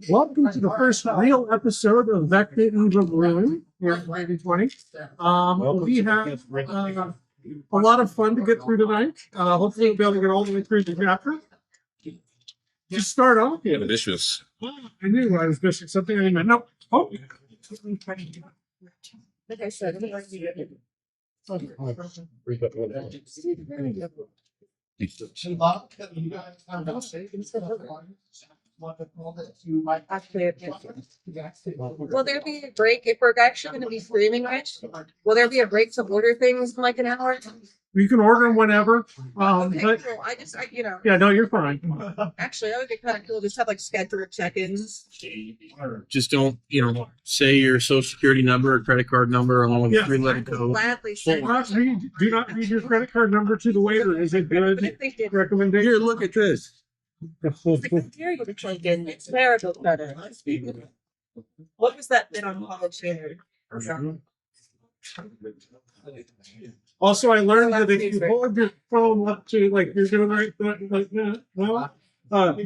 Welcome to the first real episode of Vecna in the Ruin here in 2020. We have a lot of fun to get through tonight. Hopefully, we'll be able to get all the way through the chapter. To start off, Yeah, vicious. I knew I was missing something. I didn't know. Oh. Like I said, will there be a break if we're actually going to be streaming, Rich? Will there be a break to order things in like an hour? You can order them whenever. Okay, But, cool. yeah, no, you're fine. Actually, that would be kind of cool. Just have like scheduled check-ins. Just don't, say your social security number or credit card number along with Yeah. 3-letter code. Gladly send Do not read your credit card number to the waiter. Is it But good? if they did, Recommendation. Here, look at this. I dare you to plug in. It's marital credit. What was that bit on College Standard? Also, I learned that if you hold your phone up to like you're doing right like that,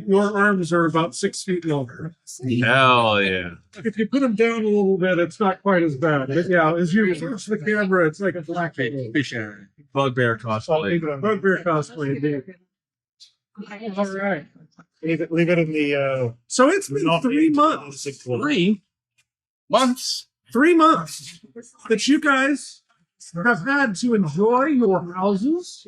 your arms are about 6 feet longer. Hell yeah. If you put them down a little bit, it's not quite as bad. But yeah, as you approach the camera, it's like a black Bugbear cosplay. Bugbear cosplay, indeed. All right. Leave it in the. So it's been 3 months. 3 months. 3 months that you guys have had to enjoy your houses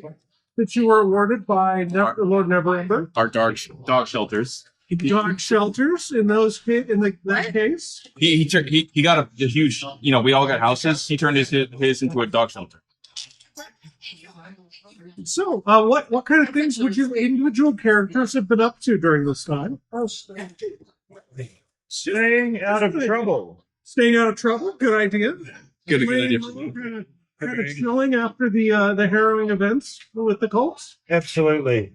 that you were awarded by Lord Neverember. Our dog shelters. Dog shelters in that case. He got a huge. We all got houses. He turned his into a dog shelter. So, what kind of things would your individual characters have been up to during this time? Staying out of trouble. Staying out of trouble. Good idea. Good idea. Kind of chilling after the harrowing events with the cults. Absolutely.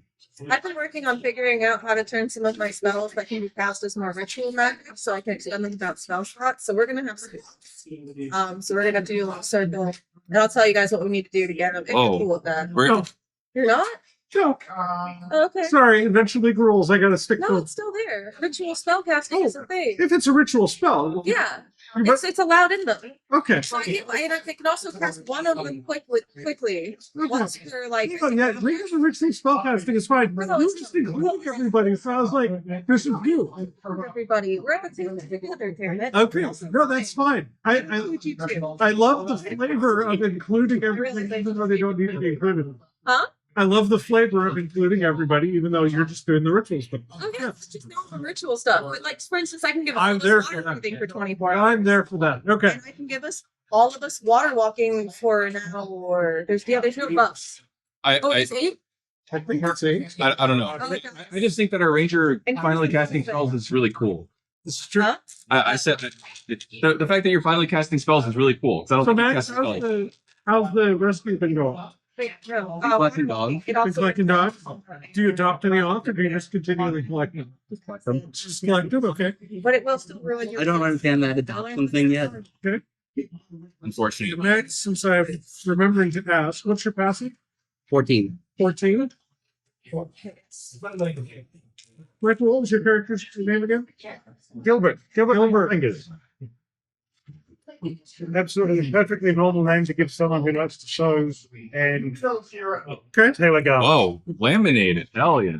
I've been working on figuring out how to turn some of my spells that can be cast as more ritual magic, so I can extend them without spell slots. So we're gonna have some. So we're gonna do a little circle, and I'll tell you guys what we need to do to get them. If you're cool with that. You're not? No. Oh, okay. Sorry, Adventure League rules. I gotta stick No, to. it's still there. Ritual spell casting is a thing. If it's a ritual spell. Yeah, it's allowed in them. Okay. So I can also cast one of them quickly. Once you're like. Yeah, because the ritual spell casting is fine. But you just include everybody, so I was like, this is you. Everybody, we're at the table together, Taryn. Okay, no, that's fine. I love the flavor of including everybody, even though they don't need to be included. Huh? I love the flavor of including everybody, even though you're just doing the rituals. But Okay, it's just normal ritual stuff. But like, for instance, I can give I'm us there water for that. breathing for 24 hours. I'm there for that. Okay. And I can give all of us water walking for an hour. There's no buffs. It's 8? I think that's 8. I don't know. I just think that our ranger finally casting spells is really cool. This is true. Huh? I said that the fact that you're finally casting spells is really cool. I don't So think you Max, cast spells. how's the rescue been going? Collecting dogs. Been collecting dogs? Do you adopt any off, or do you just continually collect them? Just collect them, okay. But it will still ruin your. I don't understand that adoption thing yet. Okay. Unfortunately. Max, since I'm remembering to ask, what's your passive? 14. 14? Rick, what was your character's name again? Gilbert Fingers. Absolutely perfectly normal name to give someone who likes to shows and Okay. Taylor Garth. Whoa, laminated. Hell yeah.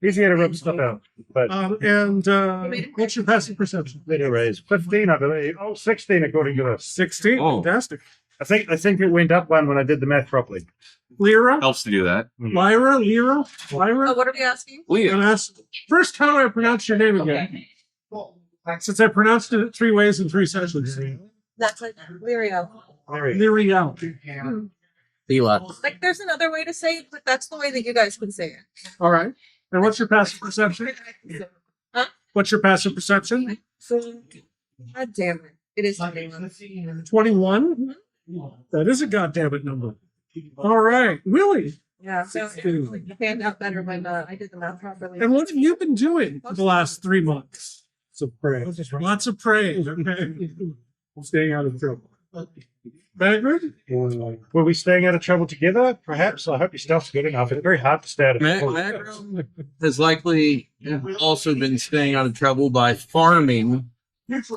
Easier to rub stuff out. But What's your passive perception? anyways, 15, I believe. Oh, 16 according to this. 16. Oh. Fantastic. I think it went up one when I did the math properly. Lyra? Helps to do that. Lyra? Oh, what are we asking? Leah. And ask, first, how do I pronounce your name again? Since I pronounced it 3 ways in 3 sessions. That's like Lirio. Lyria. Leela. Like, there's another way to say it, but that's the way that you guys can say it. All right. And what's your passive perception? Huh? What's your passive perception? So, God damn it. It is 21? That is a goddammit number. All right. Willie. Yeah, so it panned out better when I did the math properly. And what have you been doing for the last 3 months? Lots of praying. Okay. Staying out of trouble. Bagrid? Were we staying out of trouble together? Perhaps. I hope your stuff's good enough. It's very hard to stay out of trouble. Magrum has likely also been staying out of trouble by farming.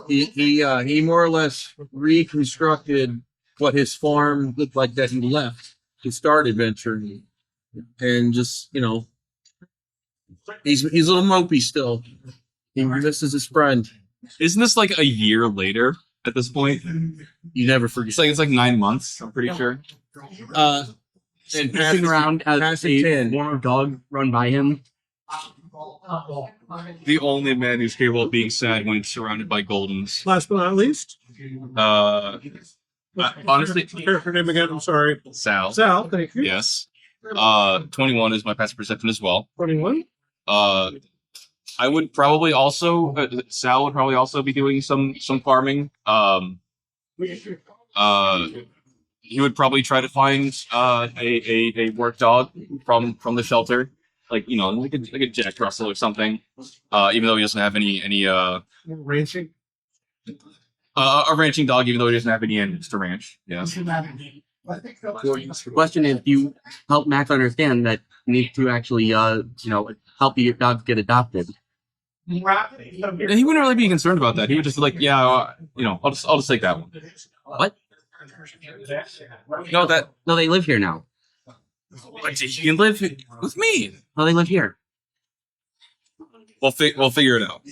He more or less reconstructed what his farm looked like that he left to start adventuring, and just he's a little mopey still. He misses his friend. Isn't this like a year later at this point? You never forget. It's like 9 months. I'm pretty sure. And Passing around as past a 10. warm dog run by him. The only man who's capable of being sad when surrounded by Goldens. Last but not least. Honestly, Her name again, I'm sorry. Sal. Sal, thank you. Yes. 21 is my passive perception as well. 21. I would probably also Sal would probably also be doing some farming. He would probably try to find a work dog from the shelter, like like a Jack Russell or something. Even though he doesn't have any Ranching. a ranching dog, even though he doesn't have any ends to ranch. Yes. The question is, do you help Max understand that you need to actually, help your dogs get adopted? He wouldn't really be concerned about that. He would just be like, yeah, I'll just take that one. What? No, that No, they live here now. you can live with me. No, they live here. We'll figure it out.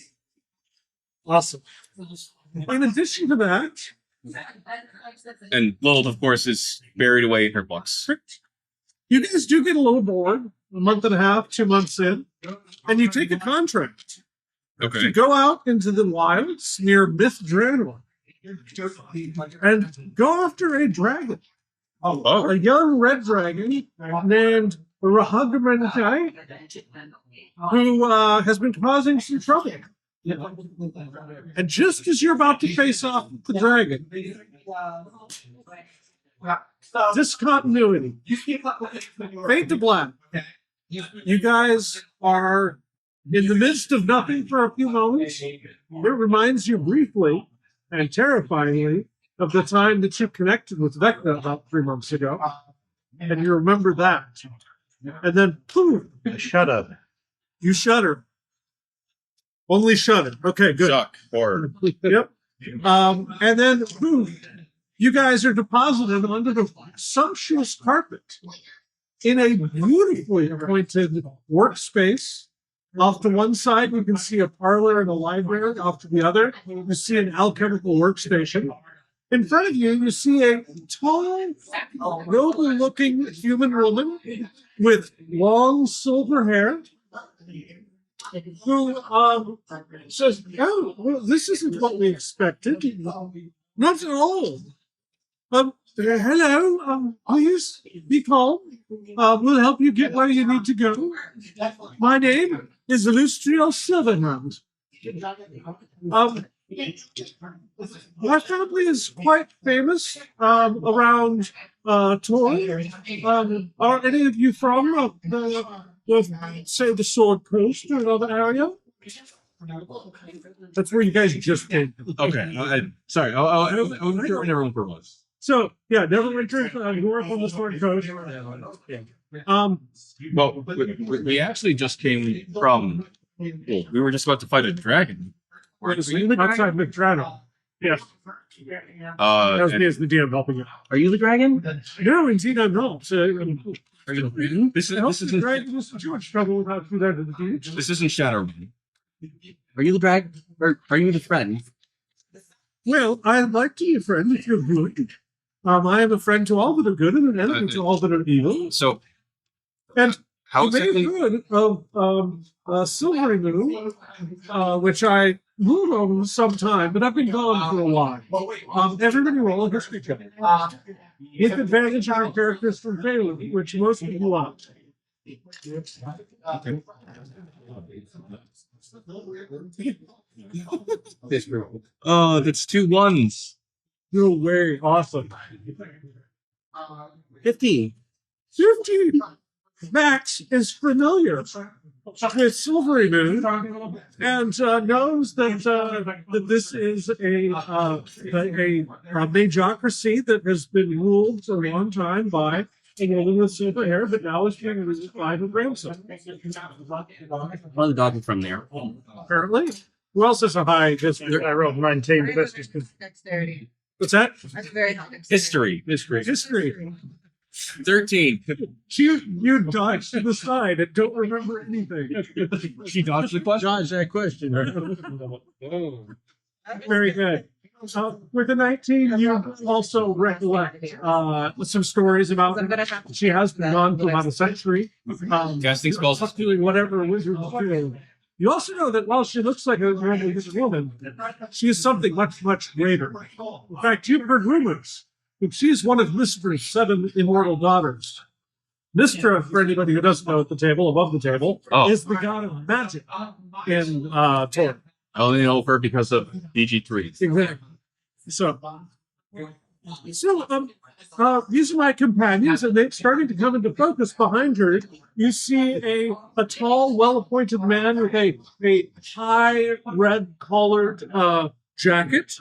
Awesome. In addition to that, And Lilith, of course, is buried away in her books. you guys do get a little bored, a month and a half, 2 months in, and you take a contract to Okay. go out into the wilds near Mithranor and go after a dragon, Oh. a young red dragon named Rahagamantai, who has been causing some trouble. And just as you're about to face off with the dragon, discontinuity, fade to black. You guys are in the midst of nothing for a few moments. It reminds you briefly and terrifyingly of the time that you connected with Vecna about 3 months ago. And you remember that. And then, poof, Shut up. you shudder. Only shudder. Okay, good. Shock. Horror. Yep. And then, poof, you guys are deposited under the sumptuous carpet in a beautifully appointed workspace. Off to one side, you can see a parlor and a library. Off to the other, you see an alchemical workstation. In front of you, you see a tall, noble-looking human woman with long silver hair who says, "Oh, well, this isn't what we expected. Not at all. Hello. Please be calm. We'll help you get where you need to go. My name is Illustrio Silverhand. My family is quite famous around Torre. Are any of you from say the Sword Coast or another area? That's where you guys just came. Okay. Sorry. I wasn't sure where everyone was. So yeah, Neverwinter, north on the Sword Coast. Well, we actually just came from. Well, we were just about to fight a dragon. Outside Mithranor. Yes. That was me as the DM helping you. Are you the dragon? No, indeed, I'm not. This isn't too much trouble without you there to the beach. this isn't Shadowrun. Are you the dragon? Or are you the friend? Well, I'd like to be a friend if you're good. I am a friend to all that are good and an enemy to all that are evil. So And how you may have exactly? heard of Silvery Moon, which I ruled on sometime, but I've been gone for a while. Everybody roll a history check. With advantage on characters from Phelan, which most people want. Oh, that's 2 1s. No way. Awesome. 15. 15. Max is familiar with Silvery Moon and knows that this is a majocracy that has been ruled for a long time by a woman with silver hair, but now is being ruled by her grandson. Well, the dog is from there. Apparently. Who else has a high I rolled 19, but that's just because Dexterity. What's that? That's very high. Dexterity. History. History. 13. You dodged to the side and don't remember anything. She dodged the question. Dodge that question. Very good. With the 19, you also recollect some stories about. I'm gonna have to. She has been gone for about a century. Casting spells. Doing whatever wizards do. You also know that while she looks like a normal woman, she is something much, much greater. In fact, you've heard rumors that she is one of Mistra's 7 immortal daughters. Mistra, for anybody who doesn't know at the table, above the table, is the god of magic in Torah. I only know her because of DG3. Exactly. These are my companions, and they're starting to come into focus behind her. You see a tall, well-appointed man with a high red-collared jacket.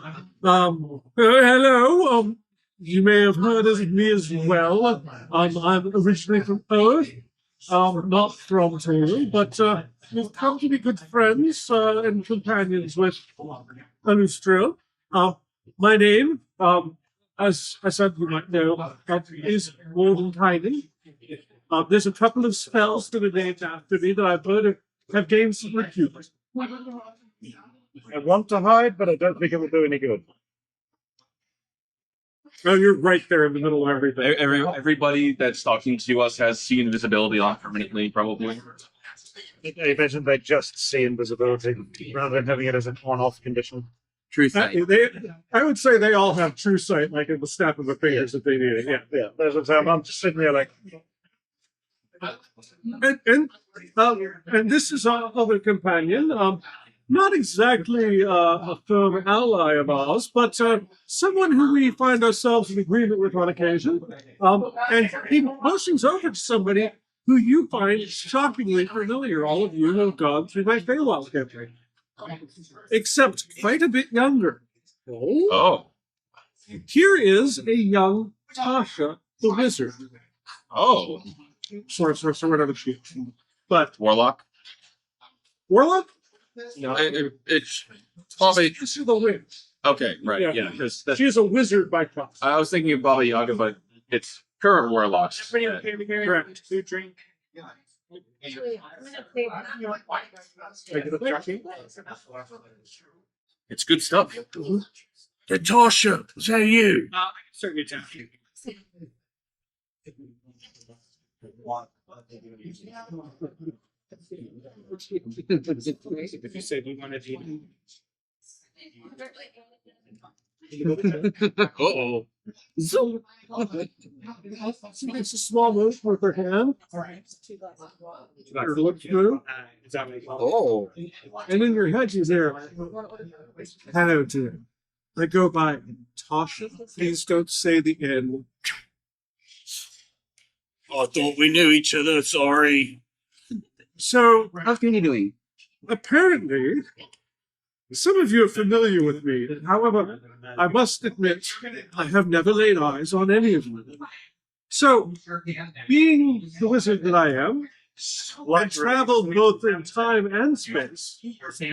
Hello. You may have heard of me as well. I'm originally from Earth, not from Torah, but we've come to be good friends and companions with Alustril. My name, as I said, you might know, is Mordenkainen. There's a couple of spells that are named after me that I've heard have gained some repute. I want to hide, but I don't think it will do any good. Oh, you're right there in the middle of everything. Everybody that's talking to us has seen invisibility on permanently, probably. I imagine they just see invisibility rather than having it as an on-off condition. True sight. I would say they all have true sight, like in the snap of the fingers if they need it. Yeah. That's what I'm just sitting there like, And this is our other companion. Not exactly a firm ally of ours, but someone who we find ourselves in agreement with on occasion. And he motions over to somebody who you find shockingly familiar. All of you have gone through my Feywild campaign, except quite a bit younger. Oh. Here is a young Tasha the wizard. Oh. Sorcerer, whatever she is. But Warlock? Warlock? No. It's probably. She's the witch. Okay, right. Yeah. Yeah. Because She's a wizard by class. I was thinking of Baba Yaga, but it's current warlocks. Correct. drink. Actually, I'm gonna take It's good stuff. Natasha, is that you? Certainly time. If you said you wanted to Uh-oh. So, she makes a small move with her hand. Her look through. Oh. And in your head, she's there. Hello, dear. I go by Tasha. Please don't say the N. I thought we knew each other. Sorry. So, How's Goody doing? apparently, some of you are familiar with me. However, I must admit, I have never laid eyes on any of you. So, being the wizard that I am, I travel both in time and space.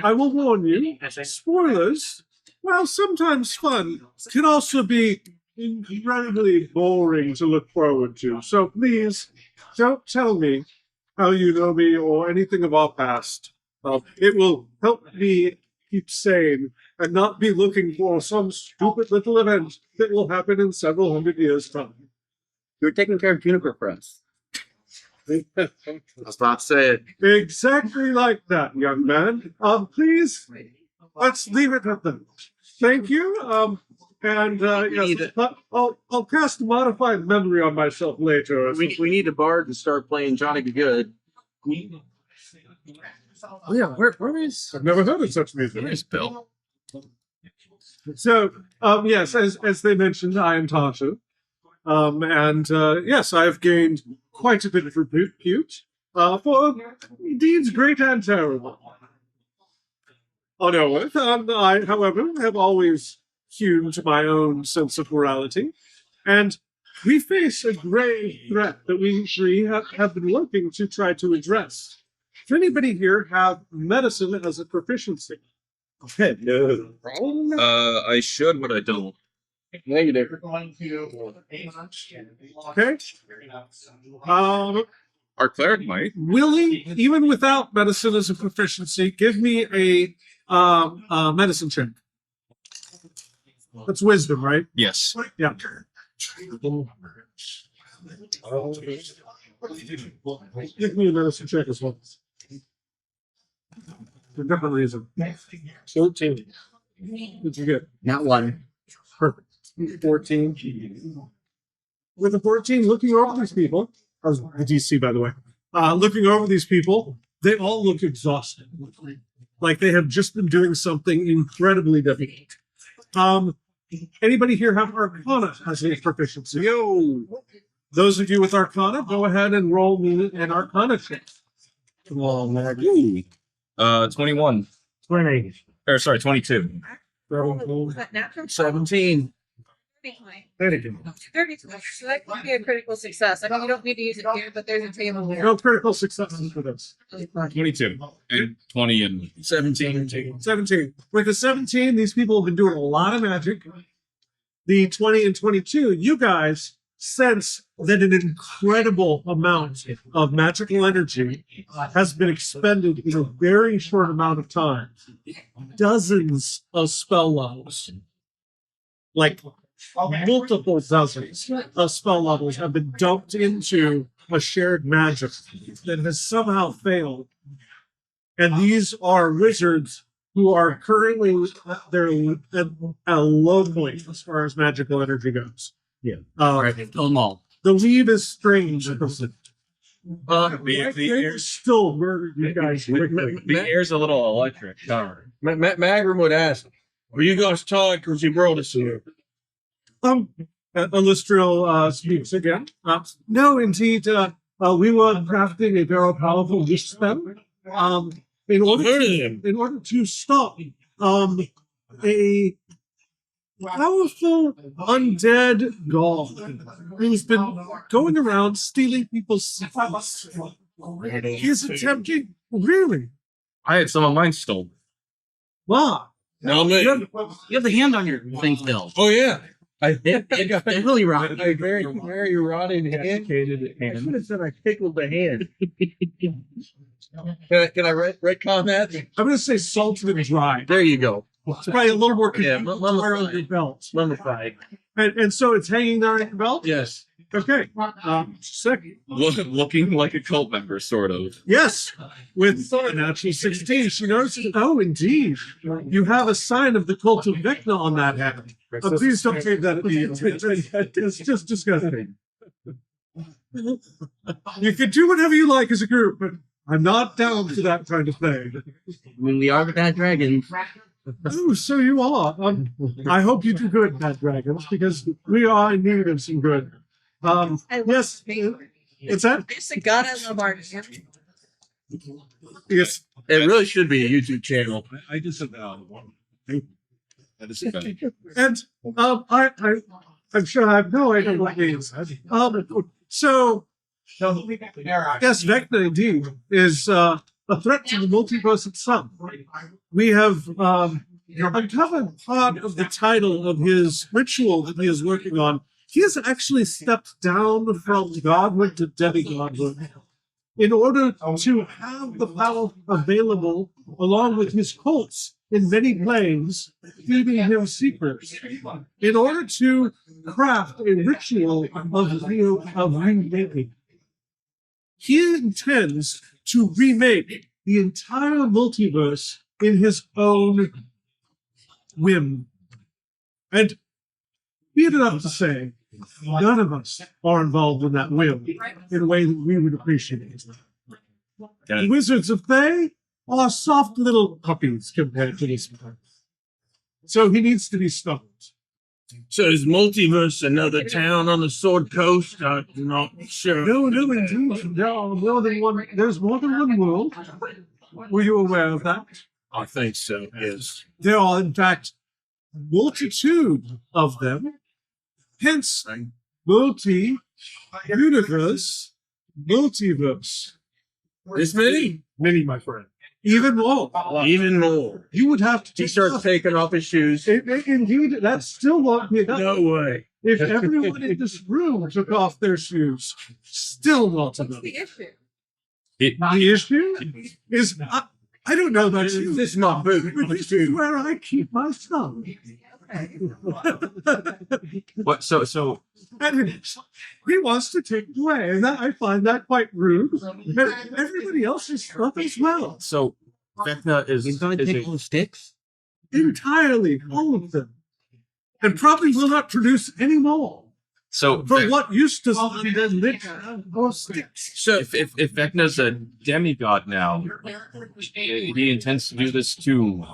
I will warn you, spoilers, while sometimes fun, can also be incredibly boring to look forward to. So please, don't tell me how you know me or anything of our past. It will help me keep sane and not be looking for some stupid little event that will happen in several hundred years' time. You're taking care of Juniper for us. I was about to say it. Exactly like that, young man. Please, let's leave it at that. Thank you. Yes, I'll cast a modified memory on myself later. We need a bard to start playing Johnny Be Good. Oh yeah, where is I've never heard of such music. Where's Bill? So, yes, as they mentioned, I am Tasha. Yes, I have gained quite a bit of repute. For deeds great and terrible. On oath, I, however, have always hewn to my own sense of morality, and we face a grave threat that we three have been working to try to address. Does anybody here have medicine as a proficiency? Okay, no. I should, but I don't. Negative. Okay. Our cleric might. Willie, even without medicine as a proficiency, give me a medicine check. That's wisdom, right? Yes. Yeah. Give me a medicine check as well. For a different reason. 13. What'd you get? Not one. Perfect. 14. With a 14, looking over these people, I was the DC, by the way, looking over these people, they all look exhausted. Like they have just been doing something incredibly difficult. Anybody here have Arcana as a proficiency? Yo! Those of you with Arcana, go ahead and roll me an Arcana check. Come on, man. 21. 20. Or sorry, 22. Was that natural? 17. 32. 32. So that could be a critical success. I mean, you don't need to use it here, but there's a table there. No critical successes for this. 22. And 20 and 17. 17. With the 17, these people have been doing a lot of magic. The 20 and 22, you guys sense that an incredible amount of magical energy has been expended in a very short amount of time. Dozens of spell levels, like multiple dozens of spell levels, have been dumped into a shared magic that has somehow failed. And these are wizards who are currently at a low point as far as magical energy goes. Yeah. All right, kill them all. The lead is strange. the They air, still murdered you guys quickly. the air's a little electric. Magrum would ask, "Are you guys tired because you brought us here?" Illustrial speaks again. No, indeed, we were crafting a very powerful wish spell. In order to stop a powerful undead god who's been going around stealing people's secrets. He's attempting, really? I had some of mine stolen. Wow. No, me. You have the hand on your thing still. Oh yeah. It's really rotten. I very rotted hand. I should have said I tickled the hand. Can I retcon that? I'm going to say salted and dry. There you go. It's probably a little more Yeah, convenient to wear on your belt. Mummified. And so it's hanging there on your belt? Yes. Okay. Sick. Looking like a cult member, sort of. Yes. With a natural 16, she notices, oh, indeed. You have a sign of the cult of Vecna on that hand. Please don't take that at me. It's just disgusting. You can do whatever you like as a group, but I'm not down for that kind of thing. When we are the bad dragons. Oh, so you are. I hope you do good, Bad Dragons, because we are in need of some good. I love Yes. paper. It's that? It's a god I love art. Yes. It really should be a YouTube channel. I disavow. That is okay. And I'm sure I have no idea what it means. So yes, Vecna indeed is a threat to the multiverse itself. We have uncovered part of the title of his ritual that he is working on. He has actually stepped down from godhood to demigodhood in order to have the power available along with his cults in many planes, feeding him secrets, in order to craft a ritual of remaking. He intends to remake the entire multiverse in his own whim. And be it enough to say, none of us are involved in that whim in a way that we would appreciate. The Wizards of Thay are soft little puppies compared to this man. So he needs to be stopped. So is multiverse another town on the Sword Coast? I'm not sure. No, indeed. There are more than one. There's more than one world. Were you aware of that? I think so. Yes. There are, in fact, multitude of them. Hence, multi-universe, multiverse. This many? Many, my friend. Even more. Even more. You would have to He take starts off. taking off his shoes. Indeed, that still won't be enough. No way. If everyone in this room took off their shoes, still not enough. The issue. The issue is, I don't know about you, This is my boot. but this is where I keep my stuff. What? So And he wants to take it away, and I find that quite rude. And everybody else's stuff as well. so Vecna is a- sticks? Entirely, all of them. And probably will not produce any more. so For what used to be lit or sticks. So if Vecna's a demigod now, he intends to do this to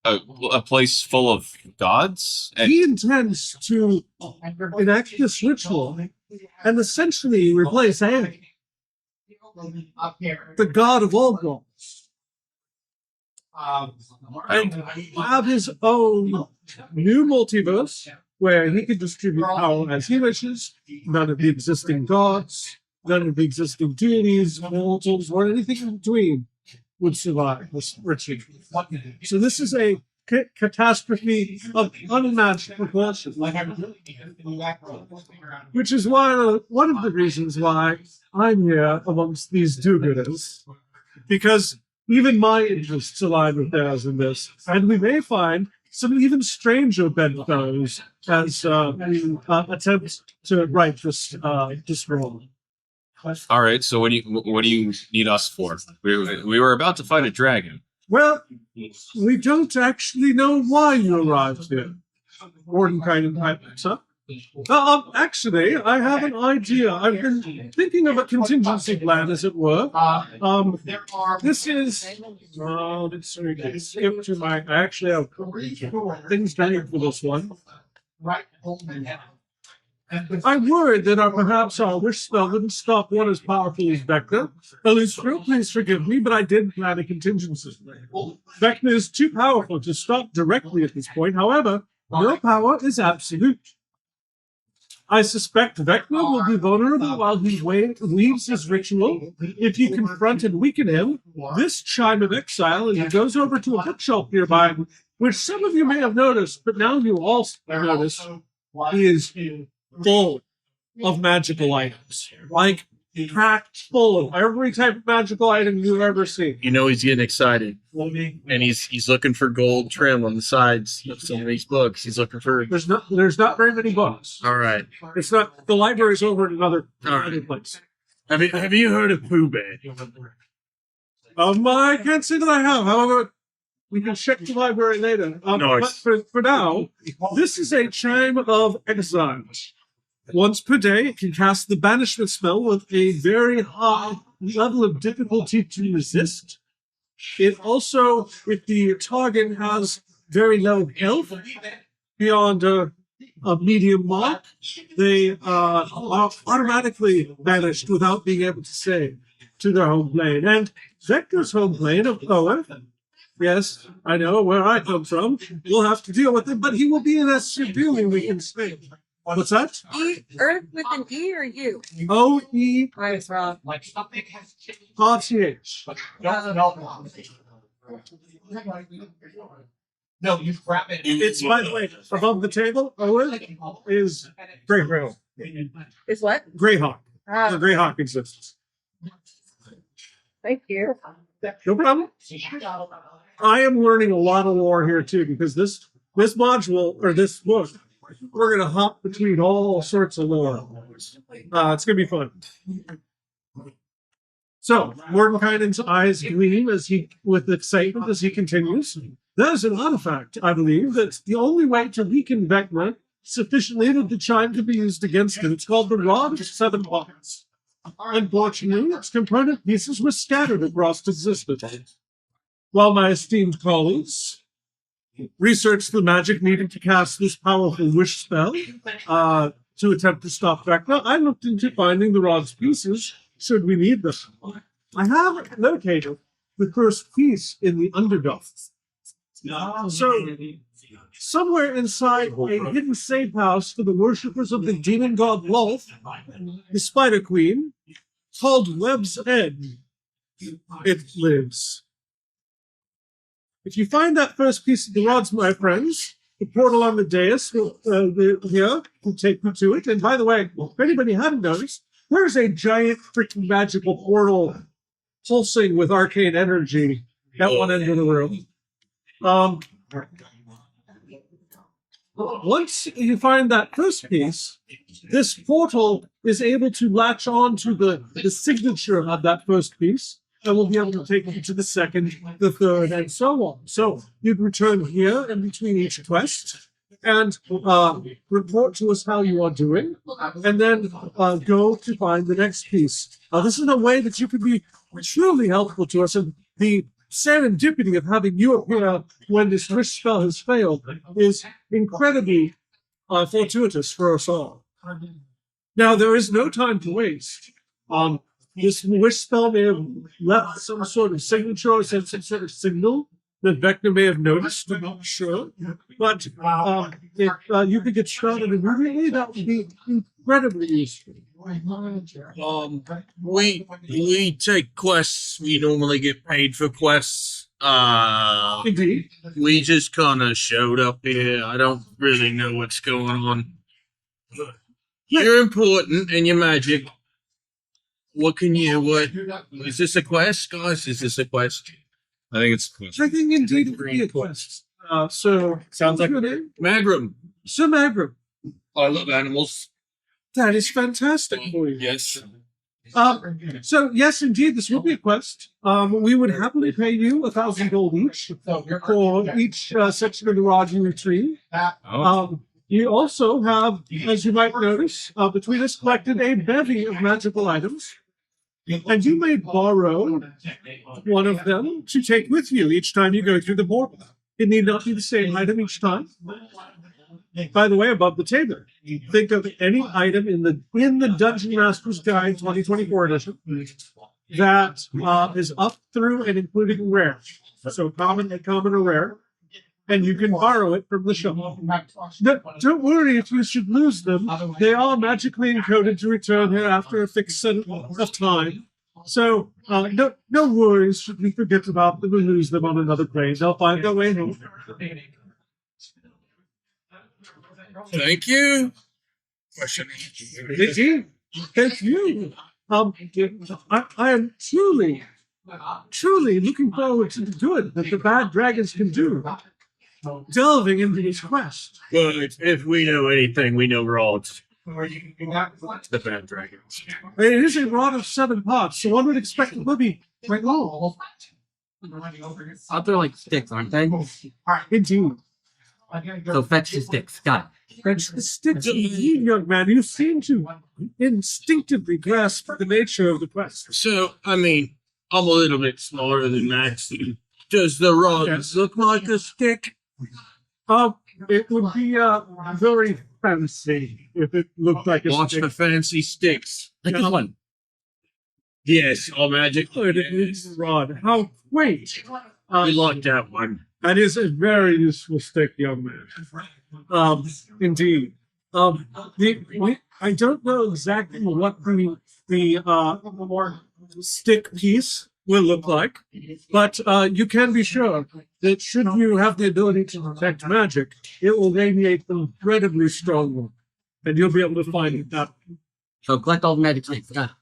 a place full of gods. And He intends to enact this ritual and essentially replace Annie, the god of all gods, and have his own new multiverse where he can distribute power as he wishes. None of the existing gods, none of the existing deities, mortals, or anything in between would survive this ritual. So this is a catastrophe of unmatched proportions, which is why one of the reasons why I'm here amongst these do-gooders, because even my interests align with theirs in this, and we may find some even stranger bedfellows as we attempt to right this wrong. all right, so what do you need us for? We were about to fight a dragon. Well, we don't actually know why you arrived here. Warden kind of pipes up. Actually, I have an idea. I've been thinking of a contingency plan, as it were. This is. Let's skip to my. I actually have things down for this one. I'm worried that perhaps our wish spell wouldn't stop one as powerful as Vecna. Elustro, please forgive me, but I did plan a contingency. Vecna is too powerful to stop directly at this point. However, no power is absolute. I suspect Vecna will be vulnerable while he leaves his ritual. If you confront and weaken him, this chime of exile, and he goes over to a bookshelf nearby, which some of you may have noticed, but now you also notice, he is full of magical items, like packed full of every type of magical item you've ever seen. You know he's getting excited, and he's looking for gold trim on the sides of some of these books. He's looking for. There's not very many books. All right. It's not the library's over at another place. Have you heard of Pooh Bear? I can't say that I have. However, we can check the library later. Nice. But for now, this is a chime of exile. Once per day, it can cast the banishment spell with a very high level of difficulty to resist. It also, if the target has very low health, beyond a medium mark, they are automatically banished without being able to save to their home plane. And Vector's home plane of Owen, yes, I know where I come from, we'll have to deal with it, but he will be in a severely weakened state. What's that? Earth with an E or U? O-E-R-T-H. I was wrong. No, you grab it. It's, by the way, above the table, Owen is Greyhawk. Is what? Greyhawk. Ah, The Greyhawk exists. thank you. No problem. I am learning a lot of lore here too, because this module or this book, we're gonna hop between all sorts of lore. It's gonna be fun. So Mordenkainen's eyes gleam with excitement as he continues. That is an artifact, I believe, that's the only way to weaken Vecna sufficiently that the chime can be used against him. It's called the Rod of Seven Pockets. Unfortunately, its component pieces were scattered across existence. While my esteemed colleagues research the magic needed to cast this powerful wish spell to attempt to stop Vecna. I looked into finding the rod's pieces should we need them. I have located the first piece in the Underdark. So, somewhere inside a hidden safe house for the worshippers of the demon god Lolth, the Spider Queen, called Web's End, it lives. If you find that first piece of the rods, my friends, the portal on the dais will take you to it. And by the way, if anybody hadn't noticed, there's a giant freaking magical portal pulsing with arcane energy at one end of the room. Once you find that first piece, this portal is able to latch on to the signature of that first piece, and will be able to take you to the second, the third, and so on. So you'd return here in between each quest and report to us how you are doing, and then go to find the next piece. This is a way that you could be truly helpful to us, and the serendipity of having you appear when this wish spell has failed is incredibly fortuitous for us all. Now, there is no time to waste. This wish spell may have left some sort of signature or some sort of signal that Vecna may have noticed. I'm not sure. But if you could get started immediately, that would be incredibly useful. We take quests. We normally get paid for quests. Indeed. We just kind of showed up here. I don't really know what's going on. You're important and you're magic. What is this a quest, guys? Is this a quest? I think it's a quest. I think indeed it would be a quest. Sounds like your name? Magram. Sir Magram. I love animals. That is fantastic for you. Yes. So yes, indeed, this will be a quest. We would happily pay you 1,000 gold each for each section of the rod you retrieve. You also have, as you might notice, between us collected a bevy of magical items, and you may borrow one of them to take with you each time you go through the portal. It need not be the same item each time. By the way, above the table, think of any item in the Dungeon Master's Guide 2024 edition that is up through and including rare. So common, or rare. And you can borrow it from the shop. Don't worry if you should lose them. They are magically encoded to return here after a fixed set of time. So no worries should we forget about them and lose them on another plane. They'll find their way home. Thank you. Thank you. I am truly looking forward to the good that the bad dragons can do. Delving into this quest. Well, if we know anything, we know rods. The bad dragons. It is a rod of 7 parts, so one would expect it would be quite long. They're like sticks, aren't they? Indeed. So fetch the sticks. Got it. Fetch the sticks, indeed, young man. You seem to instinctively grasp the nature of the quest. So, I mean, I'm a little bit smaller than Max. Does the rod look like a stick? It would be very fancy if it looked like a Watch stick. the fancy sticks. Like this one. Yes, all magic. It is a rod. How quaint. We like that one. That is a very useful stick, young man. Indeed. I don't know exactly what the stick piece will look like, but you can be sure that should you have the ability to detect magic, it will radiate incredibly strongly, and you'll be able to find it that. So collect all the magic sticks. Got it.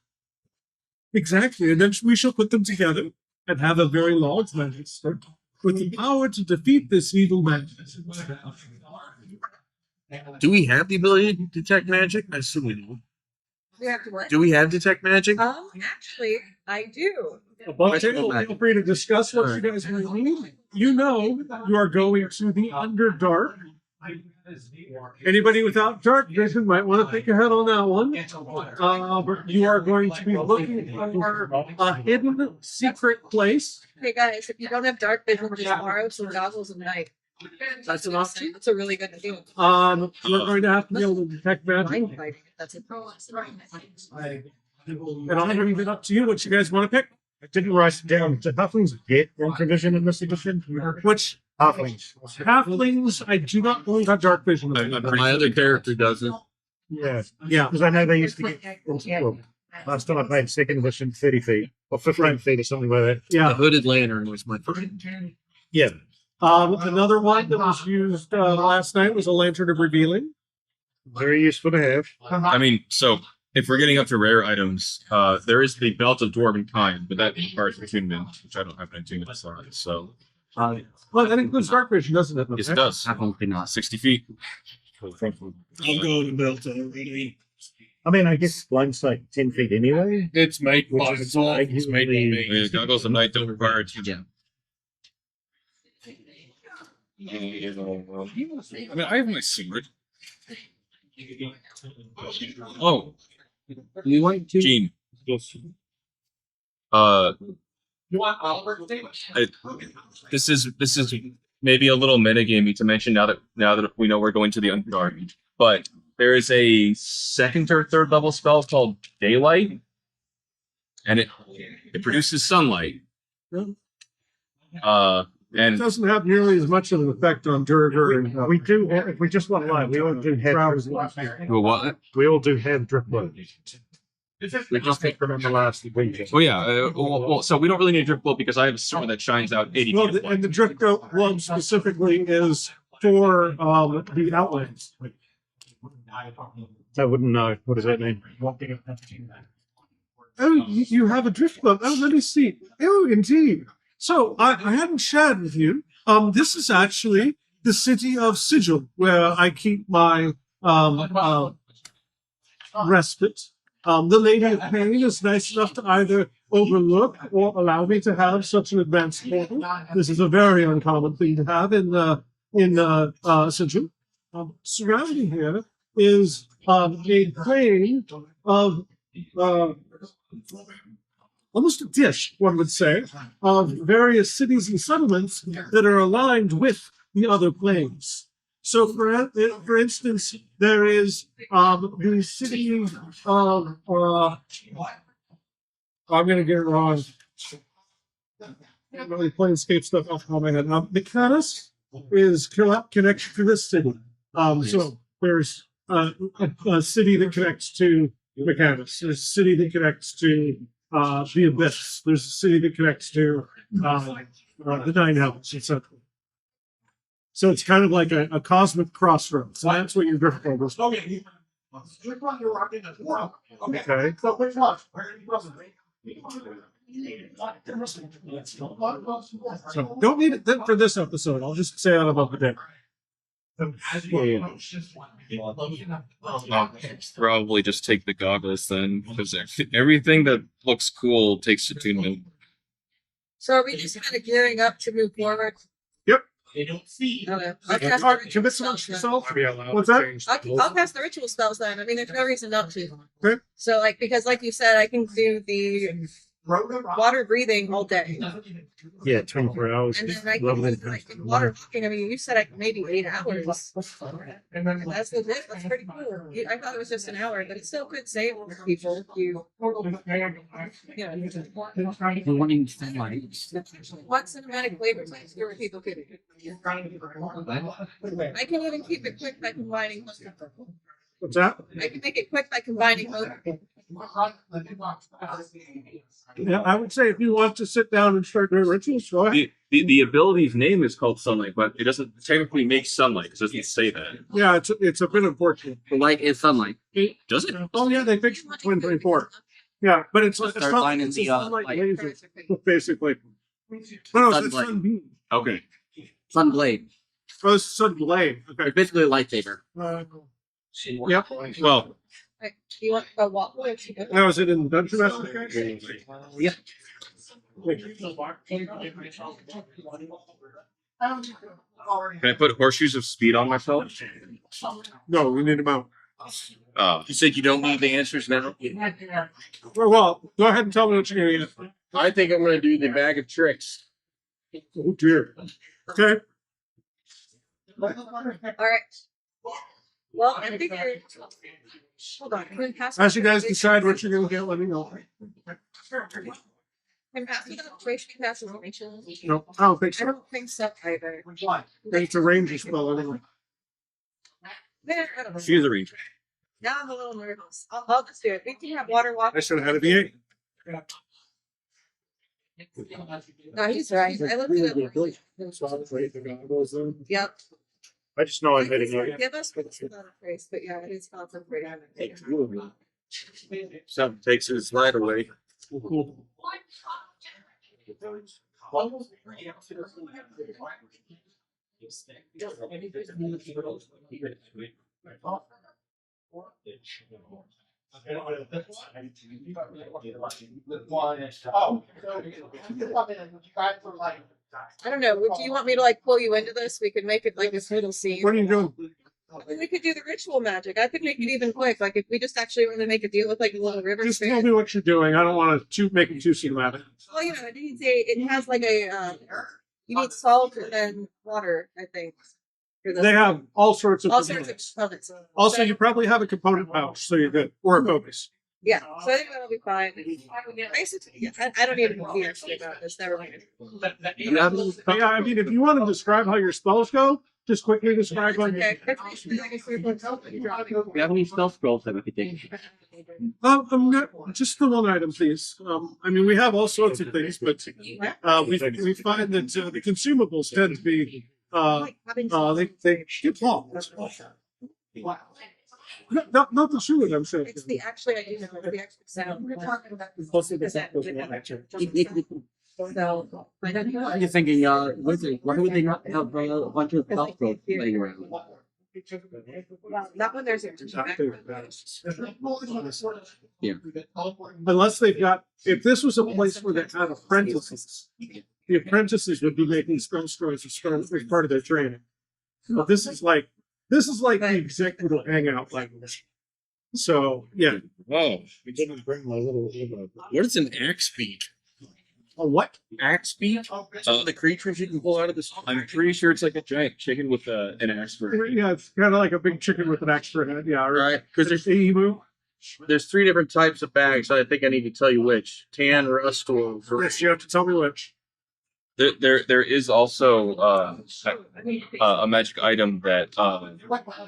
Exactly, and then we shall put them together and have a very large magic stick with the power to defeat this evil magic. Do we have the ability to detect magic? I assume we do. We have to what? Do we have detect magic? Actually, I do. Above table, feel free to discuss what you guys might need. You know you are going to the Underdark. Anybody without dark vision might want to think ahead on that one. You are going to be looking for a hidden secret place. Hey guys, if you don't have dark vision, just borrow some goggles and Nite. That's an option. That's a really good deal. You're going to have to be able to detect magic. Mind fighting. That's a And I'll leave it up to you what you guys want to pick. I didn't write it down. Did halflings get one provision in this edition? Which Halflings. halflings I do not believe have dark vision. My other character doesn't. Yeah. Yeah. Because I know they used to get. Well, last time I played second edition, 30 feet or 15 feet or something like that. The Yeah. hooded lantern was my first. Yeah. Another one that was used last night was a lantern of revealing. Very useful to have. I mean, so if we're getting up to rare items, there is the belt of dwarven kind, but that requires attunement, which I don't have an attunement for. So Well, that includes dark vision, doesn't it? yes, it does. Absolutely not. 60 feet. I'll go to belt already. I mean, I guess blind sight 10 feet anyway. It's made Which is it's made by me. I mean, goggles of night don't require attunement. Yeah. I mean, I have my sword. Oh, You want to? Gene. You want Oliver? This is maybe a little metagamey to mention now that we know we're going to the Underdark. But there is a second or third level spell called Daylight, and it produces sunlight. It And doesn't have nearly as much of an effect on Durger and We do, if we just want light, we all do have well, what? we all do have driftwood. We just take From the last winter. Well, yeah. Well, so we don't really need drift bolt because I have a sword that shines out 80 well, feet. and the drift glove specifically is for the outlets. I wouldn't know. What does that mean? Oh, you have a drift glove. Oh, let me see. Oh, indeed. So I hadn't shared with you. This is actually the city of Sigil, where I keep my respite. The Lady of Pain is nice enough to either overlook or allow me to have such an advanced portal. This is a very uncommon thing to have in Sigil. Surrounding here is a plain of almost a dish, one would say, of various cities and settlements that are aligned with the other plains. So, for instance, there is the city of, I'm going to get it wrong. I can't really planescape stuff off the top of my head. Mechanis is connection to this city. So there's a city that connects to Mechanis. There's a city that connects to the Abyss. There's a city that connects to the Nine Hells, etc. So it's kind of like a cosmic crossroads. So that's what your drift glove is. Okay. Okay. So which one? So don't need it then for this episode. I'll just say out above the day. I'll probably just take the goggles then, because everything that looks cool takes attunement. So are we just kind of gearing up to move forward? They don't see. Okay. Commit to yourself. What's that? I'll cast the ritual spells then. I mean, there's no reason not to. Okay. So, because like you said, I can do the water breathing all day. Yeah, 24 hours. And then I Lovely. can like water walking. I mean, you said maybe 8 hours. And then That's legit. That's pretty cool. I thought it was just an hour, but it still could save people. You know, The wanting sunlight. what cinematic flavor types were people could I can even keep it quick by combining both. what's that? I can make it quick by combining both. Yeah, I would say if you want to sit down and start doing rituals, go ahead. The ability's name is called sunlight, but it doesn't technically make sunlight because it doesn't say that. Yeah, it's a bit unfortunate. The light is sunlight. Does it? Oh yeah, they fixed 2024. Yeah, but it's Start not lining it's the, a sunlight light. laser, basically. No, it's Sunlight. sunbeam. Okay. Sunblade. Oh, it's sunblade. Okay. It's basically a lightsaber. Yep. Well, Right. You want a waffle or two? Now is it in the Dungeon Master? Yeah. can I put horseshoes of speed on myself? No, we need them out. You said you don't need the answers now? Well, go ahead and tell me what you're gonna get. I think I'm going to do the bag of tricks. Oh dear. Okay. right. Well, I figured. Hold on. Can pass As you guys decide what you're gonna get, let me know. Can pass me the operation pass information? No, I don't think I so. don't think so either. I think it's a ranger spell anyway. Man, I don't know. She's a ranger. Now I'm a little nervous. I'll just do it. We can have water walk. I should have had a V8. No, he's right. I looked at it. Yep. I just know I'm hitting it. Give us without a trace, but yeah, it is concentrated. Something takes his light away. I don't know. Do you want me to like pull you into this? We could make it like this little scene. What are you doing? I mean, we could do the ritual magic. I could make it even quick. Like if we just actually want to make it deal with like a little river. Just stream. tell me what you're doing. I don't want to make it too cinematic. Well, you know, it needs it has like a you need salt and then water, I think. For this. They have all sorts of all sorts components. of components. Also, So- you probably have a component pouch, so you're good. Or a focus. Yeah, so I think that'll be fine. I don't even know about this. Never mind. Yeah, I mean, if you want to describe how your spells go, just quickly describe them. Okay. It's basically like a group of help that you drop. Do you have any spell scrolls that we could take? I'm not, just the one item, please. I mean, we have all sorts of things, but we find that the consumables tend to be they get long. Not the shoe that I'm saying. It's the actually I do know it's the extra sound. We're talking about the so I don't know. I'm just thinking, why would they not have a bunch of spell scrolls laying around? Well, not when there's a Yeah. Unless they've got, if this was a place where they had apprentices, the apprentices would be making spell scrolls as part of their training. But this is like the executive hangout language. So yeah, Oh, We didn't bring my little. what is an axe beak? a what? Axe beak? Some of the creatures you can pull out of this. I'm pretty sure it's like a giant chicken with an axe for it. Yeah, it's kind of like a big chicken with an extra head. Yeah, Right, because there's emu. there's 3 different types of bags. So I think I need to tell you which: tan, rust, or Yes, you have to tell me which. There is also a magic item that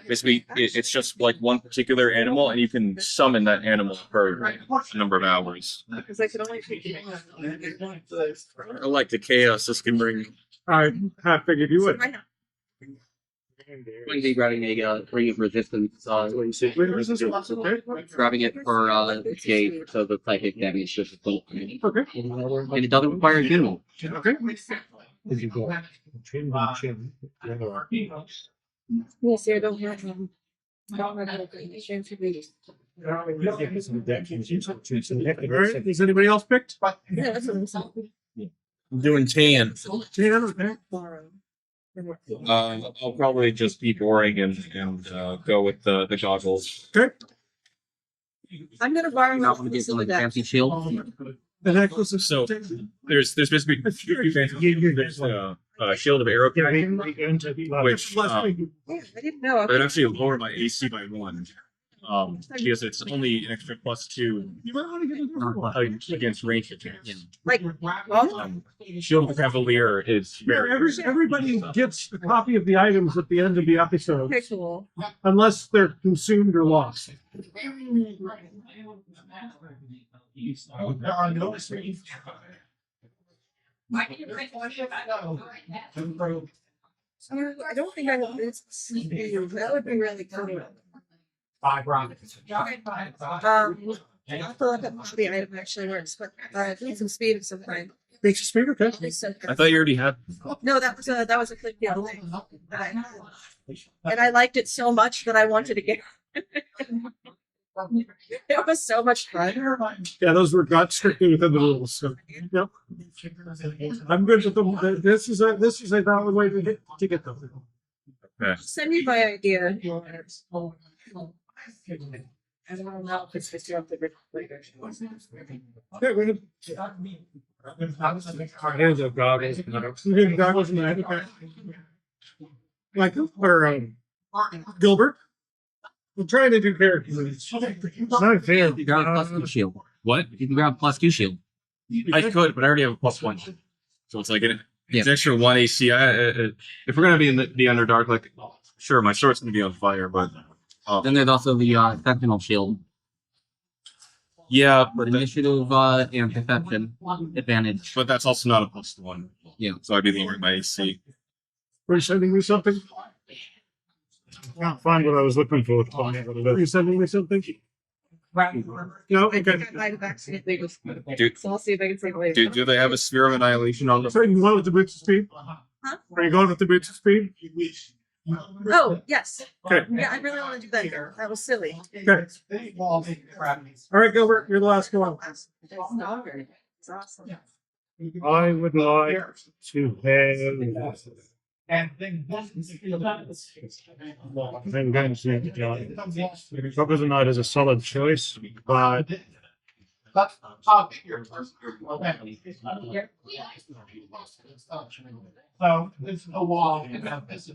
basically it's just like one particular animal, and you can summon that animal for a number of hours. because I could only take I like the chaos this can bring. I figured you would. Going to be grabbing a ring of resistance, grabbing it for gate so the psychic damage is full. Okay. And it doesn't require a gimbal. Okay. If you go chin to chin, the other arm. Yes, I don't have don't have anything. It's going to be- All right. Is anybody else picked? Yeah, that's what I'm saying. I'm doing tan. Tan, okay. I'll probably just be boring and go with the goggles. Okay. I'm gonna borrow Not a want to get piece of some the like deck. fancy shield. The necklace of So there's basically two fancy. There's shield of arrow which Yeah, I didn't know. that actually lower my AC by 1. Because it's only an extra +2 You might want to get a different one. against ranged attacks. Yeah. Like, well, Shield of Cavalier is Yeah, very everybody gets a copy of the items at the end of the episode, okay, cool. unless they're consumed or lost. There are no streets. I don't think I have this. That would be really cool. Five rockets. I'll have to look up how the item actually works, but I need some speed of some kind. Makes you speak, okay? I thought you already had. No, that was a clip the other day. And I liked it so much that I wanted to get. It was so much fun. Yeah, those were not strictly within the rules. So, yep. I'm good with them. This is a valid way to get them. Send me my idea. I don't know if it's just up the Okay, we're gonna Our hands have goggles. we're gonna goggles in that. Okay. Michael or Gilbert. I'm trying to do characters. It's no fair. You grab a +2 shield. What? You can grab +2 shield. I could, but I already have a +1. So it's like it's Yeah. extra 1 AC. If we're gonna be in the Underdark, like sure, my sword's gonna be on fire, but Then there's also the Sentinel shield. yeah, But initiative and perception advantage. but that's also not a +1. Yeah. So I'd be lowering my AC. Are you sending me something? Can't find what I was looking for. Are you sending me something? No, I okay. think I might have accidentally just. Dude, So I'll see if I can save it later. do they have a sphere of annihilation on the? So you going with the boots of speed? Huh? Are you going with the boots of speed? Oh, yes. Okay. Yeah, I really want to do that. That was silly. Okay. All right, Gilbert, you're the last one. It's awesome. I would like to have. And then I'm going to say Robbers and Knight is a solid choice, but so there's a wall and this is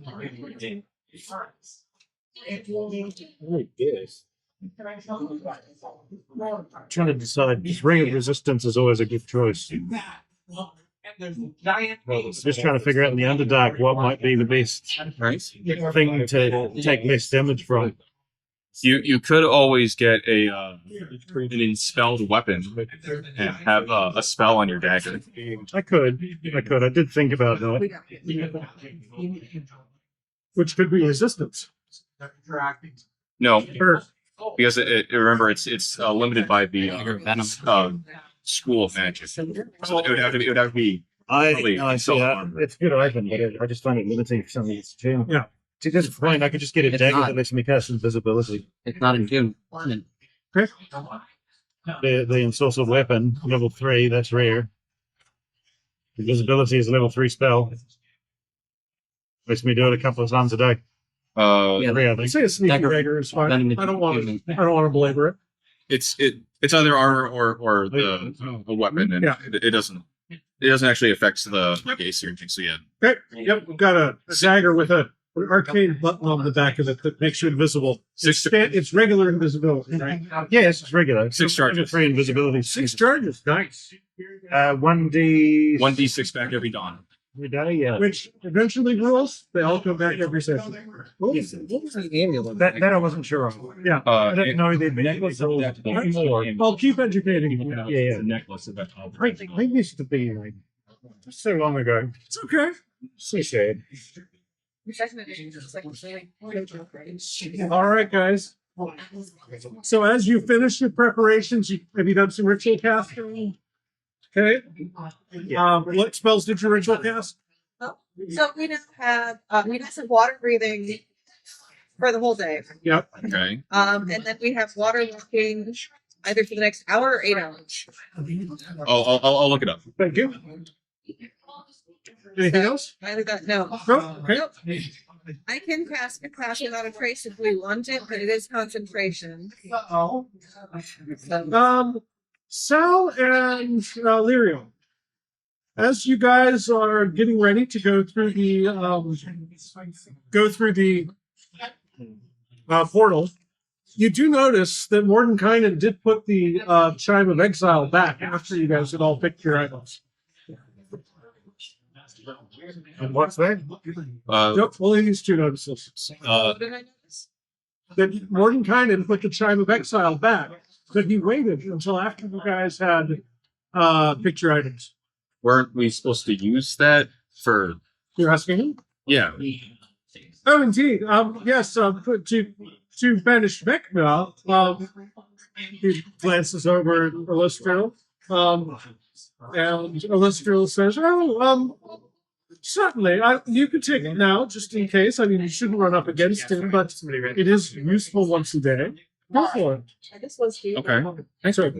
trying to decide. Ring of Resistance is always a good choice. there's a giant Just trying to figure out in the Underdark what might be the best thing to take less damage from. You could always get an enspelled weapon and have a spell on your dagger. I could. I did think about We that. got it. Which could be resistance. No, Or because remember it's limited by the Venom. school of magic. So it would have to be. I Probably see that. It's a good item, but I just find it limiting for something that's June. Yeah. See, this point, I could just get a It's dagger not. that lets me cast invisibility. It's not in June. The ensorcelled weapon, level 3, that's rare. Invisibility is a level 3 spell. Lets me do it a couple of times a day. Yeah. 3, I I'd think. say a sneaky Dagger. dagger is fine. Venom is I don't want to. confusing. I don't want to belabor it. It's either armor or the weapon, and Yeah. it doesn't actually affect the AC or anything. So yeah, Okay. Yep. We've got a dagger with an arcane button on the back of it that makes you invisible. It's regular invisibility, right? Yes, it's regular. 6 charges. 3 invisibility. 6 charges. Nice. 1d. 1d6 back every dawn. every day, yeah. Which eventually rules. They all come back every session. What was the amulet? That I wasn't sure of. Yeah. I didn't know they'd be more. I'll keep educating you. Yeah. necklace of I used to be like so long ago. It's okay. So sad. Second edition is like All right, guys. So as you finish your preparations, have you done some ritual casting? Okay. What spells did you ritual cast? So we now have we got some water breathing for the whole day. Yep. Okay. And then we have water walking either for the next hour or 8 hours. I'll look it up. Thank you. Anything else? Either that no. No. Okay. Nope. I can cast a class without a trace if we want it, but it is concentration. So, Sal and Lyrio, as you guys are getting ready to go through the portal, you do notice that Mordenkainen did put the chime of exile back after you guys had all picked your items. And what's that? Yep, only these two notices. what did I notice? That Mordenkainen put the chime of exile back, but he waited until after you guys had picked your items. Weren't we supposed to use that for? You're asking him? Yeah. Oh, indeed. Yes. To banish Vecna, he glances over at Illustrial, and Illustrial says, "Oh, certainly. You could take it now, just in case. I mean, you shouldn't run up against him, but it is useful once a day. Go for it." This was cute. Okay. So,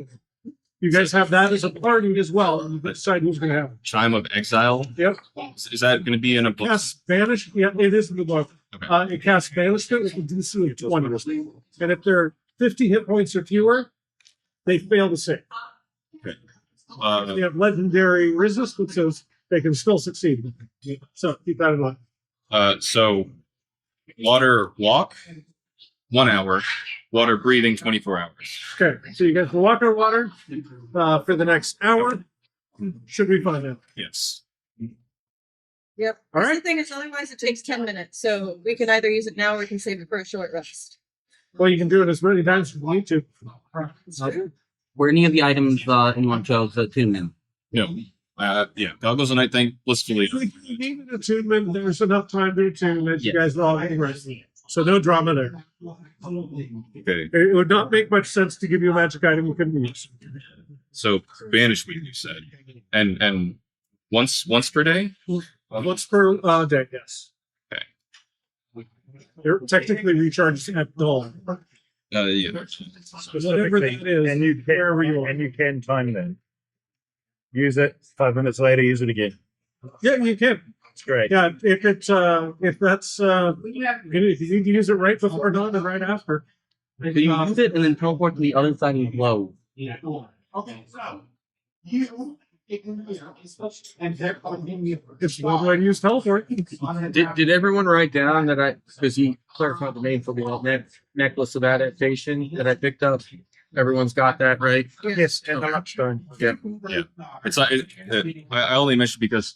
you guys have that as a party as well, and you decide who's going to have it. Chime of Exile. Yep. Is that going to be in a book? Cast Banish. Yeah, it is in the book. Okay. It casts Banishment with a DC of 20. And if they're 50 hit points or fewer, they fail to save. They have legendary resist, which says they can still succeed. So keep that in mind. So water walk, 1 hour. Water breathing, 24 hours. Okay, so you guys will walk on water for the next hour. Should be fine now. Yes. Yep. All That's right. the thing is, otherwise it takes 10 minutes. So we can either use it now or we can save it for a short rest. Well, you can do it as many times as you need to. Were any of the items anyone chose to tune in? No. Yeah. Goggles and Nite, thank blissfully. If you need an attunement, there's enough time to attune that you Yes. guys will all get rest. So no drama there. Okay. It would not make much sense to give you a magic item you couldn't use. So banishment, you said, and once per day. Once per day, yes. Okay. You're technically recharged at dawn. Yeah. Whatever that is, and you can time that. Use it 5 minutes later. Use it again. yeah, you can. It's great. Yeah, if it's if that's if you need to use it right before dawn and right after. So you use it and then teleport to the other side and glow. Okay, so you. It's one way to use teleport. Did everyone write down that because he clarified the name for the necklace of adaptation that I picked up? Everyone's got that right? Yes, and the touchstone. Yeah. It's not. I only mentioned because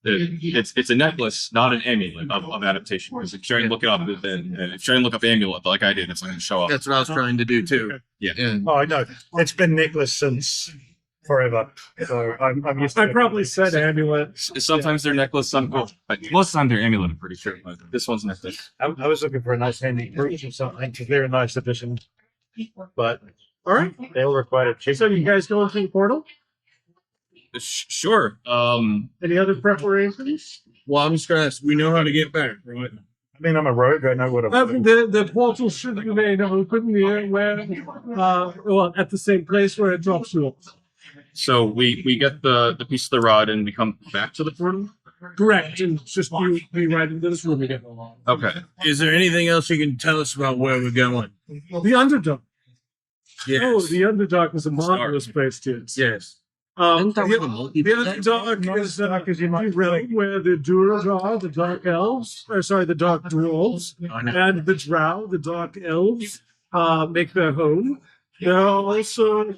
it's a necklace, not an amulet of adaptation. Because if you're trying to look it up, then if you're trying to look up amulet like I did, it's not going to show up. That's what I was trying to do too. Yeah. And Oh, I know. It's been necklace since forever. So I'm used to I it. probably said amulet. Sometimes they're necklace, but most of the time they're amulet. I'm pretty sure. But this one's necklace. I was looking for a nice handy brooch or something. It's a very nice addition. But All right. they all require a cheap. So you guys going through the portal? Sure. Any other preparations? well, I'm just gonna ask. We know how to get back, right? I mean, I'm a rogue. I know what I'm doing. The portal should remain open near where well at the same place where it drops you off. So we get the piece of the rod and we come back to the portal. Correct. And it's just you be right into this room again. Okay. Is there anything else you can tell us about where we're going? The Underdog. Yes. Oh, the Underdog is a marvelous place, kids. Yes. Isn't that The, what the multi- the Underdog is the realm where the Duergar, the Dark Elves, or sorry, the Dark Dwarves, and the Drow, the Dark Elves, make their home. There are also,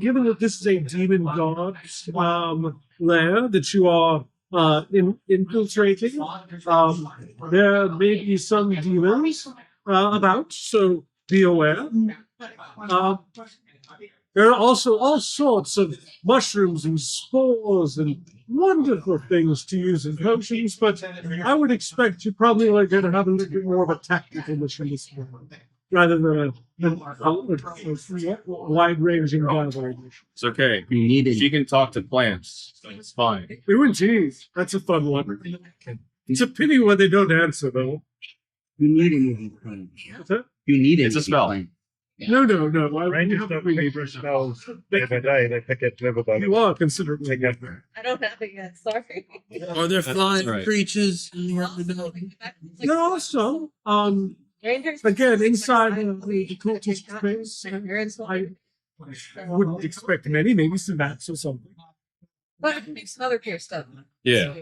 given that this is a demon god lair that you are infiltrating, there may be some demons about, so be aware. There are also all sorts of mushrooms and spores and wonderful things to use in potions, but I would expect you probably are going to have a little bit more of a tactical mission this morning, rather than a wide-ranging gathering. It's okay. You need it. She can talk to plants. So it's fine. Ooh, indeed. That's a fun one. It's a pity when they don't answer, though. You need a moving plane. What's that? You need It's a spell. No. Rangers don't pick their spells every day. They pick it level by You are considerably Take better. I don't have it yet. Sorry. Are there flying right. creatures in the Underdog? There are some. Rangers. Again, inside the cultist space, I wouldn't expect many, maybe some bats or something. But I can do some other peer stuff. Yeah.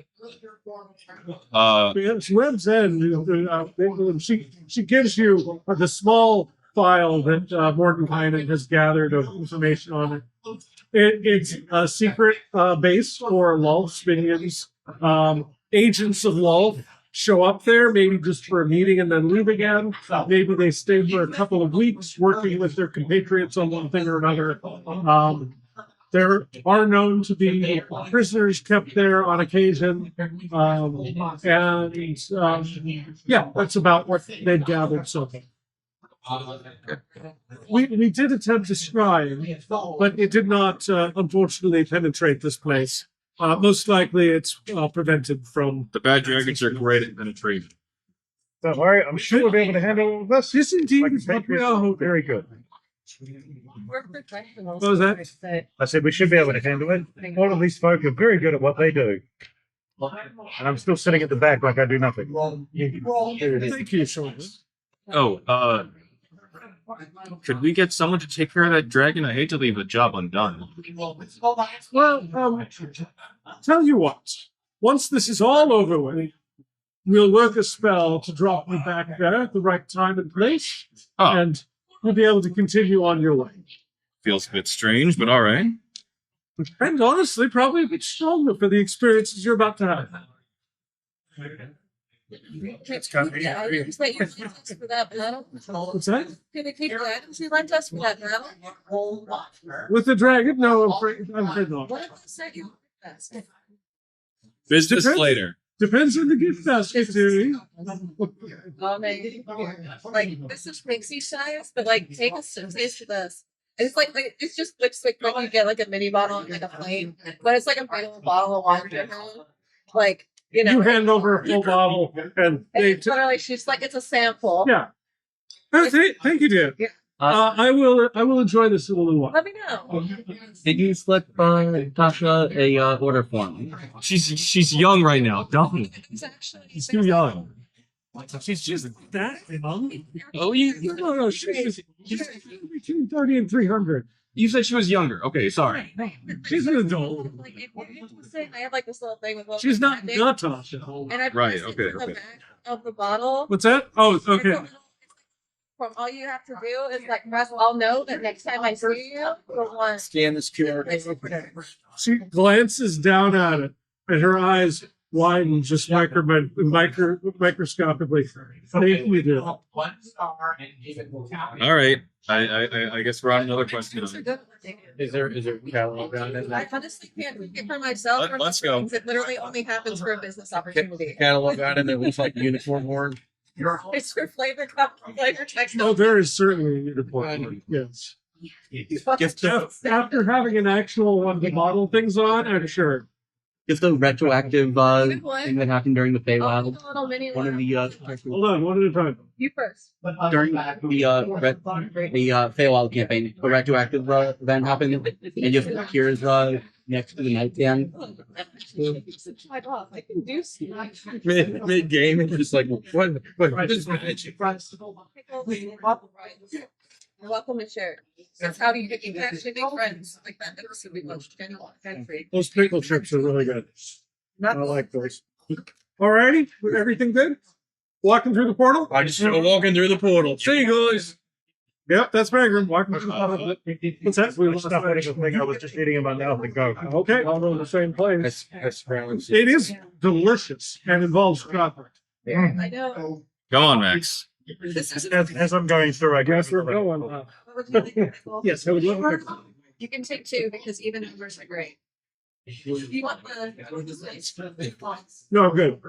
But yeah, Web's End, she gives you the small file that Mordenkainen has gathered of information on it. It's a secret base for Lulf's minions. Agents of Lulf show up there, maybe just for a meeting and then leave again. Maybe they stay for a couple of weeks working with their compatriots on one thing or another. There are known to be prisoners kept there on occasion. Yeah, that's about what they've gathered so far. We did attempt to scry, but it did not, unfortunately, penetrate this place. Most likely, it's prevented from. The bad dragons are great at penetration. Don't worry, I'm sure we'll be able to handle all of this. This indeed Like is what we are hoping. very good. We're professionals. What was that? But I said we should be able to handle it. All of these folk are very good at what they do. And I'm still sitting at the back like I do nothing. Thank you, Sean. Oh, could we get someone to take care of that dragon? I hate to leave the job undone. Well, tell you what. Once this is all over with, we'll work a spell to drop you back there at the right time and place, Oh. and you'll be able to continue on your way. Feels a bit strange, but all right. And honestly, probably a bit stronger for the experiences you're about to have. That's kind of items that you lent us for that battle. What's that? Can we keep the items you lent us for that battle? With the dragon? No, I'm afraid not. What if I sent you a best? Business Depends. later. Depends on the gift basket, Judy. Like this is pixie size, but like take a taste of this. It's like it's just lipstick, but you get like a mini bottle and like a plate, but it's like a big old bottle of water. Like you know, You hand over a full bottle, and and they it's literally she's like it's a sample. yeah. Thank you, dear. Yeah. I will enjoy this in a little while. Let me know. Did you slip Tasha a order form? She's young right now. Don't. It's actually She's too young. She's just that young. Oh, No, she's between 30 and 300. you said she was younger. Okay, sorry. She's an adult. Like if you're interested, I have like this little thing with She's not branding, Natasha. and I Right, press it okay, to the okay. back of the bottle. What's that? Oh, It's okay. From all you have to do is like press. I'll know that next time I see you, you'll want. Scan this QR code. She glances down at it, and her eyes widen just microscopically. Thank you, dear. All right. I guess we're on another question. Those are good. Is there a catalog on it? I honestly can't make it for myself. Let's go. It literally only happens for a business opportunity. Catalog on it that looks like unicorn horn. It's for flavor cup, flavor text. Oh, there is certainly a unicorn. Yes. After having an actual one to model things on, I'm sure. Just the retroactive Good one. thing that happened during the Oh, Feywild. the little mini One of one. the Hold on, one at a time. You first. during the Feywild campaign, a retroactive event happened, and just appears next to the nightstand. My God, I can do stuff. Mid game, and just like what is magic? Welcome to share. That's how you can actually make friends like that. That's super free. Those pickle chips are really good. I Not like those. Alrighty, everything good? Walking through the portal? I just walking through the portal. See you guys. Yep, that's Bagram. Walking through the portal. What's that? We lost Stuff that. the thing I was just eating in my mouth and go. Okay, all in the same place. That's It is delicious and involves chocolate. I know. Come on, Max. This is As I'm going through, I Guess guess we're going. what would you like? Yes, I would love a pickle. You can take two because even numbers are great. You want the No, good.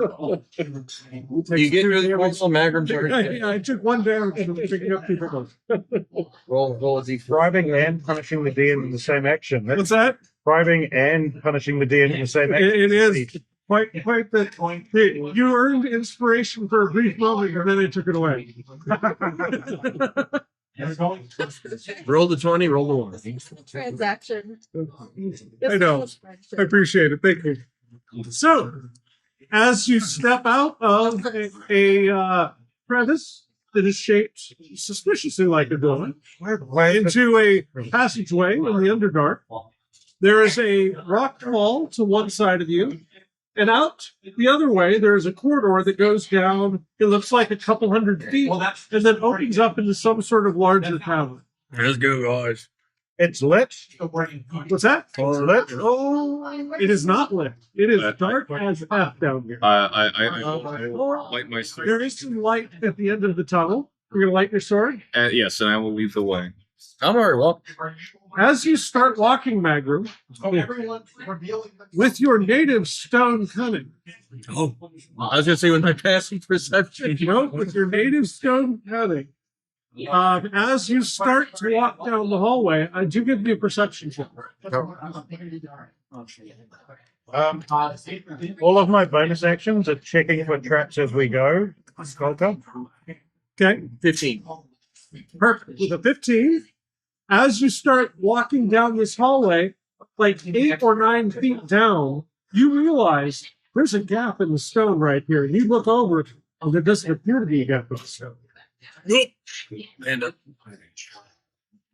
You get through the portal, Magrams are I took one damage from picking up two pickles. roll as equal. bribing and punishing the DM in the same action. What's that? Bribing and punishing the DM in the same action. It is quite the. You earned inspiration for a brief moment, and then they took it away. Roll the 20, roll the 1. transaction. I know. I appreciate it. Thank you. So, as you step out of a crevice that is shaped suspiciously like a door into a passageway in the Underdark, there is a rock wall to one side of you, and out the other way, there is a corridor that goes down, it looks like a couple hundred feet, and then opens up into some sort of larger cavern. Let's go, guys. It's lit. What's that? It's lit. Oh, it is not lit. It is dark as F down here. I light my sword. There is some light at the end of the tunnel. You're going to light your sword. Yes, and I will lead the way. I'm already well. As you start walking, Magrum, with your native stone cunning, Oh, I was gonna say with my passing perception. with your native stone cunning, as you start to walk down the hallway, I do give you a perception check. All of my bonus actions are checking for traps as we go. Skulker. Okay, 15. perfect. With a 15, as you start walking down this hallway, like 8 or 9 feet down, you realize there's a gap in the stone right here. And you look over, and there doesn't appear to be a gap in the stone. And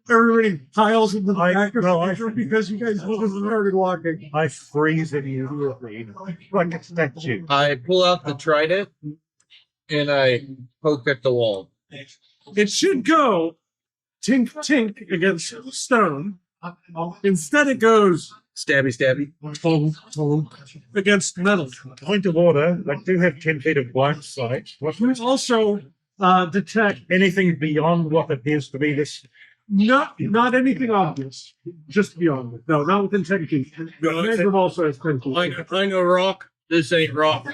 Everybody piles into the back of no, the bedroom because you guys just started walking. I freeze immediately, like a statue. I pull out the trident and I poke at the wall. It should go tink tink against stone. Instead, it goes Stabby, stabby. boom, boom against metal. Point of order, I do have 10 feet of blind sight. What You also detect anything beyond what appears to be this? not anything obvious, just beyond it. No, not within 10 feet. The bedroom also has 10 feet. I know rock. This ain't rock.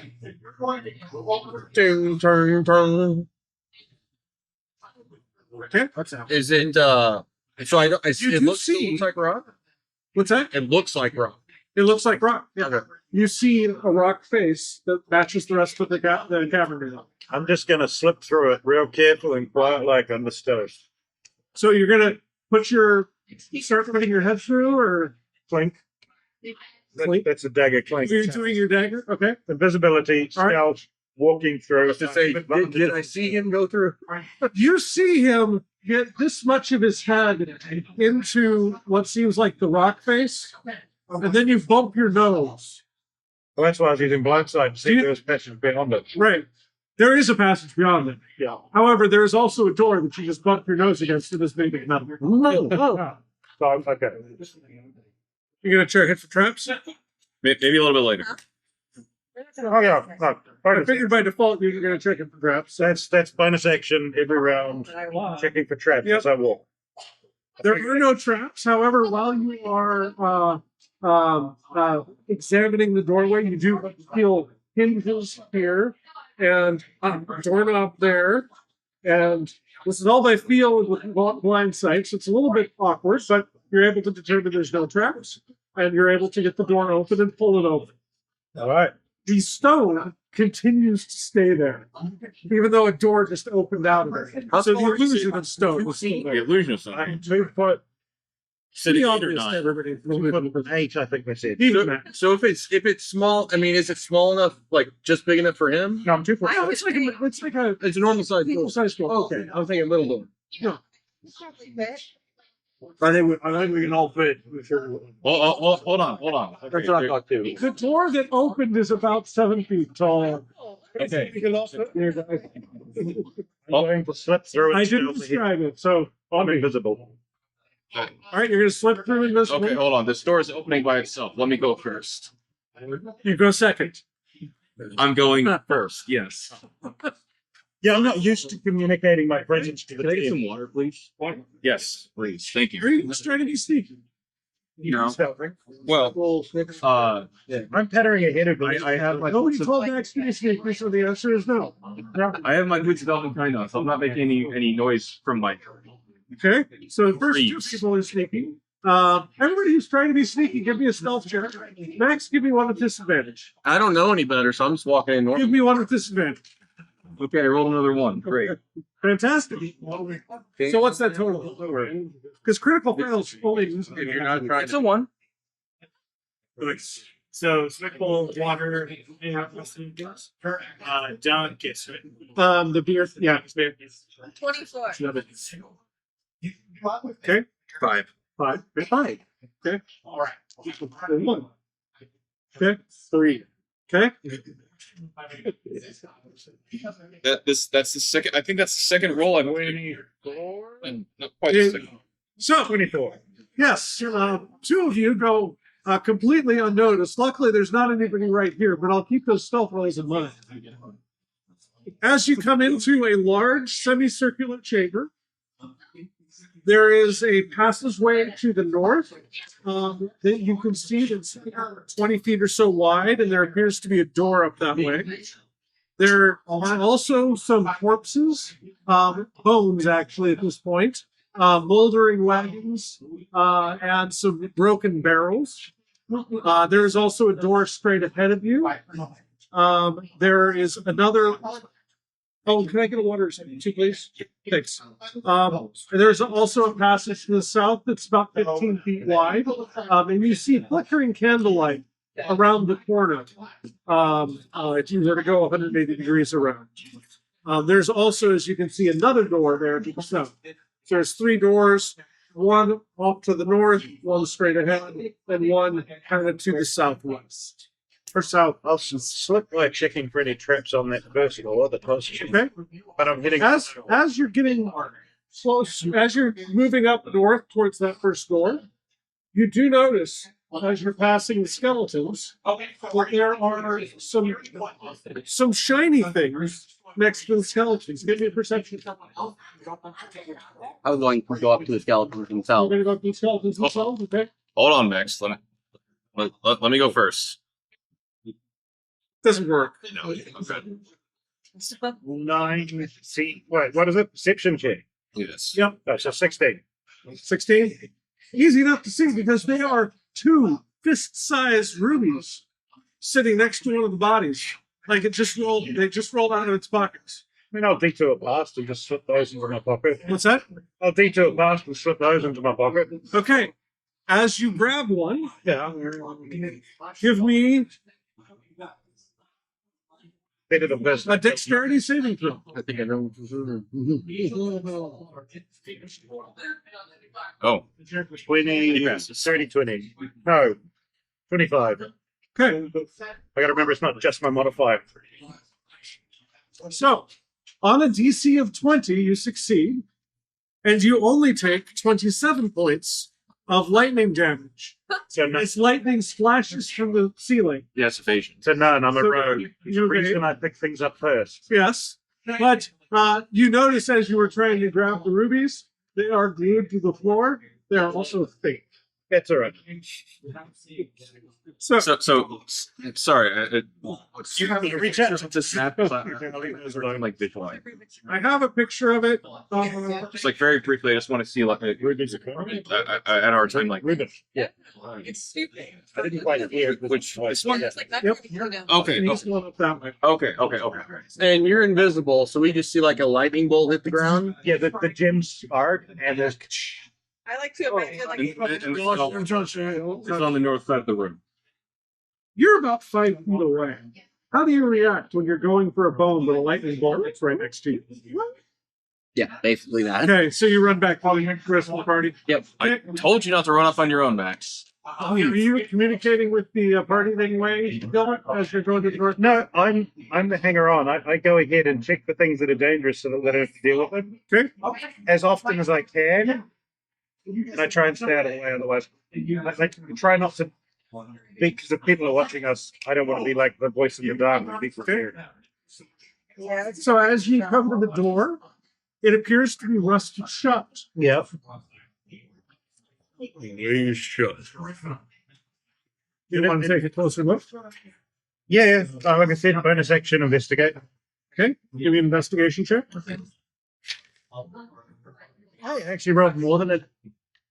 Turn, turn, turn. Okay, what's that? Isn't so I don't. You It do looks, see- it looks like rock. What's that? It looks like rock. It looks like rock. Yeah. Okay. You see a rock face that matches the rest of the cavern. I'm just going to slip through it real careful and quiet like on the stove. So you're gonna start putting your head through, or Clink. That's a dagger clink. you're doing your dagger? Okay. Invisibility, All right. stealth, walking through. To say, did I see him go through? You see him get this much of his head into what seems like the rock face, and then you bump your nose. Well, that's why I was using blind sight to see if there was passage beyond it. Right. There is a passage beyond it. Yeah. However, there is also a door that you just bump your nose against to this big metal. So, okay. You're gonna check it for traps? Maybe a little bit later. Oh, yeah. No, I bonus figured by default you're gonna check it for traps. That's bonus action every round. Checking for traps Yep. as I walk. There are no traps. However, while you are examining the doorway, you do feel hinges here and a doorknob there. And this is all by feel with blind sight, so it's a little bit awkward, but you're able to determine there's no traps, and you're able to get the door open and pull it open. All right. The stone continues to stay there, even though a door just opened out of it. How So the tall is illusion it? of stone was still The there. illusion of something. I'm 2 foot, City Pretty 8 or obvious to 9. everybody. 8, I think they said. Even that. So if it's small, I mean, is it small enough, like just big enough for him? No, I'm 2 foot. It's like a It's a normal size door. full size door. Okay, I was thinking little door. I think we can all fit. Hold on. Okay, That's what I there- thought too. The door that opened is about 7 feet tall. Okay. You can also, I'm going to slip through I it. didn't describe it, so I'm invisible. all right, you're gonna slip through in this Okay, one. hold on. This door is opening by itself. Let me go first. You go second. I'm going first. Yes. Yeah, I'm not used to communicating my presence to the Can I get team. some water, please? Yes, please. Thank Are you. you just trying to be sneaky? No. Well, I'm pattering ahead of you. I have my Nobody told Max to be sneaky, so the answer is no. I have my boots development kind on, so I'm not making any noise from my. Okay, so the first two Freeze. people are sneaky. Everybody who's trying to be sneaky, give me a stealth check. Max, give me one with disadvantage. I don't know any better, so I'm just walking in normal. Give me one with disadvantage. Okay, I rolled another one. Great. Fantastic. So what's that total? Because critical fails only. If you're not trying It's to, a 1. So Smickle, water, don't get it. The beer, yeah, it's beer. 24. Okay, 5. five. Five. Okay, all right. One. Okay, three. Okay, That's the second. I think that's the second roll I've and not quite the second. so 24. yes, two of you go completely unnoticed. Luckily, there's not anybody right here, but I'll keep those stealth rolls in mind. As you come into a large semicircular chamber, there is a passageway to the north that you can see that's 20 feet or so wide, and there appears to be a door up that way. There are also some corpses, bones actually at this point, moldering wagons, and some broken barrels. There is also a door straight ahead of you. There is another. Oh, can I get a water too, please? Thanks. There's also a passage to the south that's about 15 feet wide, and you see flickering candlelight around the corner. If you were to go 180 degrees around. There's also, as you can see, another door there to the south. So there's three doors. one off to the north, one straight ahead, and one kind of to the southwest. Or south. I'll slip by checking for any traps on that first door, the closest. Okay. But I'm hitting. As you're getting close, as you're moving up north towards that first door, you do notice as you're passing the skeletons that there are some shiny things next to the skeletons. Give me a perception. I was going to go up to the skeletons We're themselves. going to go to the skeletons themselves, okay? Hold on, Max. Let me go first. Doesn't work. No. Okay. 9. See, wait, what is it? Perception check. Yes. Yep. That's a 16. 16. Easy enough to see because they are two fist-sized rubies sitting next to one of the bodies. Like they just rolled out of its pockets. I mean, I'll detour past and just slip those into my pocket. What's that? I'll detour past and slip those into my pocket. Okay. As you grab one, Yeah. give me Bit of the business. a dexterity saving throw. I think I know what this is. Oh, 20, 30, 20. No, 25. Okay. I gotta remember it's not just my modifier. So, on a DC of 20, you succeed, and you only take 27 points of lightning damage. So, no, As lightning splashes from the ceiling. yes, evasion. so none, I'm a So, rogue. you- The reason I pick things up first. Yes, but you notice as you were trying to grab the rubies, they are glued to the floor. They are also thick. That's all right. So, Sorry. You have to reach out. to snap. Like visual. I have a picture of it. Just like very briefly, I just want to see like at our time, like Ruben. It's stupid. I didn't quite hear which It's like that. Yep. okay, He's going up that way. okay. And you're invisible, so we just see like a lightning bolt hit the ground. Yeah, the gems are, and there's. I like to imagine like It's on the north side of the room. You're about 5 feet away. How do you react when you're going for a bone but a lightning bolt is right next to you? Yeah, basically that. Okay, so you run back to the rest of the party. Yep. I told you not to run off on your own, Max. Are you communicating with the party in any way, Gilbert, as you're going to the north? No, I'm the hanger on. I go ahead and check for things that are dangerous so that I don't have to deal with them. Okay. As often as I can. And I try and stay out of the way, otherwise. I try not to. Because if people are watching us, I don't want to be like the voice in the dark when people hear. yeah. So as you come to the door, it appears to be rusted shut. Yeah. You should. You want to take a closer look? Yeah, like I said, bonus action, investigate. Okay. Give me an investigation check. I actually rolled more than a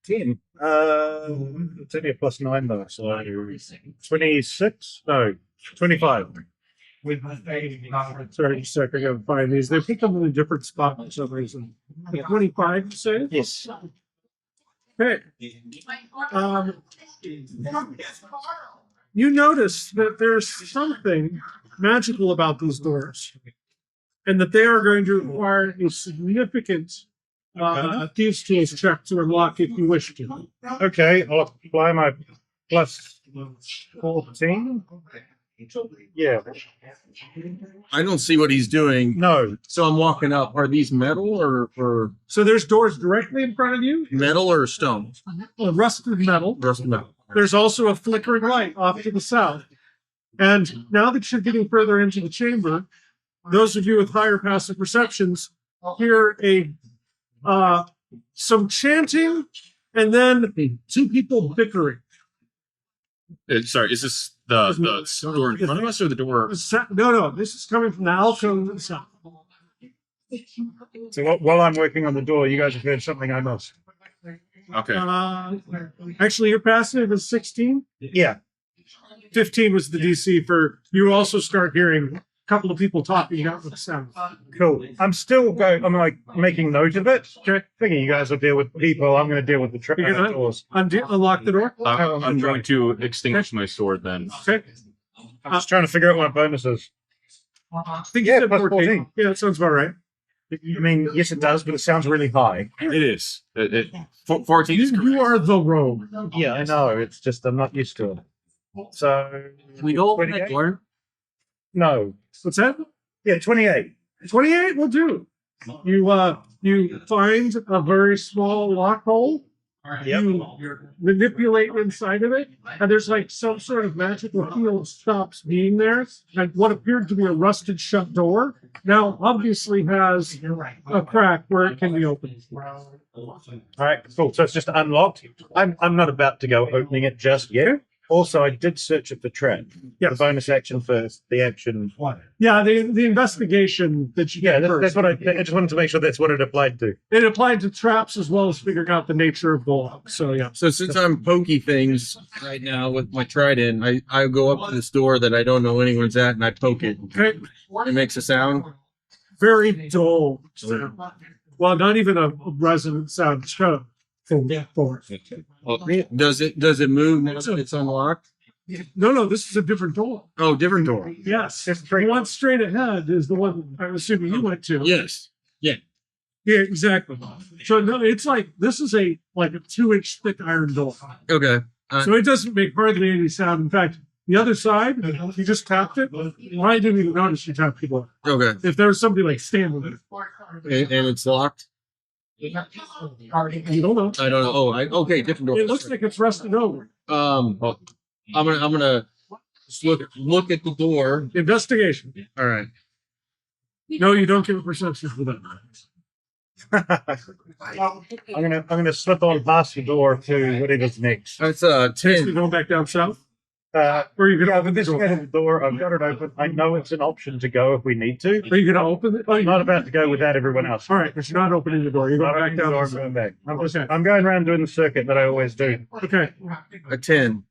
10. It's only a +9 though, so 26? No, 25. Sorry, just a second. I gotta find these. They put them in a different spot for some reason. 25, you say? Yes. Okay. You notice that there's something magical about these doors, and that they are going to require a significant thieves' tools check to unlock if you wish to. Okay, I'll apply my +14. Yeah. I don't see what he's doing, No. so I'm walking up. Are these metal or So there's doors directly in front of you, metal or stone? rusted metal. Rusted metal. There's also a flickering light off to the south. And now that you're getting further into the chamber, those of you with higher passive perceptions hear some chanting and then two people bickering. Sorry, is this the door in front of us or the door? No, this is coming from the alcove to the south. So while I'm working on the door, you guys have heard something I must. Okay. Actually, your passive is 16. Yeah. 15 was the DC for you. Also start hearing a couple of people talking out with the sound. Cool. I'm like making note of it. Okay. Thinking you guys will deal with people. I'm going to deal with the You're gonna doors. Unlock the door. I'm going to extinguish my sword then. Okay. I'm just trying to figure out what my bonus is. I think Yeah, you said plus 14. 14. Yeah, that sounds about right. I mean, yes, it does, but it sounds really high. It is. 14 is correct. You are the rogue. Yeah, I know. It's just I'm not used to it. So Can we go open that 28? door? No. What's that? Yeah, 28. 28 will do. You find a very small lock hole. Yep. You manipulate inside of it, and there's like some sort of magical field stops being there, and what appeared to be a rusted shut door now obviously has a crack where it can be opened. All right, cool. So it's just unlocked. I'm not about to go opening it just yet. Also, I did search it for trap. Yes. The bonus action first. The action. Yeah, the investigation that you Yeah, get first. that's what I just wanted to make sure that's what it applied to. It applied to traps as well as figuring out the nature of the lock. So yeah. So since I'm pokey things right now with my trident, I go up to this door that I don't know anyone's at and I poke it. Okay. It makes a sound. Very dull. Well, not even a resonant sound. It's kind of forward. Does it move now that it's unlocked? No, this is a different door. Oh, different door. Yes. The one straight ahead is the one I'm assuming you went to. Yes. Yeah, exactly. So no, it's like this is a 2-inch thick iron door. Okay. So it doesn't make hardly any sound. In fact, the other side, you just tapped it. I didn't even notice you tapped the door. Okay. If there was somebody like standing there. And it's locked. You don't know. I don't know. Oh, okay, different door. It looks like it's rusted over. I'm gonna just look at the door. Investigation. All right. No, you don't give a perception for that. I'm gonna slip on past the door to whatever's next. That's You're 10. going back down south? Or you gonna yeah, open with the this door? kind of door, I've got it open. I know it's an option to go if we need to. Are you going to open it? Oh, I'm not about to go without everyone else. all right, but you're not opening the door. You're I'm going back down. I'm going back. Okay. I'm going around doing the circuit that I always do. Okay. A 10.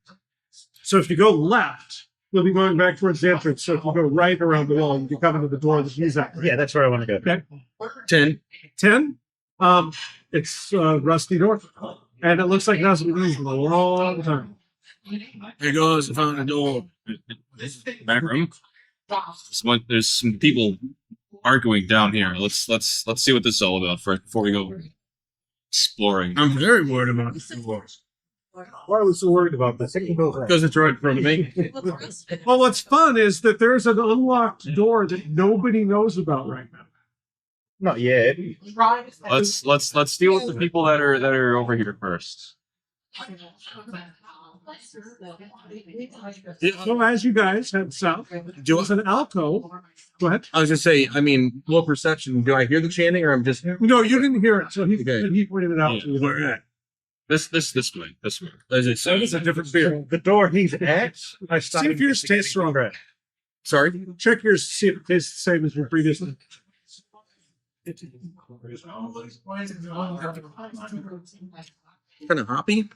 So if you go left, you'll be going back towards the entrance. So if you go right around the wall, you come into the door that he's at. Yeah, that's where I want to go. Okay. 10. 10. It's a rusty door. And it looks like it hasn't been used in a long time. Here goes. I found the door. Back room. There's some people arguing down here. Let's see what this is all about before we go exploring. I'm very worried about this door Why are we so worried about this? because it's right in front of me. Well, what's fun is that there's an unlocked door that nobody knows about right now. Not yet. Let's deal with the people that are over here first. So as you guys head south, there's an alcove. Go ahead. I was just say, I mean, low perception. Do I hear the chanting, or I'm just No, you didn't hear it, so he Okay. pointed it out to you. where at? This way. Is it so? It's a different beer. The door he's at, I See if yours tastes wrong. Sorry. Check yours, see if it tastes the same as your previous one. Kind of hoppy.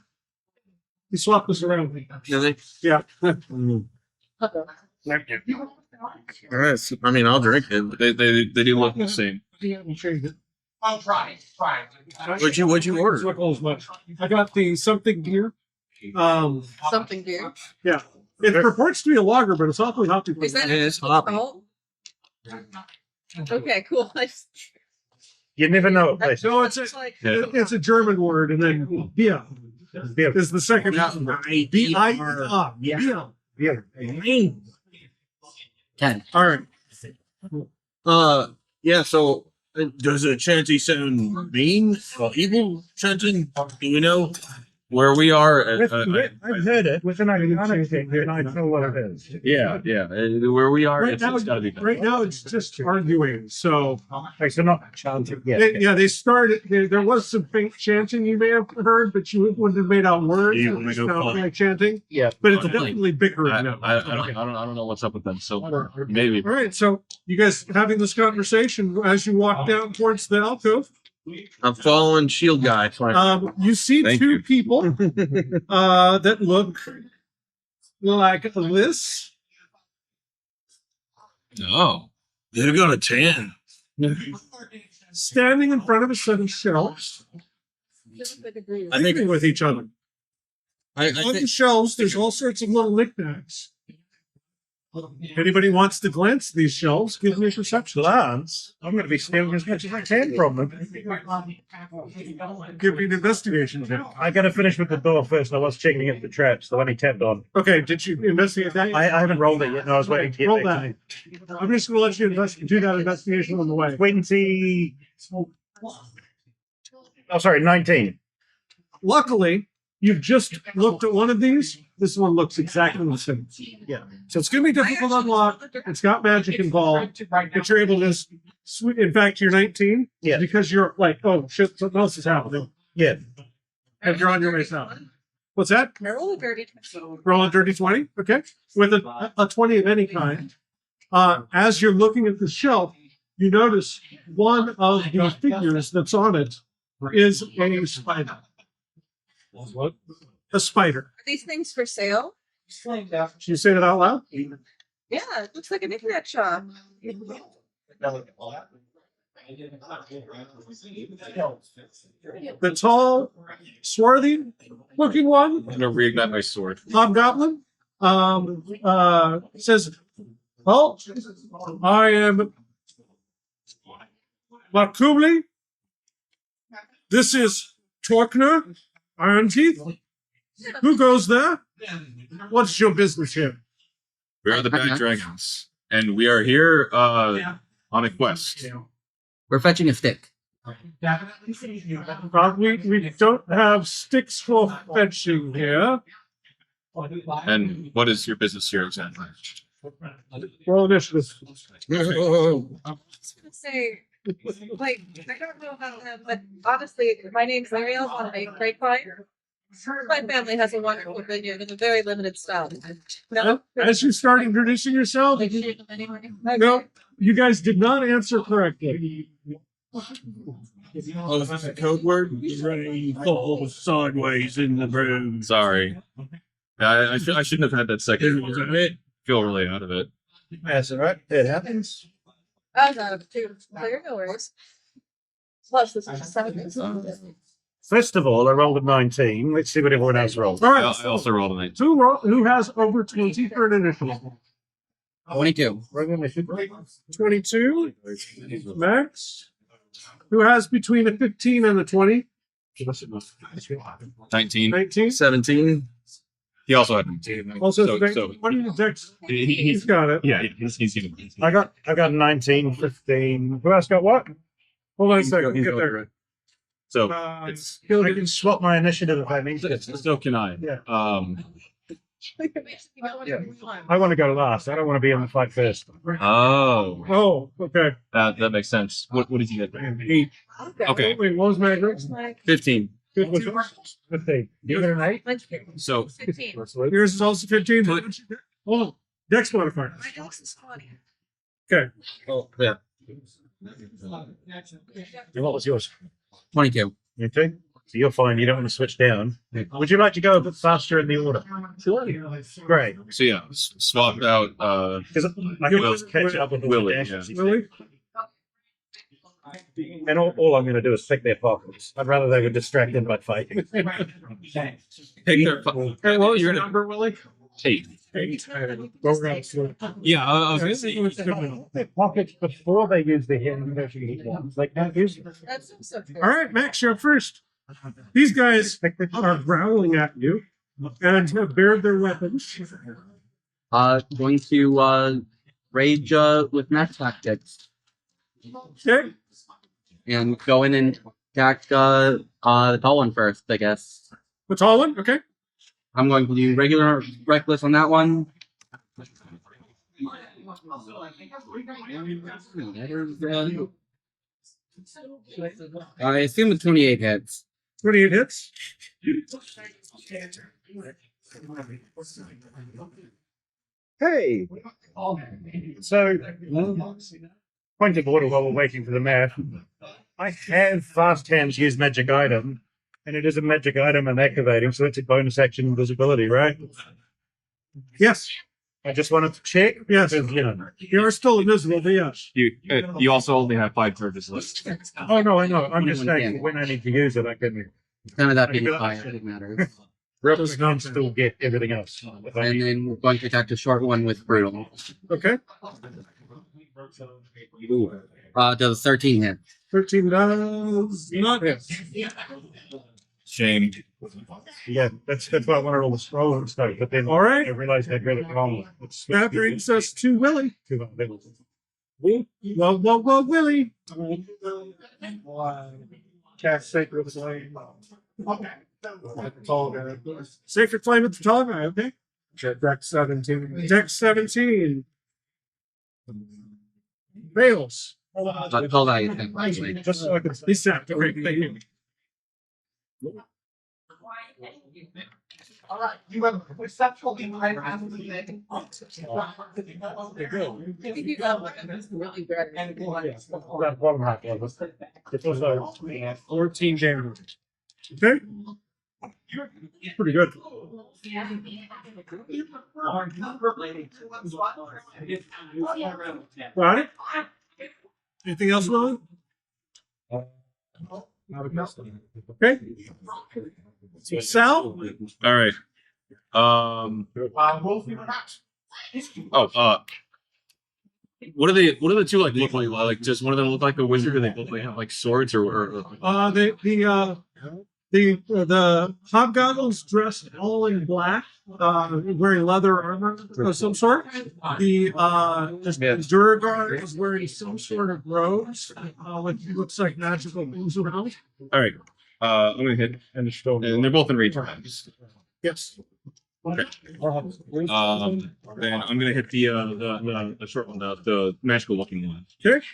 You swap this around. Really? Yeah. Mm. All right. So, I mean, I'll drink it. They do look the same. I'll try. What'd you order? It's not as much. I got the something beer. Something beer. Yeah. It purports to be a lager, but it's awfully hoppy. Is that Yeah, it's hoppy. Oh. Okay, cool. You never know a place. No, it's a German word, and then beer is the second. B-I-E-R. Yeah. Yeah. 10. All right. Yeah. So, does a chanty sound mean or evil chanting? Do you know? Where we are, I've heard it. With an ironic thing, and I know what it is. yeah. Where we are, Right it's now, gotta be better. right now, it's just arguing. So, Okay, so not chanting yet. they started. There was some faint chanting you may have heard, but you wouldn't have made out words. You It wanna was go sound fun? like chanting, Yeah. but it's Fine. definitely bickering now. I don't know what's up with them. So maybe All right, so you guys having this conversation as you walk down towards the alcove. I'm following Shield Guy. You see Thank two you. people that look like this. oh, They've got a 10. Standing in front of a set of shelves, I think speaking with each other. I On the think shelves, there's all sorts of little knickknacks. Anybody wants to glance at these shelves, give me a perception. Glance. I'm going to be stealing as much as I can from them. Give me an investigation check. I got to finish with the door first. I was checking if the traps, the one he tapped on. Okay, did you investigate that? I haven't rolled it yet. No, I was waiting to get Roll back that. to I'm just going to let you do that investigation on the way. 20. Oh, sorry, 19. Luckily, you've just looked at one of these. This one looks exactly the same. Yeah. So it's going to be difficult to unlock. It's got magic involved, but you're able to just. In fact, you're 19. Yeah. Because you're like, oh shit, something else is happening. Yeah. And you're on your way south. What's that? Roll a dirty. Roll a dirty 20. Okay. With a 20 of any kind. As you're looking at the shelf, you notice one of the figures that's on it is a spider. What? A spider. Are these things for sale? Should you say that out loud? Yeah, it looks like an internet shop. The tall, swarthy looking one, I'm gonna reignite my sword. hobgoblin, says, "Oh, I am Markumli. This is Torkner, Iron Teeth. Who goes there? What's your business here?" We are the Bad Dragons, and we are here on a quest. We're fetching a stick. We don't have sticks for fetching here. And what is your business here exactly? Roll initiative. I was gonna say, like, I don't know about them, but honestly, my name's Ariel on a grapevine. My family has a wonderful vineyard in a very limited style. No, As you start introducing yourself, no, you guys did not answer correctly. Oh, is this a code word? Ready, fall sideways in the room. Sorry. I shouldn't have had that second word. I feel really out of it. That's all right. It happens. I was out of it too. So you're no worries. Plus, this is just 7 First of all, I rolled a 19. Let's see what everyone else rolled. All I right, also rolled a 19. who has over 20 for an initiative? 22. 22. Max. Who has between a 15 and a 20? 19. 19. 17. He also had 19. Also, So what are your decks? He's He's got it. yeah, he's even. I got 19, 15. Who else got what? Hold on a second. He's Get going there. through it. So It's I can swap my initiative if I need to. so can I. Yeah. Yeah. I want to go last. I don't want to be in the fight first. Oh, Oh, okay. that makes sense. What did you get? 8. Okay. Wait, what was Magnus? 15. Good. What's yours? 15. You got an 8? So 15. Yours is also 15. Hold on. Dex modifier. My dex is 20. Okay. Oh, yeah. And what was yours? 22. You too? So you're fine. You don't want to switch down. Would you like to go a bit faster in the order? Great. so yeah, swapped out. Because I can Will- just catch up with all Willie, the dashes. Willie? And all I'm going to do is pick their pockets. I'd rather they were distracted by fighting. Pick their Hey, what was your number, Willie? 8. 8. Go around. Yeah, I was gonna say. Their pockets before they use the hand ones. Like that use. That's so true. All right, Max, you're up first. These guys are growling at you and have bared their weapons. Going to rage with max tactics Okay. and go in and attack the tall one first, I guess. The tall one? Okay. I'm going to do regular reckless on that one. I assume it's 28 hits. 28 hits. Hey. So, point of order while we're waiting for the math. I have fast hands use magic item, and it is a magic item I'm activating, so it's a bonus action invisibility, right? Yes. I just wanted to check. Yes. Because, you know. You are still invisible, but yes. You also only have 5 charges left. Oh no, I know. I'm just Anyone saying can. when I need to use it, I can. None of that being fire, it matters. Replica can still get everything else. And then we're going to attack the short one with brutal. Okay. Does 13 hit? 13 does not hit. Shame. Yeah, that's why I wanted all the scroll and stuff. But then All right. I realized I'd read it wrong. That brings us to Willie. Willie. Well, Willie. Cast Sacred Flame. Sacred Flame at the tall guy, okay? Deck 17. Deck 17. Fails. Not call that, I think, actually. Just so I could He's sapped. Okay, thank you. All right, you have successfully hired I think you got one that's really good. that bottom half of it. It was 14 damage. Okay. Pretty good. Got it? Anything else, Willie? Okay. Sal? All right. What are they? What do the two like look like? Like, does one of them look like a wizard, or they both like have like swords, or The hobgoblins dressed all in black, wearing leather armor of some sort. The Durgar is wearing some sort of robes, which looks like magical things around. all right? I'm gonna hit, And the stone. and they're both in range attacks. Yes. Then I'm gonna hit the short one, the magical looking one. Okay.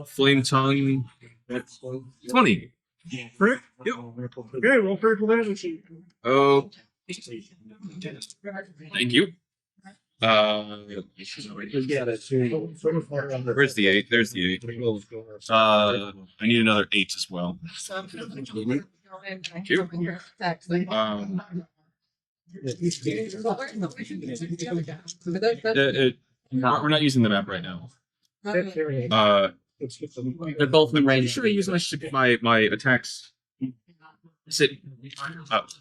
Flame tongue. That's 20. Correct. Yep. Okay, roll critical damage. Oh, thank you. Where's the 8? There's the 8. I need another 8 as well. So I'm gonna Thank you. We're not using the map right now. They're both in range. Should I use my attacks? Sit.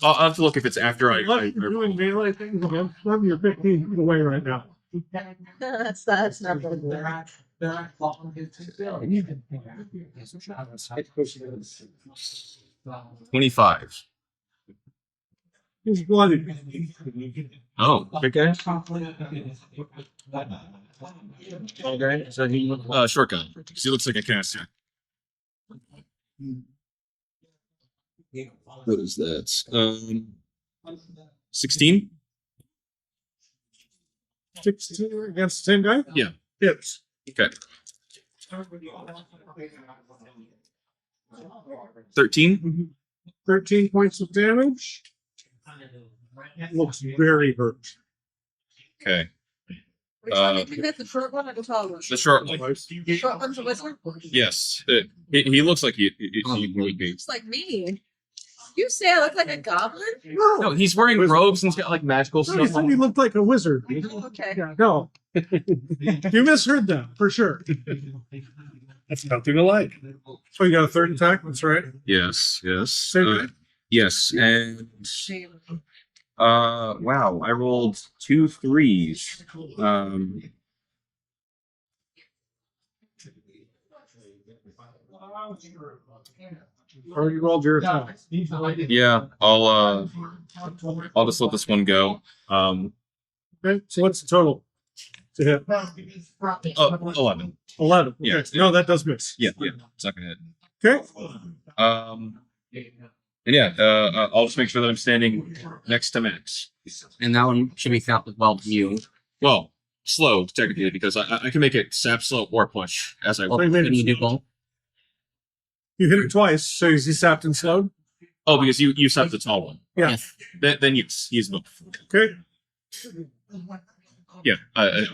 I'll have to look if it's after I. Unless you're doing melee things against them, you're 15 feet away right now. That's not good. 25. He's bloody. Oh, okay. Okay, so he Short gun. 'Cause he looks like a caster. What is that? 16? 16 against the same guy? Yeah. Hits. Okay. 13? 13 points of damage. Looks very hurt. Okay. Which one did you hit? The short one or the tall one? The short one. The short one's a wizard? Yes. He looks like he would be. Looks like me. You say I look like a goblin? No, he's wearing robes and he's got like magical No, he stuff. said he looked like a wizard. Okay. Yeah, no. You misheard that, for sure. That's nothing alike. So you got a third attack, that's right. Yes, yes. Same guy? Yes, and wow, I rolled 2 3s. Already rolled your attack. Yeah, I'll just let this one go. Okay, so what's the total to hit? 11. 11. Yeah. Okay. No, that does miss. Yeah, it's not gonna hit. Okay. And yeah, I'll just make sure that I'm standing next to Max. And that one should be felt as well to you. Well, slow technically because I can make it sap, slow, or push as I Oh, want. can you do both? You hit it twice, so is he sapped and slowed? Oh, because you set the tall one. Yeah. Yes. Then use both. Okay. Yeah,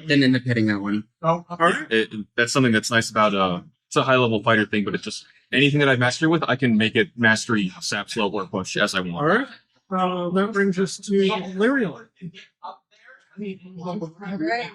Then end up hitting that one. All right. that's something that's nice about it's a high level fighter thing, but it's just anything that I master with, I can make it mastery, sap, slow, or push as I All want. right. That brings us to Lyriel. Alright.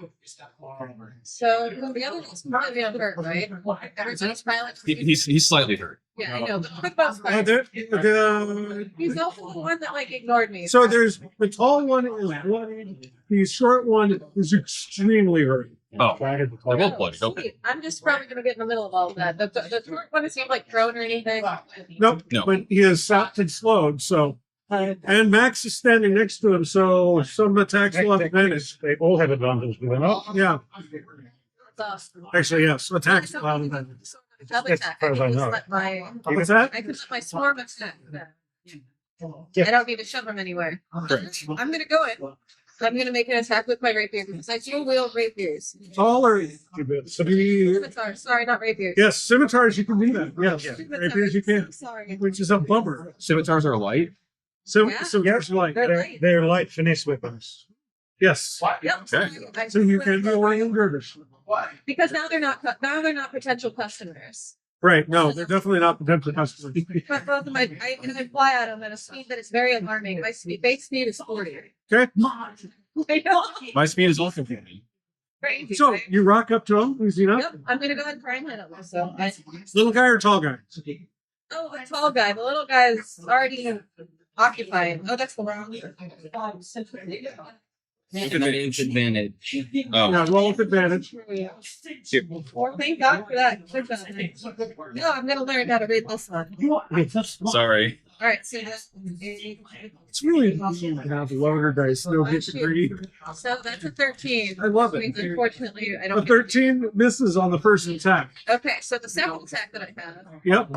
So the other one's completely unhurt, right? Everybody's pilot. He's slightly hurt. Yeah, I know. But for the most part, he's also the one that like ignored me. So there's the tall one is bloody. The short one is extremely hurt. Oh, I had the they're top. both bloody. Okay. Sweet. I'm just probably gonna get in the middle of all of that. The short one is not like prone or anything. Nope. No. But he is stopped and slowed. So and Max is standing next to him. So some attacks will have advantage. They all have advantage, do they not? Yeah. So, Actually, yes. Attacks will have advantage. Double That's attack. as far as I know. Let my, What's that? I can let my swarm attack. Yeah. I don't need to shove him anywhere. Correct. I'm gonna go in. I'm gonna make an attack with my rapier because I do wield rapiers. Tall or Scimitars, sorry, not rapiers. yes, scimitars. You can do that. Yes, Scimitars, rapiers you can, Sorry. which is a bummer. Scimitars are light. So Yeah. scimitars are like They're light. They're light finesse weapons. yes. Yep. Okay. So you can be wearing girders. Because now they're not potential customers. Right. No, they're definitely not potential customers. But both of my I fly at them at a speed that is very alarming. My base speed is 40. Okay. I know. My speed is also 50. Crazy. So right? you rock up to him, easy enough. Yep, I'm gonna go ahead and try and hit him. So Little guy or tall guy? oh, the tall guy. The little guy is already occupied. Oh, that's the wrong. Advantage. Oh, Yeah, roll with advantage. Well, thank God for that. Good job. No, I'm gonna learn how to read this one. sorry. All right, so that's It's really easy to have lower dice. They'll get to greedy. so that's a 13. I love I mean, it. unfortunately, I A don't. 13 misses on the first attack. Okay, so the second attack that I have Yep.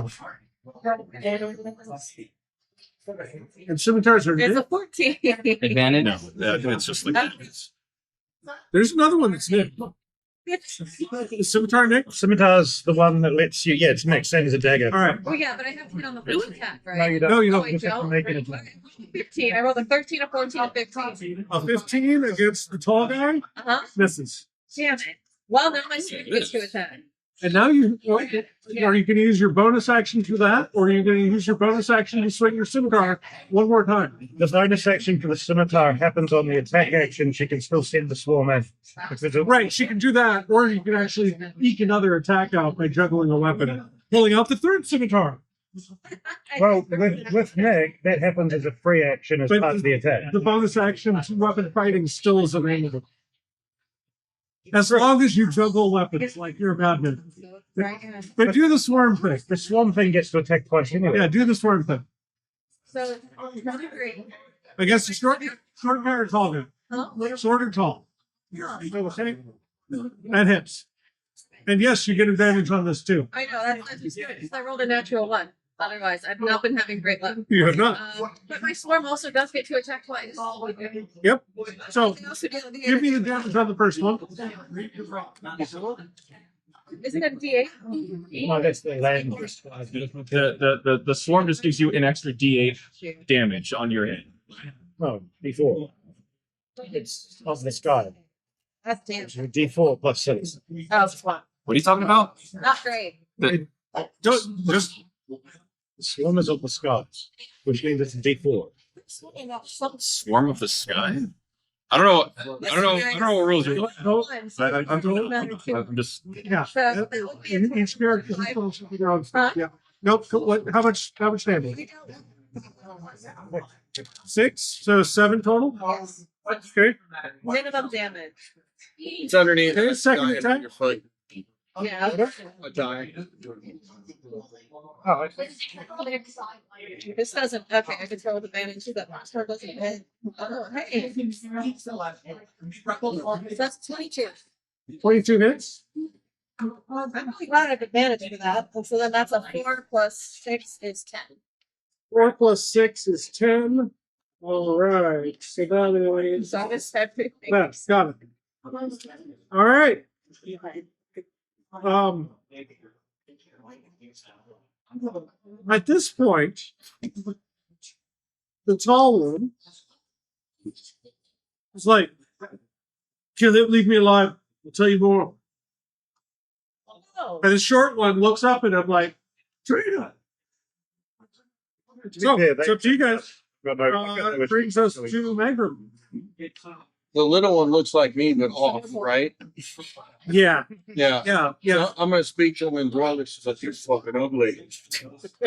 And scimitars are is a nick. 14. Advantage. No, it's just like There's another one that's nick. The scimitar nick. Scimitar's the one that lets you. Yeah, it's next same as a dagger. All right. Oh yeah, but I have to hit on the first attack, right? No, you don't. No, you Oh, don't. I You just have to don't? make it a Okay, 15. I rolled a 13, a 14, a 15. A 15 against the tall guy Uh-huh. misses. Damn it. Well, now my speed gets to attack. And now you are you going to use your bonus action for that, or are you going to use your bonus action to swing your scimitar one more time? The bonus action for the scimitar happens on the attack action. She can still send the swarm in. If it's a- Right, she can do that, or you can actually eke another attack out by juggling a weapon, pulling out the third scimitar. Well, with Nick, that happens as a free action as But part of the attack. The bonus action weapon fighting still is available. As long as you juggle weapons like you're a madman. Right. But do the swarm thing. The swarm thing gets to attack twice anyway. Yeah, do the swarm thing. So it's not great. I guess the short guy or tall guy? Huh? Short or tall? That hits. And yes, you get advantage on this too. I know, that's just good. 'Cause I rolled a natural 1. Otherwise, I've not been having great luck. You have not. But my swarm also does get to attack twice. Yep. So I also do the give me the damage on the first one. Isn't it D8? No, that's the land. the swarm just gives you an extra D8 damage on your hit. No, D4. It's of the sky. That's damn. So D4 plus 6. Oh, swap. What are you talking about? Not great. Just The swarm is of the skies, which means it's a D4. Swarm of the sky? I don't know. I don't know what rules you're. no. I'm just. Yeah. So that would be a Each character should be their own. Huh? Yeah. Nope. What? How much damage? 6. So 7 total. Okay. minimum damage. It's underneath. Okay, the second sky attack. under your foot. Yeah. A die. Oh, I think. This doesn't. Okay, I can throw with advantage. That last one doesn't hit. Oh, hey. So that's 22. 22 hits. I'm really glad I have advantage for that. And so then that's a 4 plus 6 is 10. 4 plus 6 is 10. All right. So that is. So I just everything. That's got it. All right. At this point, the tall one is like, "Kill it, leave me alive. I'll tell you more." Oh. And the short one looks up at him like, "Traitor." So fair, it's up to you guys. Got no- Brings us to Magram. The little one looks like me, but off, right? Yeah, Yeah. yeah, yeah. So I'm gonna speak to him in Dwarvish because you're fucking ugly.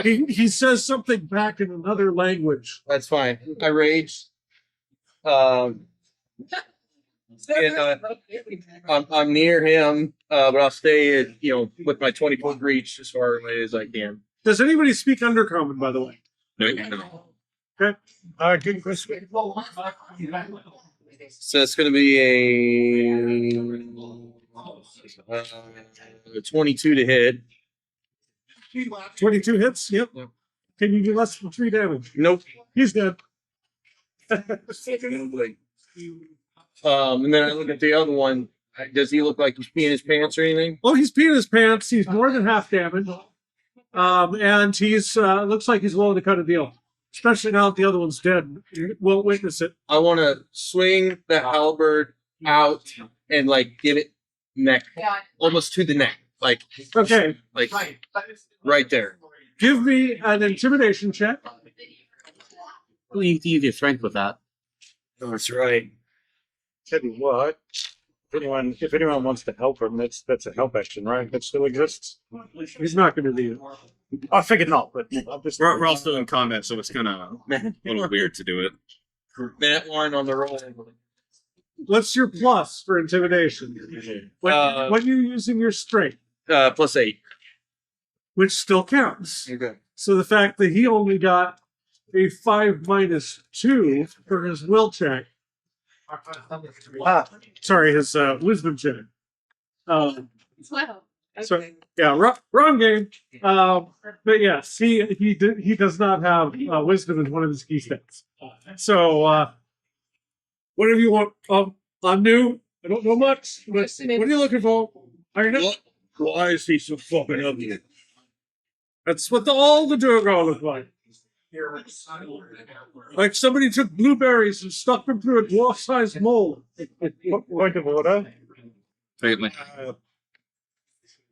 He says something back in another language. That's fine. I rage. Um, and I'm near him, but I'll stay at, with my 20-foot reach as far away as I can. Does anybody speak Undercommon, by the way? No. Good question. So it's going to be a 22 to hit. 22 hits? Yep. Yep. Can you do less than 3 damage? Nope. He's dead. And then I look at the other one. Does he look like he's peeing his pants or anything? Oh, he's peeing his pants. He's more than half damage. And he's looks like he's willing to cut a deal. Especially now that the other one's dead. You won't witness it. I want to swing the halberd out and give it neck, almost to the neck, Okay. right there. Give me an intimidation check. Well, you can use your strength with that. That's right. Tell you what, if anyone wants to help him, that's a help action, right? That still exists. He's not going to do it. I figured not, but I'm just. We're all still in combat, so it's kind of a little weird to do it. That one on the roll. What's your plus for intimidation? When you're using your strength, +8. which still counts. Okay. So the fact that he only got a 5-2 for his will check. Sorry, his wisdom check. Wow. So Okay. yeah, wrong game. But yes, he does not have wisdom as one of his key stats. So whatever you want. I'm new. I don't know much. But what are you looking for? Are you not? Why is he so fucking ugly? That's what all the Durgar look like. Like somebody took blueberries and stuck them through a dwarf-sized mold. Point of order. Faintly.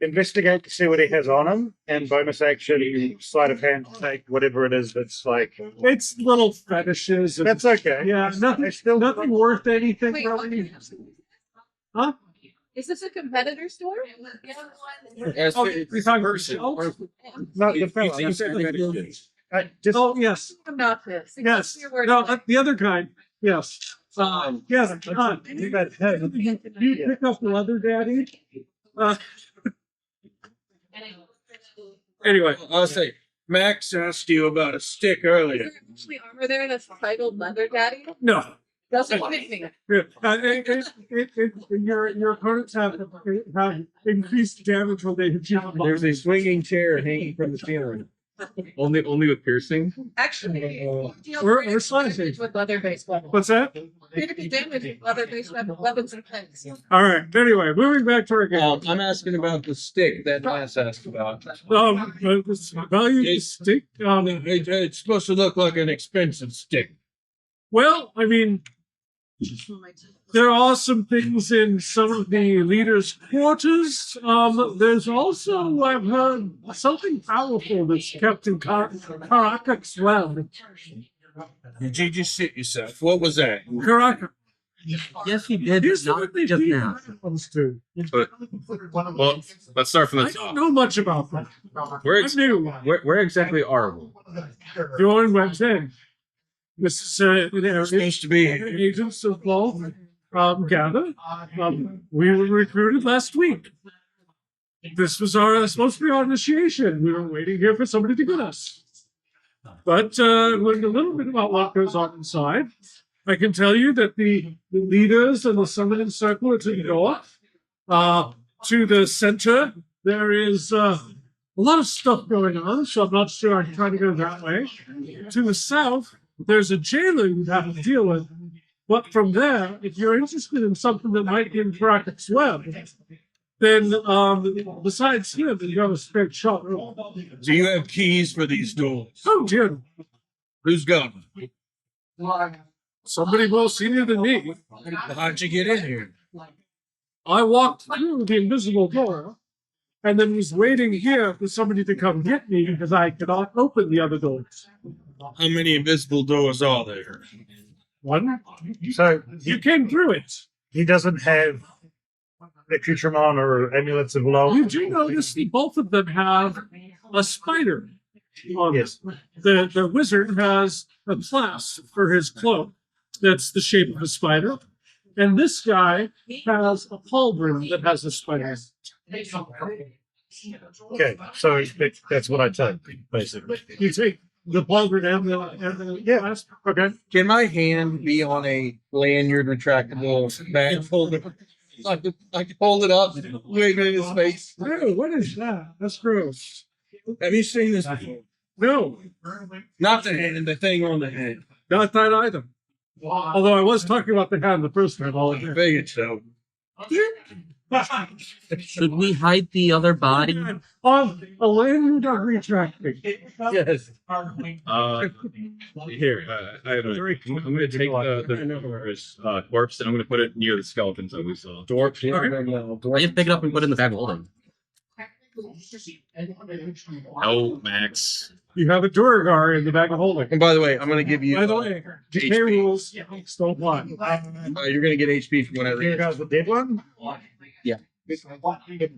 Investigate to see what he has on him, and bonus action, sleight of hand, take whatever it is that's It's little fetishes. And, That's okay. yeah, nothing worth anything. Wait, Really. Huh? Is this a competitor store? Yes, Oh, it's you're talking person. about Not the You fellow. think- Just Oh yes, I'm not this. yes. Your word. No, the other kind. Yes. Yes. you got head. You pick up leather, daddy. Anyway, I'll say, Max asked you about a stick earlier. Is there actually armor there that's titled Leather Daddy? no. Doesn't fit me. Your opponents have increased damage when they hit you. There's a swinging chair hanging from the ceiling. Only with piercing. Actually, We're slashing. with leather-based weapons. What's that? Critical damage with leather-based weapons and pens. All right. Anyway, moving back to our game. I'm asking about the stick that Max asked about. This value It's- stick. It's supposed to look like an expensive stick. Well, I mean, there are some things in some of the leaders' quarters. There's also, I've heard, something powerful that's kept in Caracas well. Did you just sit yourself? What was that? Caracas. Yes, he did. Here's Not what they just do now. weapons to. Well, let's start from I the don't top. know much about that. Where, I'm new. where exactly are we? Join Web 10. This is an area. Supposed to be here. Agents of law gather. We were recruited last week. This was supposed to be our initiation. We were waiting here for somebody to get us. But learned a little bit about what goes on inside. I can tell you that the leaders and the summoning circle are to the north. To the center, there is a lot of stuff going on, so I'm not sure I can try to go that way. To the south, there's a jailer you'd have to deal with. But from there, if you're interested in something that might be in Bracket's web, then besides him, you go a straight shot. Do you have keys for these doors? Oh, dear. Who's got them? Somebody more senior than me. How'd you get in here? I walked through the invisible door and then was waiting here for somebody to come get me because I cannot open the other doors. How many invisible doors are there? One. So You came through it. he doesn't have accoutrement or amulets of law. You do notice both of them have a spider on Yes. the wizard has a clasp for his cloak that's the shape of a spider. And this guy has a pauldron that has a spider. Okay, so that's what I take, basically. You take the pauldron and the Yeah. clasp. Okay. Can my hand be on a lanyard retractable bag holder? I can hold it up, wave it in his face. Oh, what is that? That's gross. Have you seen this before? No, Not the hand, the thing on the head. not that item. Although I was talking about the hand the first time. I'll I admit. figured so. Should we hide the other body? On a lanyard of retracting. Yes. Here, I have a, I'm going to take the corpse and I'm going to put it near the skeletons that we saw. Dwarf. I just pick it up and put it in the bag of holding. No, Max. You have a Duragar in the bag of holding. And by the way, I'm going to give you. By the way, decay HP. rules don't apply. You're going to get HP from whenever. Here goes the dead one. Yeah.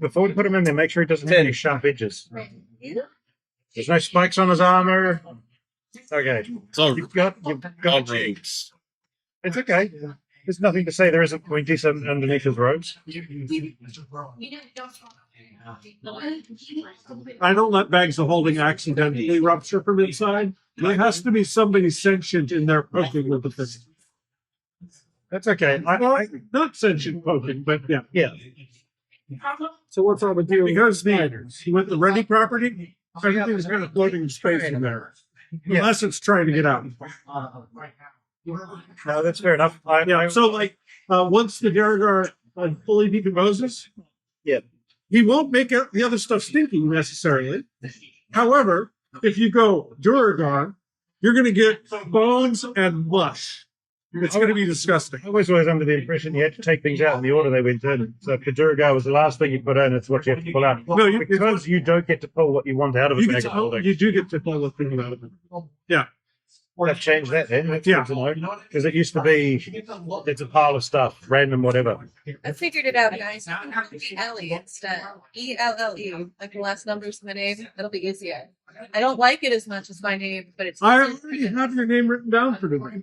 Before we put him in there, make sure he doesn't have any sharp edges. There's no spikes on his armor. Okay. So, You've got Jinx. it's okay. There's nothing to say there isn't pointies underneath his robes. I don't let bags of holding accidentally rupture from inside. There has to be somebody sentient in there poking with the thing. That's okay. Not sentient poking, but yeah. Yeah. So what's all the deal? Because with the ready property, everything's got a floating space in there. Unless it's trying to get out. No, that's fair enough. So like once the Duragar fully decomposes, Yeah. he won't make out the other stuff stinking necessarily. However, if you go Duragar, you're going to get bones and mush. It's going to be disgusting. I was always under the impression you had to take things out in the order they went in. So if the Duragar was the last thing you put in, it's what you have to pull out. No, because you don't get to pull what you want out of a you, bag get of to, holding. you do get to pull the thing out of it. Yeah. They've changed that then. That's Yeah. good to know. Because it used to be, it's a pile of stuff, random whatever. I figured it out, guys. Ellie instead. ELLE, like the last numbers in the name. It'll be easier. I don't like it as much as my name, but it's. I already have your name written down for tonight.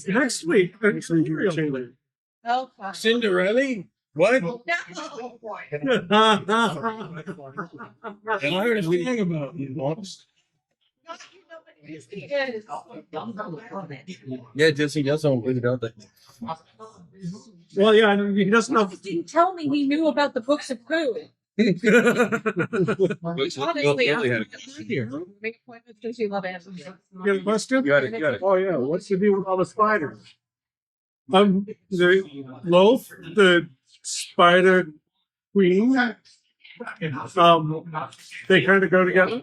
Next week. Actually, Oh, fuck. Cinderella? What? No. And I heard a thing about you once. Yeah, Jesse does sound good, don't they? well, yeah, he doesn't know. Didn't tell me he knew about the books of food. Honestly, make appointments because you love animals. You got a question? You got it. You got it. Oh yeah, what's the deal with all the spiders? The loaf, the spider queen. They kind of go together.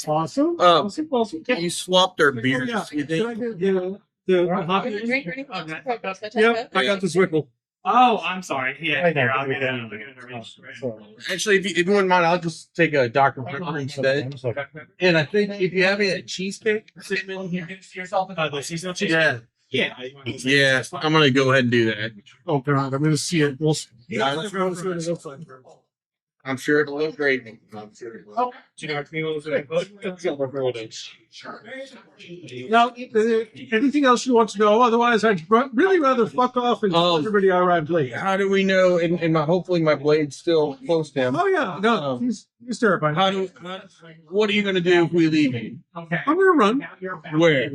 Awesome. Awesome. You swapped their Oh, beers. yeah. You Did I think? get the Want hobby? to drink or anything? Yep, I got the Zwickle. Oh, I'm sorry. Yeah, I know, here, I'll we get can. it. Actually, if you wouldn't mind, I'll just take a Dr. Pepper instead. And I think if you have a cheesecake, cinnamon. The seasonal cheese. Yeah. Yeah. Yeah, I'm gonna go ahead and do that. Oh god, I'm gonna see it. We'll see. I'm sure it'll look great. Do you know what meals are? Now, anything else you want to know? Otherwise, I'd really rather fuck off and tell everybody I arrived late. How do we know? And hopefully my blade's still close to him. Oh yeah, no, he's terrifying. What are you gonna do if we leave him? I'm gonna run Where?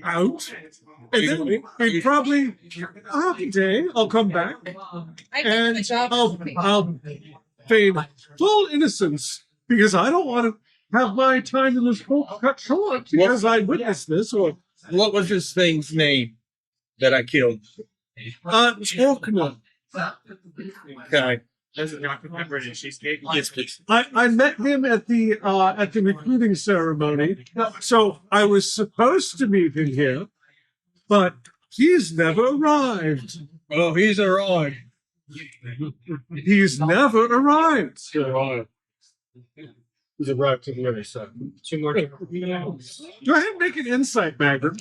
out, and then and probably half a day I'll come back and I'll feign full innocence because I don't want to have my time in this book cut short because I witnessed this. Or What was this thing's name that I killed? Vecna. Okay. There's a Dr. Pepper and cheesecake. Yes, please. I met him at the recruiting ceremony, so I was supposed to meet him here, but he's never arrived. Oh, he's arrived. He's never arrived. He's arrived to the other side. Two more. Go ahead and make an insight, Magnum.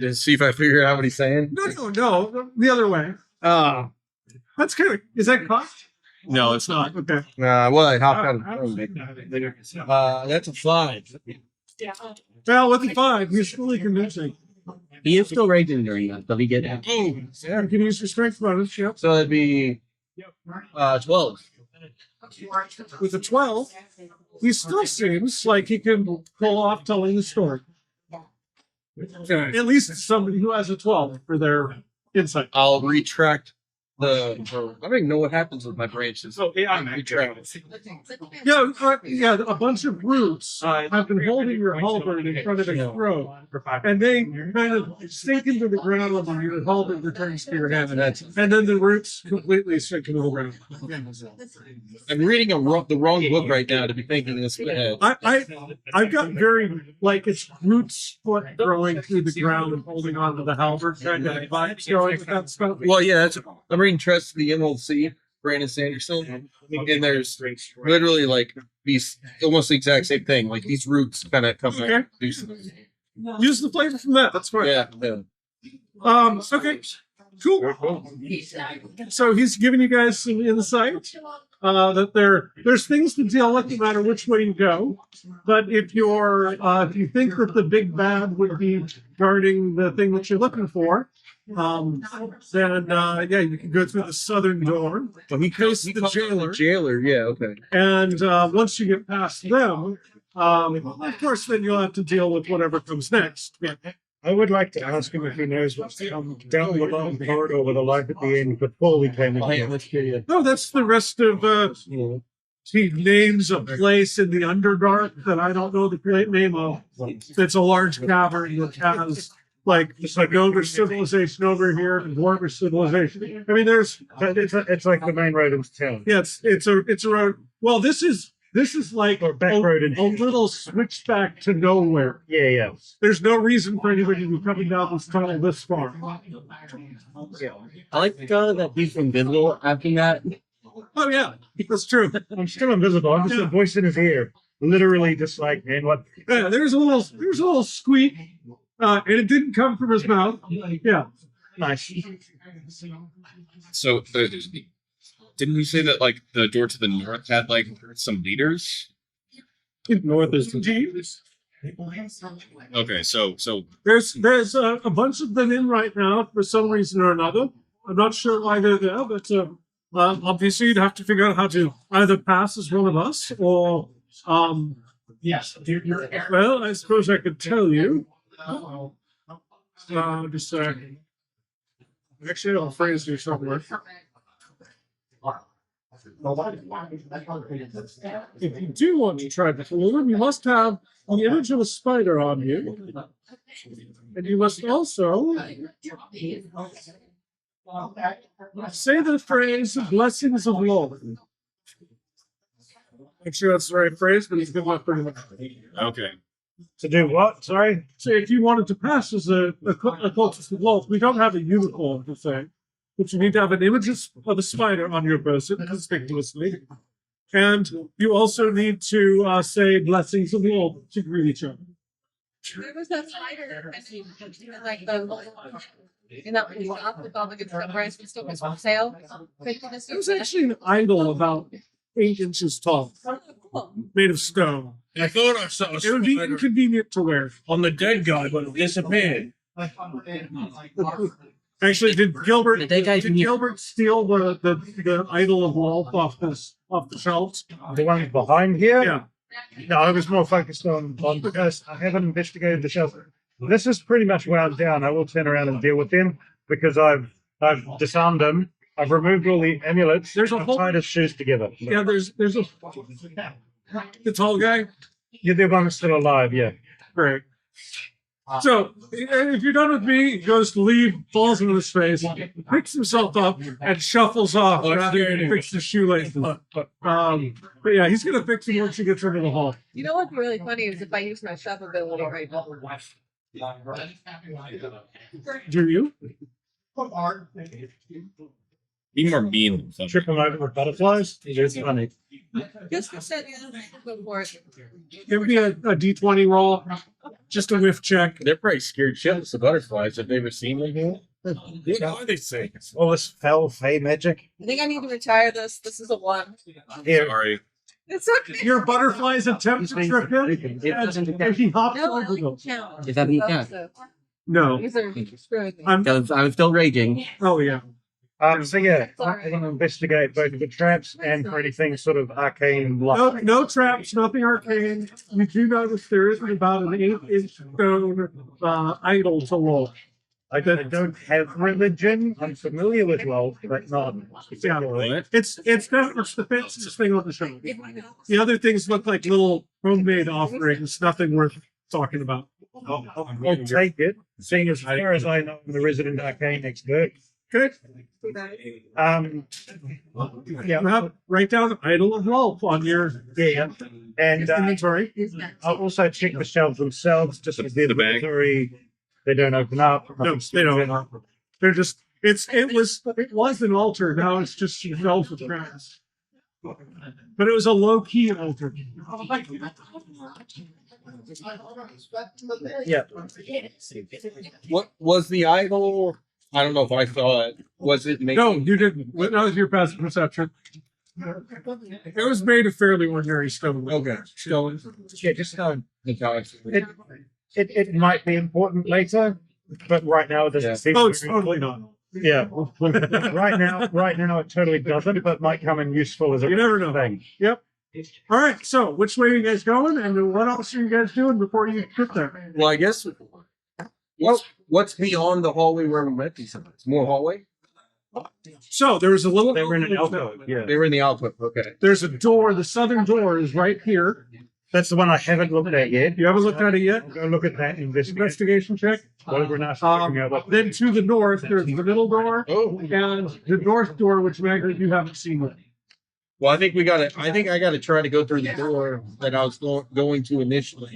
Just see if I figure out what he's saying. No. The other way. That's kind of. Is that cost? No, it's not. Okay. Well, I hopped out of that's a 5. Well, with the 5, he's fully convincing. He is still raging during that. Does he get it? You can use your strength bonus. Yep. So that'd be 12. With a 12, he still seems like he can pull off telling the story. At least somebody who has a 12 for their insight. I'll retract I don't even know what happens with my branches. Oh, yeah, Retract. yeah, a bunch of roots have been holding your halberd in front of your throat, and they kind of sink into the ground when your halberd returns to your hand, and then the roots completely sink into the ground. I'm reading the wrong book right now to be thinking this ahead. I've got very like it's roots foot growing through the ground and holding onto the halberd kind of vibes going with that stuff. Well, yeah, I'm reading Trust the Emerald Sea, Brandon Sanderson, and there's literally like these almost the exact same thing. Like these roots kind of come Okay. out. Do something. Use the flavor from that. That's fine. Yeah. Okay. Cool. So he's giving you guys some insight that there's things to deal with no matter which way you go. But if you think that the big bad would be guarding the thing that you're looking for, then you can go through the southern door. Well, he Face calls the him jailer. Jailer, yeah, okay. And once you get past them, of course, then you'll have to deal with whatever comes next. I would like to ask him if he knows what's come down the long corridor with a light at the end before we came in Oh, yeah, here. let's hear you. No, that's the rest of. He names a place in the Underdark that I don't know the name of. It's a large cavern that has like Gnomish civilization over here and Dwarvish civilization. I mean, It's like the main road into town. yeah, it's a road. Well, this is like Or back road a little switchback to nowhere. Yeah. There's no reason for anybody to be coming down this tunnel this far. I like that he's invisible after that. Oh yeah, that's true. I'm still invisible. I'm just a voice in his ear. Literally just like, man, what? Yeah, there's a little squeak, and it didn't come from his mouth. Yeah. Nice. So, didn't you say that like the door to the north had like some leaders? North is the Jeeves. Okay, so There's a bunch of them in right now for some reason or another. I'm not sure why they're there, but obviously you'd have to figure out how to either pass as one of us or Yes. well, I suppose I could tell you. Just actually, I'll phrase you somewhere. If you do want to try to fool them, you must have the image of a spider on you, and you must also say the phrase "blessings of Lord." I'm sure that's the right phrase, but it's good enough pretty much. okay. To do what? Sorry? So if you wanted to pass as a cultist of Lolth, we don't have a unicorn to say, but you need to have an image of a spider on your person conspicuously. And you also need to say blessings of Lolth to greet each other. There was that spider, like in that one shop with all the good stuff, right? Still was on sale. It was actually an idol about 8 inches tall, Oh, cool. made of stone. I thought I saw a It would be spider inconvenient to wear. on the dead guy, but it disappeared. Actually, did Gilbert Did that guy did need- Gilbert steal the idol of Lolth off the shelves? The one behind here? Yeah. No, I was more focused on because I haven't investigated the shelter. This is pretty much wound down. I will turn around and deal with them because I've disarmed them. I've removed all the amulets. There's a I've whole- tied his shoes together. Yeah, there's a the tall guy. Yeah, the one that's still alive. Yeah. Great. So if you're done with me, he goes to leave, falls into his face, picks himself up, and shuffles off rather than fix the shoelaces. But yeah, he's gonna fix him once he gets into the hall. You know what's really funny is if I use my shove ability right now. Do you? Be more mean. Trip him over with butterflies. It's funny. Just for setting it, go for it. Give me a D20 roll, just a whiff check. They're probably scared shitless of butterflies. Have they ever seen them here? What are they saying? All this fell fey magic. I think I need to retire this. This is a 1. Here, Sorry. It's okay. Your butterflies attempt to trip him, and he hops No, I over them. can count. Is that me? Yeah. So, No, these are screwing me. Because I'm still raging. oh yeah. so yeah, I'm going to investigate both the traps and for anything sort of arcane. No traps, nothing arcane. You do notice there is about an 8-inch stone idol to roll. I don't have religion. I'm familiar with wealth, but not particularly. What? It's the fanciest thing on the show. The other things look like little homemade offerings, nothing worth talking about. I'll take it, seeing as far as I know, I'm the resident arcane expert. Good. Yeah, Write down idol of wealth on your yeah, and inventory. I'll also check the shelves themselves, just as they're The bag. inventory. They don't open up. No, they don't. They're just it was an altar. Now it's just shelves with cracks. But it was a low key altar. Yeah. What was the idol? I don't know if I saw it. Was it made? No, you didn't. That was your passive perception. It was made of fairly ordinary stone. Okay. Stone. Yeah, just stone. That's how I see it. It might be important later, but right now it doesn't Yeah. seem. Oh, it's totally not. Yeah. right now it totally doesn't, but might come in useful as a You never know. thing. Yep. All right. So, which way are you guys going, and what else are you guys doing before you get there? Well, I guess. What's beyond the hallway where we met these? It's more hallway. So there was a little. They were in an alcove. Yeah. They were in the output. Okay. There's a door. The southern door is right here. That's the one I haven't looked at yet. You haven't looked at it yet. I'll go look at that Investigation check. Whatever enough. Then to the north, there's the middle door Oh. and the north door, which Maggie, you haven't seen yet. Well, I think I got to try to go through the door that I was going to initially.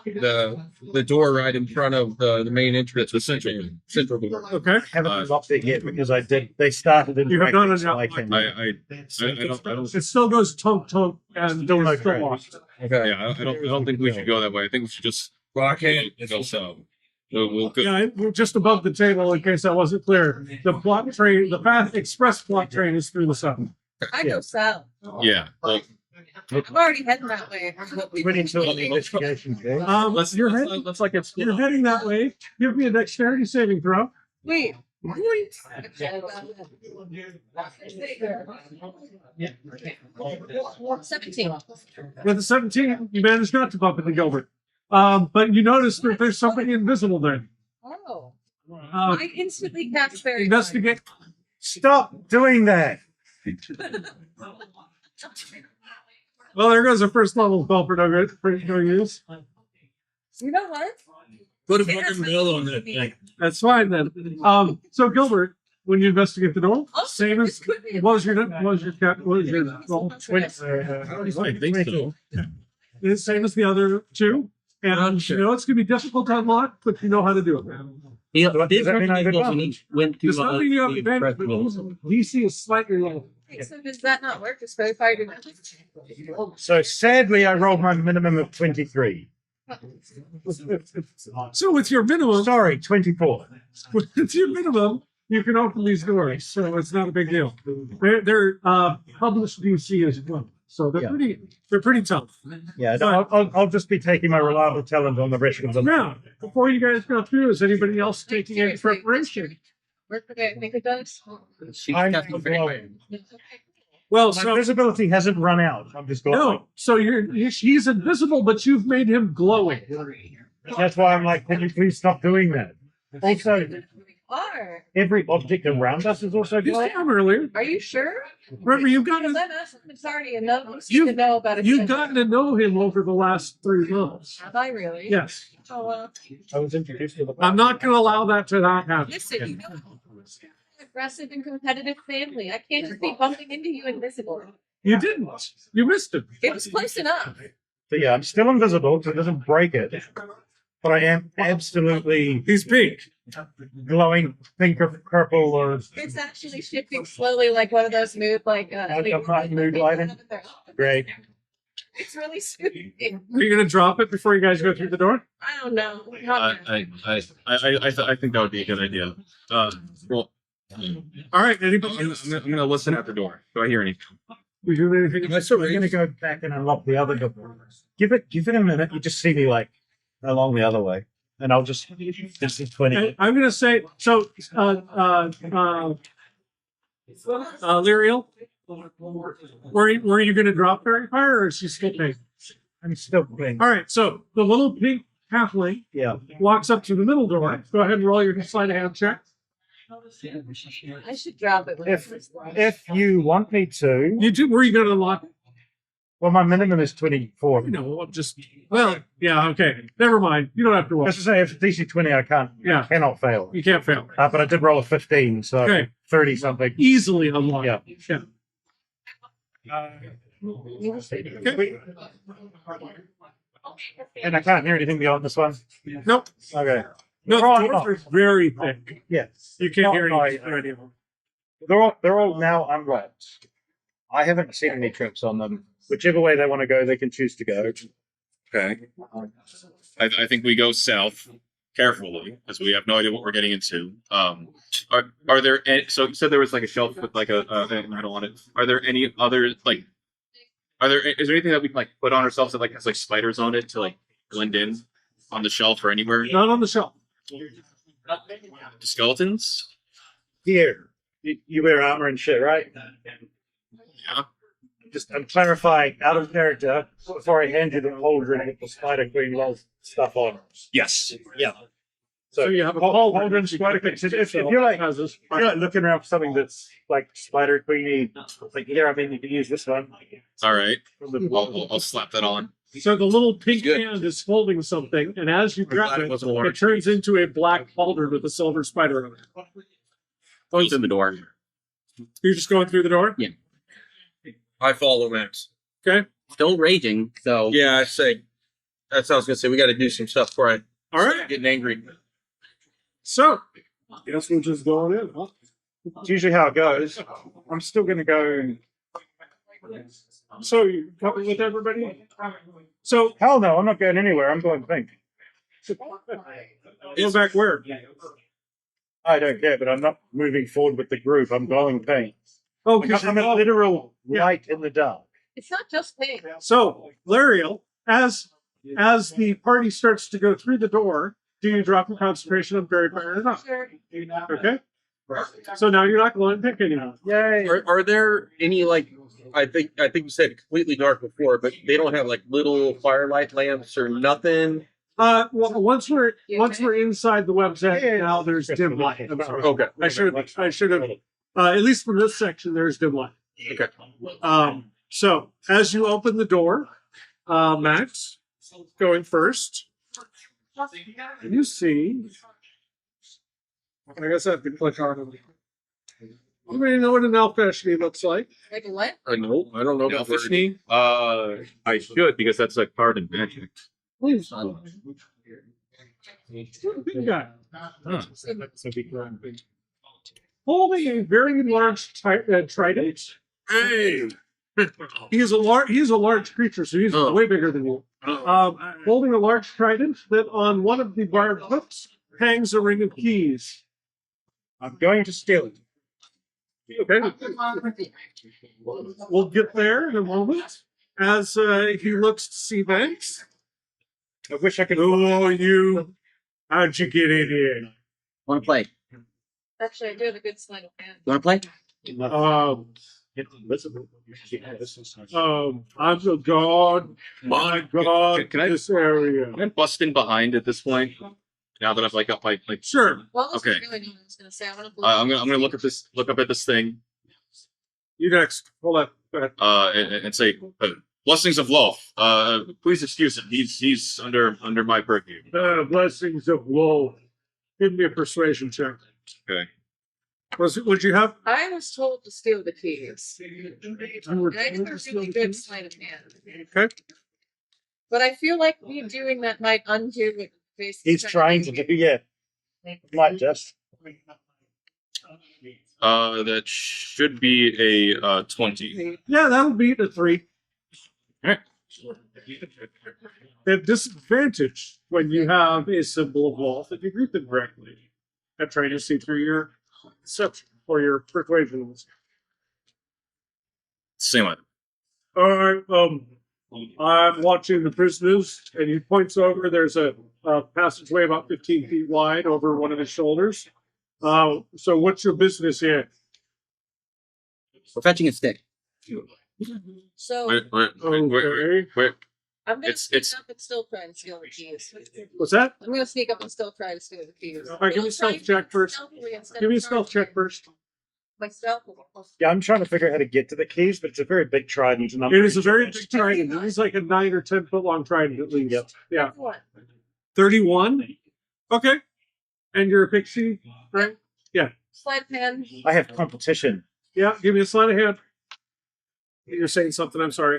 The door right in front of the main entrance, the central door. Okay. haven't locked it yet because I did. They started in. You have done it so now. I can. I don't. It still goes tunk tunk and Still no it's still crack. locked. Okay. Yeah, I don't think we should go that way. I think we should just rock it and go south. We'll go. Yeah, we're just above the table in case that wasn't clear. The plot train, the fast express plot train is through the south. I go south. Yeah. Well, I'm already heading that way. Went into an investigation. Okay? You're heading that way. Give me a dexterity saving throw. Wait. 17. With a 17, you managed not to bump into Gilbert. But you notice that there's somebody invisible there. Oh. Uh, I instantly cast fairy. investigate. Stop doing that. Well, there goes a first level spell for no use. You know what? Put a fucking bell on that thing. That's fine then. So Gilbert, when you investigate the door, same as what was your roll? I think so. It's same as the other two, and you know it's gonna be difficult to unlock, but you know how to do it. He Does that mean I have advantage? went to There's nothing you have the advantage, but festival. DC is slightly low. So does that not work? Does fairy fire do nothing? So sadly, I rolled my minimum of 23. So with your minimum, Sorry, 24. with your minimum, you can open these doors, so it's not a big deal. They're published DC as well, so they're pretty tough. Yeah, no, I'll just be taking my reliable talent on the rest of them. Now, before you guys go through, is anybody else taking any preparation? Work for I think it does. She's I'm casting fairy fire. Well, My so visibility hasn't run out. I'm just going. no, so he's invisible, but you've made him glowing. That's why I'm like, can you please stop doing that? Also, Are. every object around us is also You glowing. saw him earlier. Are you sure? Remember, you've Because gotten I'm asking Mazzardi enough You- to know about it. you've gotten to know him over the last 3 months. Have I really? Yes, Oh, well. I was introduced to the. I'm not going to allow that to not happen. Listen, you know, aggressive and competitive family. I can't just be bumping into you invisible. You didn't. You missed him. It was close enough. So yeah, I'm still invisible, so it doesn't break it. but I am absolutely He's pink. glowing pink or purple or It's actually shifting slowly, like one of those mood, like mood lighting. Great. It's really soothing. Are you gonna drop it before you guys go through the door? I don't know. Not yet. I think that would be a good idea. Well, All right. Anybody? I'm gonna listen at the door. Do I hear anything? We do anything? We're gonna go back and unlock the other door. Give it a minute. You just see me like along the other way, and I'll just this is 20. I'm gonna say so. Lyriel, were you gonna drop Fairy Fire, or is she still pink? I'm still playing. All right. So the little pink halfling Yeah. walks up to the middle door. Go ahead and roll your sleight of hand check. I should drop it. If you want me to, You do. Were you gonna unlock? well, my minimum is 24. No, I'm just. Well, yeah. Okay. Never mind. You don't have to roll. Just to say, if it's DC 20, I Yeah. cannot fail. You can't fail. But I did roll a 15, so Okay. 30 something. Easily unlock. Yeah. Okay. And I can't hear anything beyond this one. Nope. Okay. No, They're all the doors are very thick. Yes. You can't hear Not anything noise. anymore. They're all now unlocked. I haven't seen any trips on them. Whichever way they want to go, they can choose to go. Okay. I think we go south carefully because we have no idea what we're getting into. Are there any, so you said there was like a shelf with like a handle on it. Are there any other like? Is there anything that we can like put on ourselves that like has like spiders on it to like blend in on the shelf or anywhere? Not on the shelf. Skeletons? Here, you wear armor and shit, right? Yeah. I'm clarifying out of character before I hand you the cauldron with the Spider Queen love stuff on. Yes. Yeah. So you have a cauldron, Spider Queen. If you're like looking around for something that's like Spider Queeny, like here, I mean, you can use this one. All right. I'll slap that on. So the little pink Good. hand is holding something, and as you grab glad it it, wasn't it large. turns into a black cauldron with a silver spider on it. Close in the door. You're just going through the door? Yeah. I follow Max. Okay. Still raging, so Yeah, I say. That's what I was gonna say. We got to do some stuff before I All right. start getting angry. So, guess we're just going in, huh? It's usually how it goes. I'm still going to go. So, you coming with everybody? So, Hell no, I'm not going anywhere. I'm going pink. go back where? I don't care, but I'm not moving forward with the group. I'm going pink. Oh, because I'm a literal light in the dark. It's not just pink. So, Lariel, as the party starts to go through the door, do you drop your concentration on Fairy Fire or not? Sure. Okay. So now you're not glowing pink anymore. Yay! Are there any like? I think you said completely dark before, but they don't have like little firelight lamps or nothing. Well, once we're inside the website, now there's dim light. I'm sorry. Okay. I should have. At least from this section, there's dim light. Okay. So as you open the door, Max, going first, you see. I guess I have to click on it. Anybody know what an Elfeshni looks like? Like what? I know. I don't know about this. Elfeshni? I should because that's a card in Magic. Big guy. Holding a very large trident. Hey. He's a large creature, so he's way bigger than you. Holding a large trident that on one of the barbed hooks hangs a ring of keys. I'm going to steal it. Okay. We'll get there in a moment. As he looks to see Banks. I wish I could. Who are you? How'd you get in here? want to play? Actually, I do have a good sleight of hand. You want to play? I'm the god. My god, Can I this area. Can I bust in behind at this point? Now that I've like got my like. Sure. Well, I was Okay. really doing, I was gonna say I want to. I'm gonna look up at this thing. You next. Hold on. Go ahead. And say blessings of love. Please excuse him. He's under my purview. Blessings of woe. Give me a persuasion check. Okay. What'd you have? I was told to steal the keys. You And were- I have a really good sleight of hand. Okay. But I feel like me doing that might undo He's trying to do, yeah. Might just. That should be a 20. Yeah, that'll beat a 3. Alright. At disadvantage when you have a symbol of wealth if you greet them correctly. I'm trying to see through your deception or your persuasion. Same item. All right. I'm watching the prisoners, and he points over. There's a passageway about 15 feet wide over one of his shoulders. So what's your business here? We're fetching a stick. So Wait. Okay. I'm gonna It's- sneak it's- up and still try and steal the keys. What's that? I'm gonna sneak up and still try to steal the keys. All right, give me a stealth check first. Give me a stealth check first. My stealth. Yeah, I'm trying to figure out how to get to the keys, but it's a very big trident. And It is a very big trident. It is like a 9 or 10 foot long trident at least. Yep. Yeah. What? 31. Okay. And you're a pixie, right? Sleight of hand. I have competition. Yeah. Give me a sleight of hand. You're saying something. I'm sorry.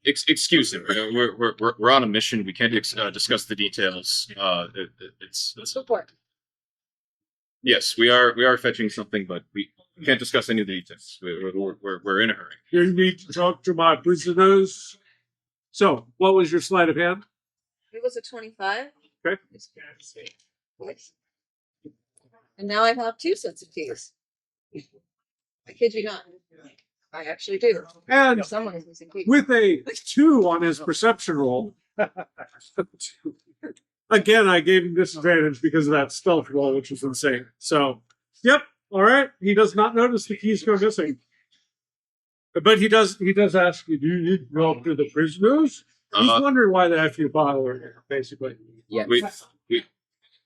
Excuse him. We're on a mission. We can't discuss the details. It's Support. yes, we are fetching something, but we can't discuss any of the details. We're in a hurry. You need to talk to my prisoners. So, what was your sleight of hand? It was a 25. Okay. And now I have 2 sets of keys. I kid you not. I actually do. And Someone is missing keys. with a 2 on his perception roll. Again, I gave him disadvantage because of that stealth roll, which was insane. So, yep. All right. He does not notice the keys go missing. But he does ask you, do you need to talk to the prisoners? He's wondering why they have you bother, basically. Yeah.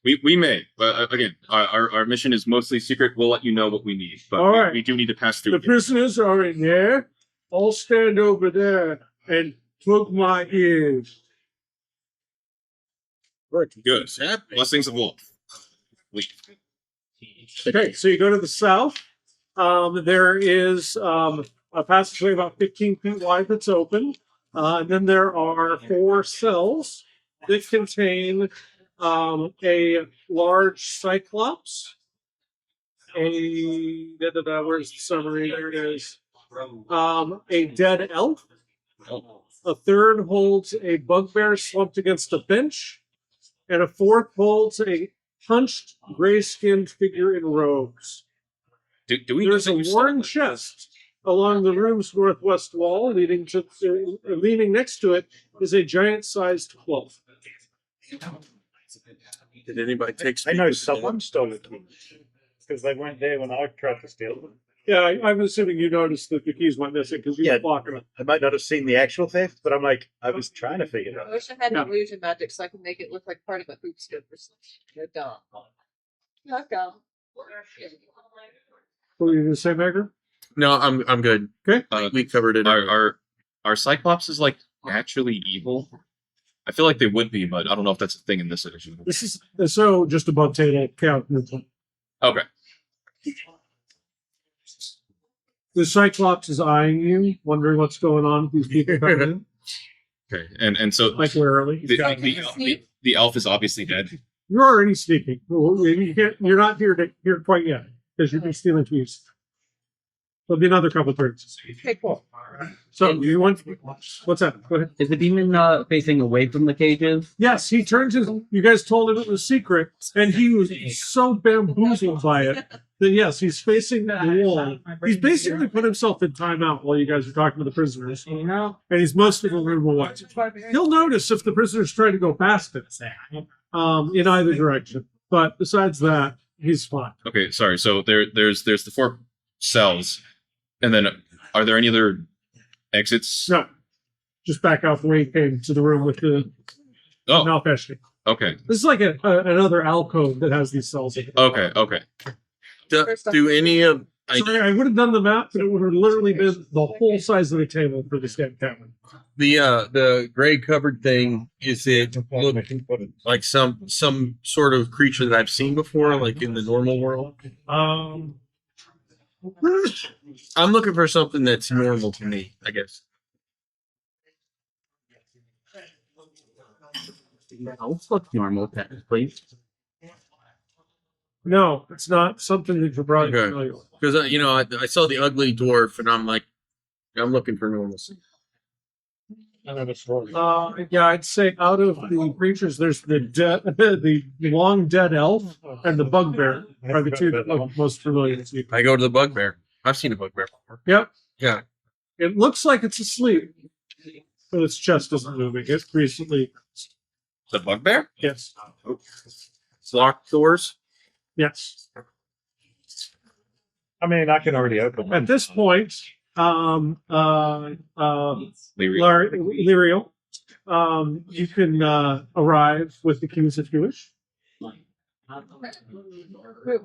We may, but again, our mission is mostly secret. We'll let you know what we need, but All right. we do need to pass through. The prisoners are in there. I'll stand over there and plug my ears. Good. Blessings of wolf. Leave. Okay, so you go to the south. There is a passageway about 15 feet wide that's open. And then there are 4 cells that contain a large cyclops, where's the summary? There it is. A dead elf. A third holds a bugbear slumped against a bench. And a fourth holds a hunched, gray-skinned figure in robes. Do we? There's a know that you worn stole it? chest along the room's northwest wall, leaning next to it is a giant-sized cloth. Did anybody take? I know someone stole the keys because they weren't there when I tried to steal them. Yeah, I'm assuming you noticed that the keys went missing because you Yeah. were blocking them. I might not have seen the actual theft, but I'm like, I was trying to figure it I out. wish I had Yeah. illusion magic so I could make it look like part of a hoop skip or something. You're dumb. You're dumb. What were you going to say, Megger? No, I'm good. Okay. We covered it. Our Cyclops is like naturally evil. I feel like they would be, but I don't know if that's a thing in this edition. This is so just above table count. Okay. The Cyclops is eyeing you, wondering what's going on with these people coming in, Okay. And so like warily. the elf is obviously dead. You're already sneaking. You're not here quite yet because you've been stealing keys. There'll be another couple turns. Okay, cool. So you want? What's that? Go ahead. Is the demon facing away from the cages? Yes, he turns his. You guys told him it was secret, and he was so bamboozled by it that yes, he's facing the wall. He's basically put himself in timeout while you guys are talking to the prisoners, and he's most of a room away. He'll notice if the prisoners try to go past it, in either direction. But besides that, he's fine. Okay, sorry. So there's the 4 cells, and then are there any other exits? No, just back out the way he came to the room with the Oh, Malfesting. okay, This is like another alcove that has these cells. In it. okay. Do any of Sorry, I would have done the map, but it would have literally been the whole size of the table for this damn cabin. the gray covered thing? Is it look like some sort of creature that I've seen before, like in the normal world? I'm looking for something that's normal to me, I guess. Let's look normal pet, please. No, it's not something that you're probably Okay. familiar with. Because you know, I saw the ugly dwarf, and I'm like, I'm looking for normalcy. Yeah, I'd say out of the creatures, there's the long dead elf and the bugbear are the two that look most familiar to you. I go to the bugbear. I've seen a bugbear before. Yep. Yeah. It looks like it's asleep, but its chest isn't moving. It's recently, The bugbear? yes, Locked doors. yes. I mean, I can already open At this point, Lyrio, you can arrive with the keys if you wish.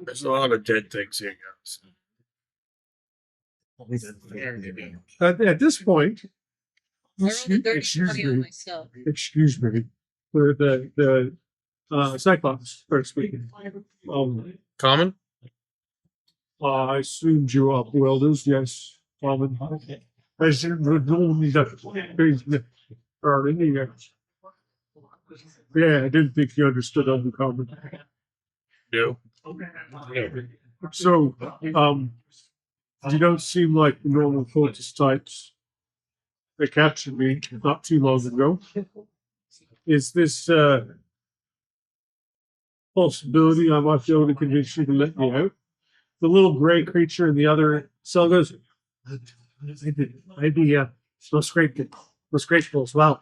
There's a lot of dead things here, guys. At this point, I rolled a dirty excuse 20 on me, myself. excuse me, for the Cyclops first speaking. Common? I assumed you are wielders, yes. I assumed you normally that are in here. Yeah, I didn't think you understood uncommon. No. So, you don't seem like the normal cultist types. They captured me not too long ago. Is this possibility I might be able to convince you to let me out? The little gray creature in the other cell goes, maybe most grateful as well.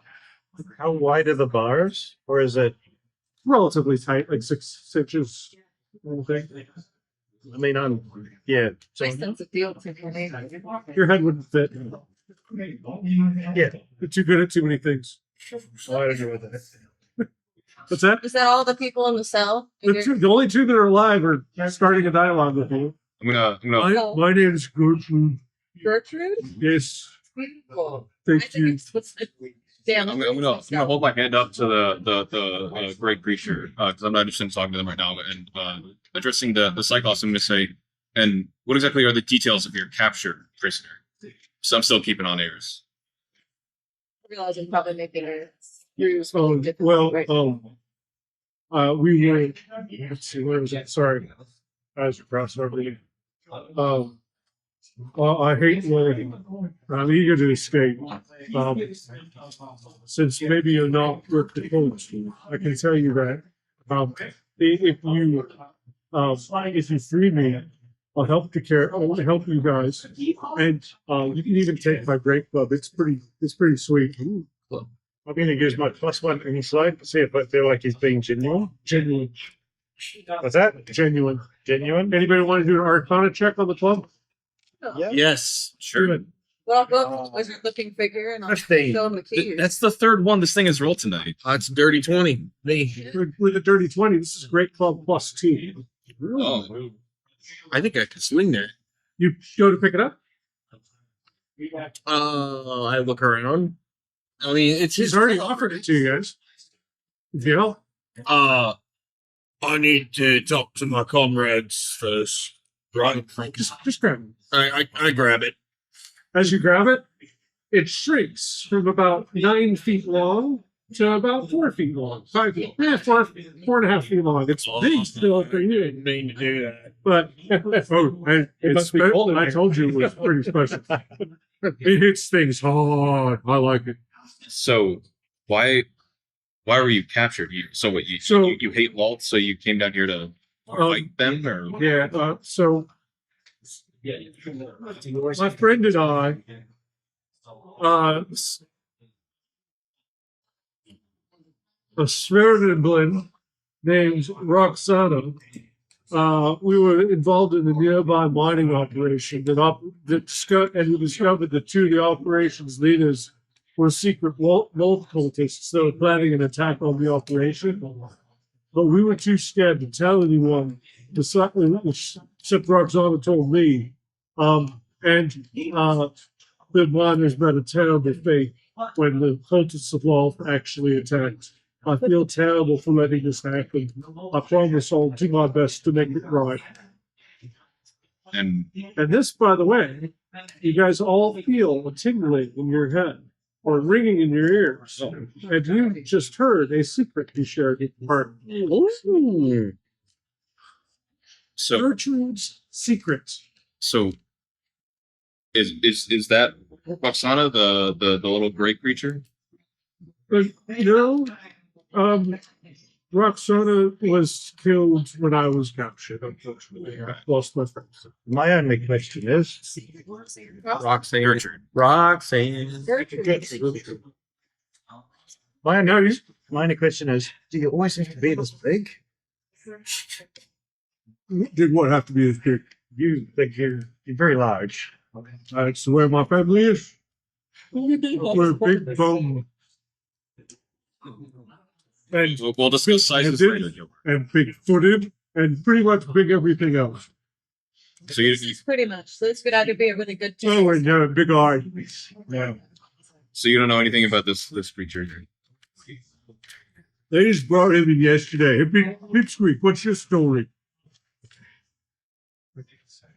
How wide are the bars? Or is it? Relatively tight, like 6 inches. Anything. I mean, yeah. My sense of feel to me. Your head wouldn't fit. Yeah. You're too good at too many things. So I don't know what that is. What's that? Is that all the people in the cell? The only two that are alive are starting a dialogue with you. I'm gonna My name is Gertrude. Gertrude? Yes, Beautiful. thank you. Damn. I'm gonna hold my hand up to the great creature because I'm not interested in talking to them right now. And addressing the Cyclops, I'm gonna say, and what exactly are the details of your captured prisoner? So I'm still keeping on airs. I realize I'm probably making it. We were. Let's see, where was that? Sorry, eyes are crossed over you. Well, I hate learning. I'm eager to escape. Since maybe you're not with the coach, I can tell you that. If you free me, I'll help help you guys, and you can even take my break club. It's pretty sweet. I'm going to use my +1 inside to see if I feel like he's being genuine. Genuine. What's that? Genuine. Genuine? Anybody want to do an Arcana check on the club? Yeah. Yes. Do Sure. it. Well, I'll go with the wizard looking figure and I'll 15. show him the keys. That's the third one this thing has rolled tonight. That's dirty 20. With a dirty 20, this is great club +2. Oh, I think I could swing that. You go to pick it up? I look around. I mean, it's He's his already club. offered it to you guys. You know? I need to talk to my comrades first. Right? Just grab it. I grab it. As you grab it, it shrinks from about 9 feet long to about 4 feet long. 4.5 feet long. It's big still for you. Didn't mean to do that. But must be cold in I here. told you it was pretty special. It hits things hard. I like it. so why were you captured? You hate Walt, so you came down here to fight them, or Yeah. So my friend and I, a spirited blend named Roxana, we were involved in a nearby mining operation and we discovered that two of the operations leaders were secret wolf cultists that were planning an attack on the operation. But we were too scared to tell anyone, except Roxana told me. The miners met a terrible fate when the cultists of Wolf actually attacked. I feel terrible for letting this happen. I promise I'll do my best to make it right. and And this, by the way, you guys all feel a tingling in your head. or ringing in your ears. And you just heard a secret he shared with part. So Gertrude's secret. so is that Roxana the little gray creature? But Roxana was killed when I was captured, unfortunately. I lost my friends. My only question is, Roxanne. Gertrude. Roxanne. my only question is, do you always have to be this big? Did what have to be this big? You think you're very large. That's the way my family is. We're big bone. And, We'll discuss sizes and later. big, and big footed and pretty much big everything else. So you Pretty much. So this could either be a really good Oh, and big eyes. Yeah. so you don't know anything about this creature? They just brought him in yesterday. Hey, Big Squeak, what's your story?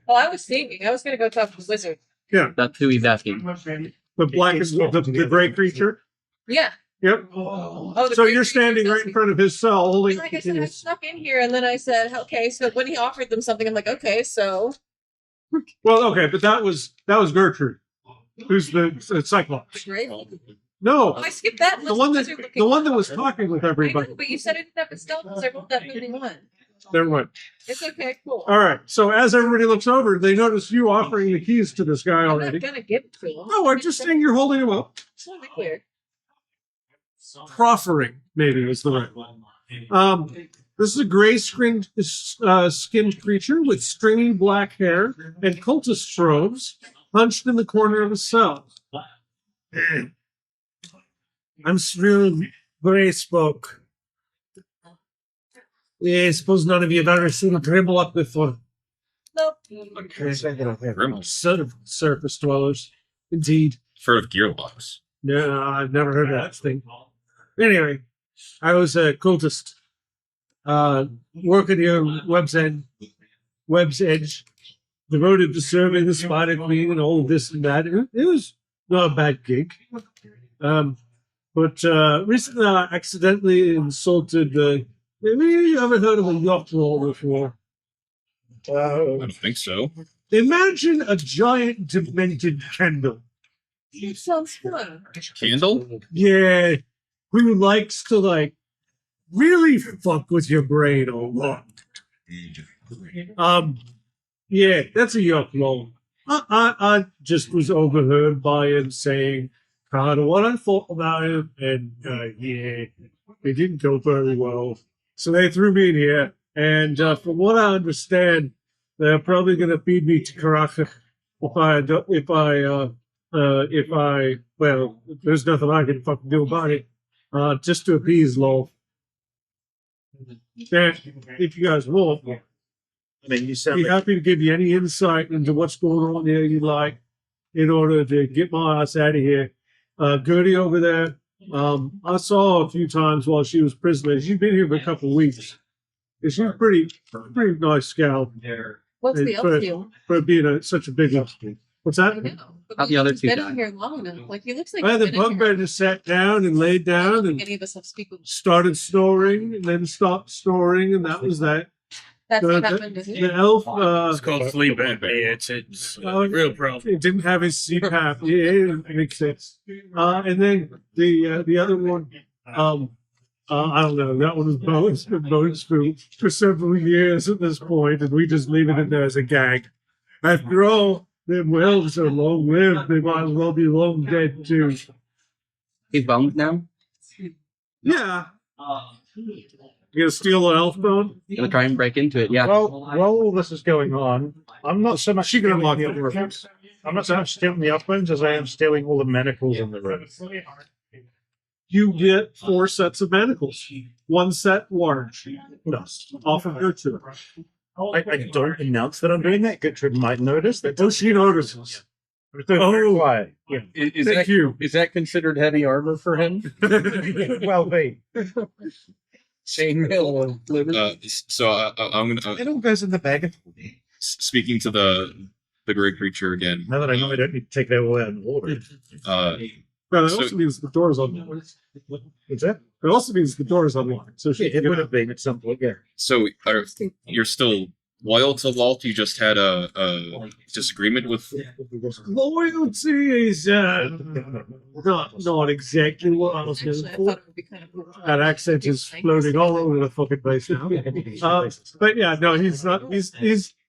Well, I was thinking I was gonna go talk to the wizard. That's who he's asking. The black and the gray creature? Yeah. Yep. Oh, the So great you're creature standing right in front of his cell holding Like I said, I his. snuck in here and then I said, okay, so when he offered them something, I'm like, okay, so Well, okay, but that was Gertrude, who's the Cyclops. great. No, Oh, I skipped that. the one that was talking with I know, everybody. but you said I didn't have a stealth because I rolled that 51. Never mind. It's okay, cool. All right. So as everybody looks over, they notice you offering the keys to this guy I'm already. not gonna give it to him. No, I'm just saying you're holding him up. It's not clear. Proffering, maybe is the right one. This is a gray skinned creature with stringy black hair and cultist robes hunched in the corner of a cell. I'm Cyril Gray spoke. Yeah, I suppose none of you have ever seen a dribble up before. Nope. Grimmel. Sort of surface dwellers. Indeed. Heard of gearlocks? No, I've never heard of that thing. Anyway, I was a cultist. Working here Web's Edge, devoted to serving the Spider Queen and all this and that. It was not a bad gig. But recently I accidentally insulted maybe you ever heard of a yacht roll before? I don't think so. Imagine a giant demented candle. That sounds fun. Candle? Yeah, who likes to really fuck with your brain a lot. Yeah, that's a yuck roll. I just was overheard by him saying kind of what I thought about him, and yeah, it didn't go very well. So they threw me in here, and from what I understand, they're probably going to feed me to Karaka well, there's nothing I can fucking do about it. Just to appease Law. Yeah, if you guys want, I mean, you sound be like happy to give you any insight into what's going on here you like in order to get my ass out of here. Gertie over there, I saw her a few times while she was prisoner. She's been here for a couple of weeks. And she's pretty nice gal What's the for- elf deal? for being such a big one. What's I that? know. But How the other he's two been die? in here long enough. Like he looks like Well, he's the been in bugbear here. just sat down and laid I don't down think and any of us have speak. started snoring and then stopped snoring, and that was that. That's The- what happened to him. The elf, It's called sleep apnea. It's Oh, real problem. it didn't have his CPAP. Yeah, it makes sense. And then the other one, I don't know. That one was bones for several years at this point, and we just leave it in there as a gag. After all, them elves are long lived. They might as well be long dead too. He's bones now. Yeah. You gonna steal an elf bone? Gonna try and break into it. Yeah. Well, while all this is going on, I'm not so much She can stealing unlock the the door. uplands. I'm not so much stealing the uplands as I am stealing all the manacles in the room. You get 4 sets of manacles. 1 set large. No, Off of your 2. I don't announce that I'm doing that. Gertrude might notice. That Oh, she notices. oh, why? Yeah. Is Thank you. Is that considered heavy armor for him? Well, be. Chainmail and living. So I'm gonna It all goes in the bag. speaking to the gray creature again. Now that I know I don't need to take that all out in order. Well, it So- also means the door's unlocked. What's that? It also means the door's unlocked. So she It can get would out. have been at some point, yeah. So you're still loyal to Walt? You just had a disagreement with. Loyalty is not exactly what I was Actually, going I for. thought it would be kind of cool. That accent is floating all over the fucking place now. But yeah, no, he's not.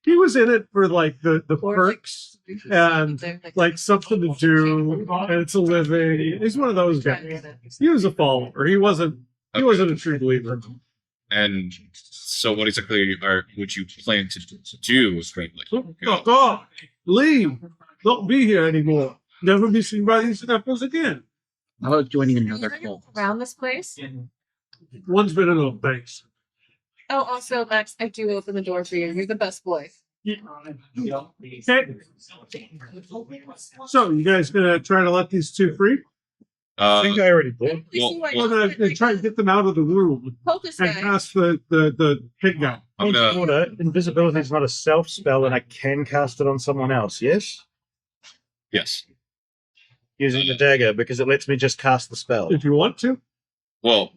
He was in it for like the perks and like something to do, and it's a living. He's one of those guys. He was a follower. He wasn't a true believer. And so, what exactly would you plan to do? Fuck off! Leave! Don't be here anymore. Never be seen by these knuckles again. How about joining Are another you gonna cult? go around this place? One's been enough, thanks. Oh, also, Max, I do open the door for you. You're the best boy. Okay. So, you guys gonna try to let these two free? I think I already did. We're gonna try to get them out of the room Focus, and guy. cast the pig guy. I'm gonna. Order, invisibility is not a self spell, and I can cast it on someone else. Yes, Yes. using the dagger because it lets me just cast the spell. If you want to. Well.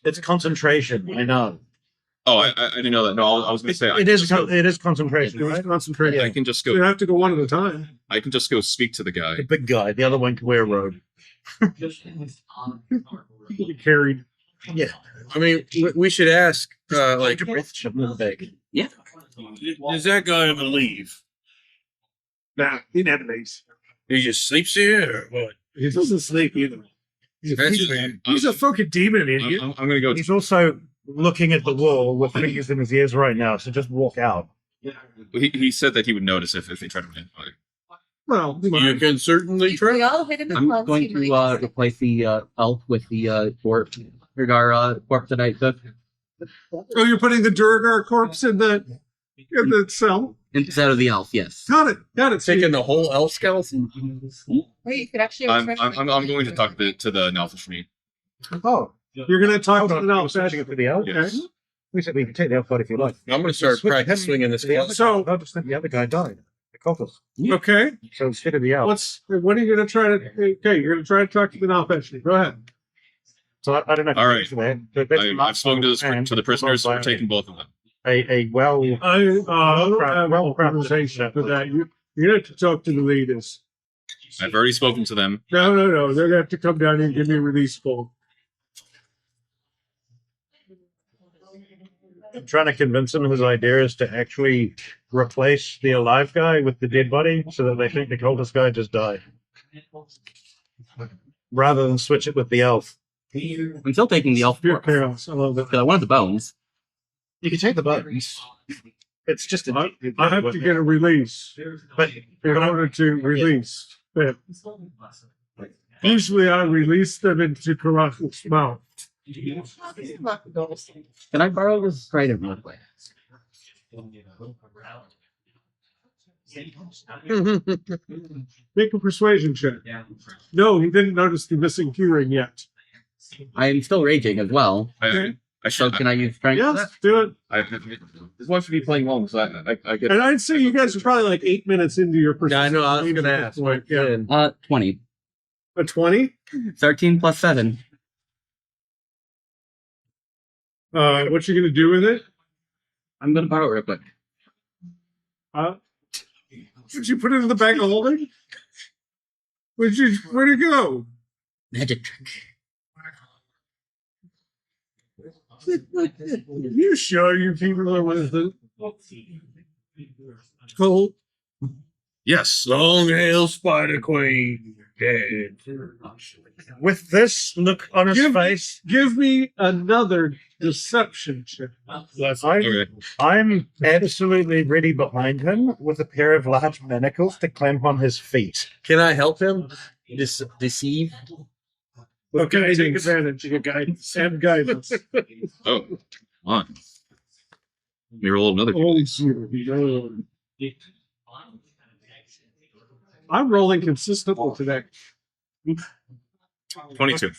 It's concentration. I know. Oh, I didn't know that. No, I was gonna say It is concentration. It was Right? concentrated. I can just So you go. have to go one at a time. I can just go speak to the guy. The big guy. The other one can wear a robe. You can be carried. Yeah. I mean, we should ask, like, Shove him in the bag. Does that guy ever leave? Nah, he never leaves. He just sleeps here or what? He doesn't sleep either. That's- He's a fucking demon, idiot. I'm gonna go. He's also looking at the wall with fingers in his ears right now. So just walk out. He said that he would notice if they tried to identify. Well, you can certainly We try. all hit him in I'm the going to replace the elf with the dwarf. Corpse that I took oh, you're putting the Durgar corpse in the cell? instead of the elf. Yes. Got it. Taking the whole elf skeleton. Wait, you could actually. I'm going to talk to the Nalfish me. Oh, You're gonna talk hold to on. the You're elf. switching it to the elf. Yes. We said we can take the elf out if you like. I'm going to start Switch practice him swinging this to the one. other So- guy. No, just think the other guy died. The cultist. Okay. So instead of the elf. What are you gonna try to? Okay, you're gonna try to talk to the Nalfish. Go ahead. So I don't know. If All you right. answer that, but that's I've spoken to and the prisoners. We're taking both of them. a well. I don't have Well, conversation for that. You have to talk to the leaders. I've already spoken to them. No. They're gonna have to come down here and give me a release form. I'm trying to convince him his idea is to actually replace the alive guy with the dead body so that they think the cultist guy just died. Rather than switch it with the elf. I'm still taking the elf Pure corpse chaos. I love it. because I wanted the bones. You can take the bones. It's just a. I have to get a release But in order to release them. Usually, I release them into Karaku's mouth. Can I borrow this trident real quick? Make a persuasion check. No, he didn't notice the missing keyring yet. I am still raging as well. I So should. can I use strength? for Yes, do it. This one should be playing long, so I get. And I'd say you guys are probably like 8 minutes into your Yeah, I know. I was going to ask. Point. Yeah. that? 20. A 20? 13 plus 7. What you gonna do with it? I'm going to borrow it real quick. Did you put it in the bag of holding? Where'd it go? Magic trick. You sure you people are with it? Cool. Yes. Long hail, Spider Queen. Dead. with this look on his face, Give me another deception check. Okay. I'm absolutely ready behind him with a pair of large manacles to clamp on his feet. Can I help him? Deceive? Okay, take advantage. Your guidance and guidance. Oh, come on. Let me roll another. I'm rolling consistently today. 22.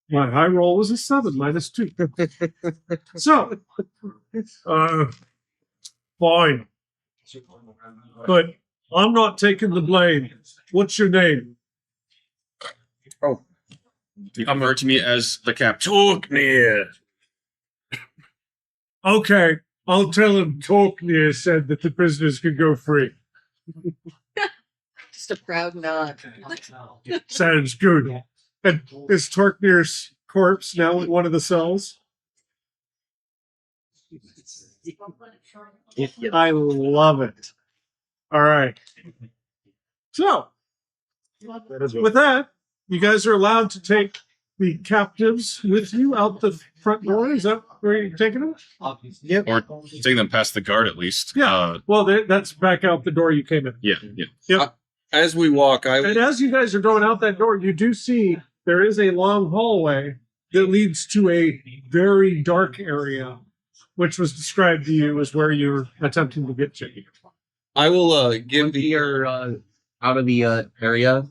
My high roll was a 7 -2. So, fine. But I'm not taking the blame. What's your name? You refer to me as the captain. Torknir. Okay, I'll tell him Tolkien said that the prisoners could go free. Just a proud nod. Sounds good. And is Torknir's corpse now in one of the cells? I love it. All right. So, with that, you guys are allowed to take the captives with you out the front door. Is that where you're taking them? Or taking them past the guard at least. Yeah. Well, that's back out the door you came in. Yeah. Yep. As we walk, And as you guys are going out that door, you do see there is a long hallway that leads to a very dark area, which was described to you as where you're attempting to get to. I will give We the. are out of the area.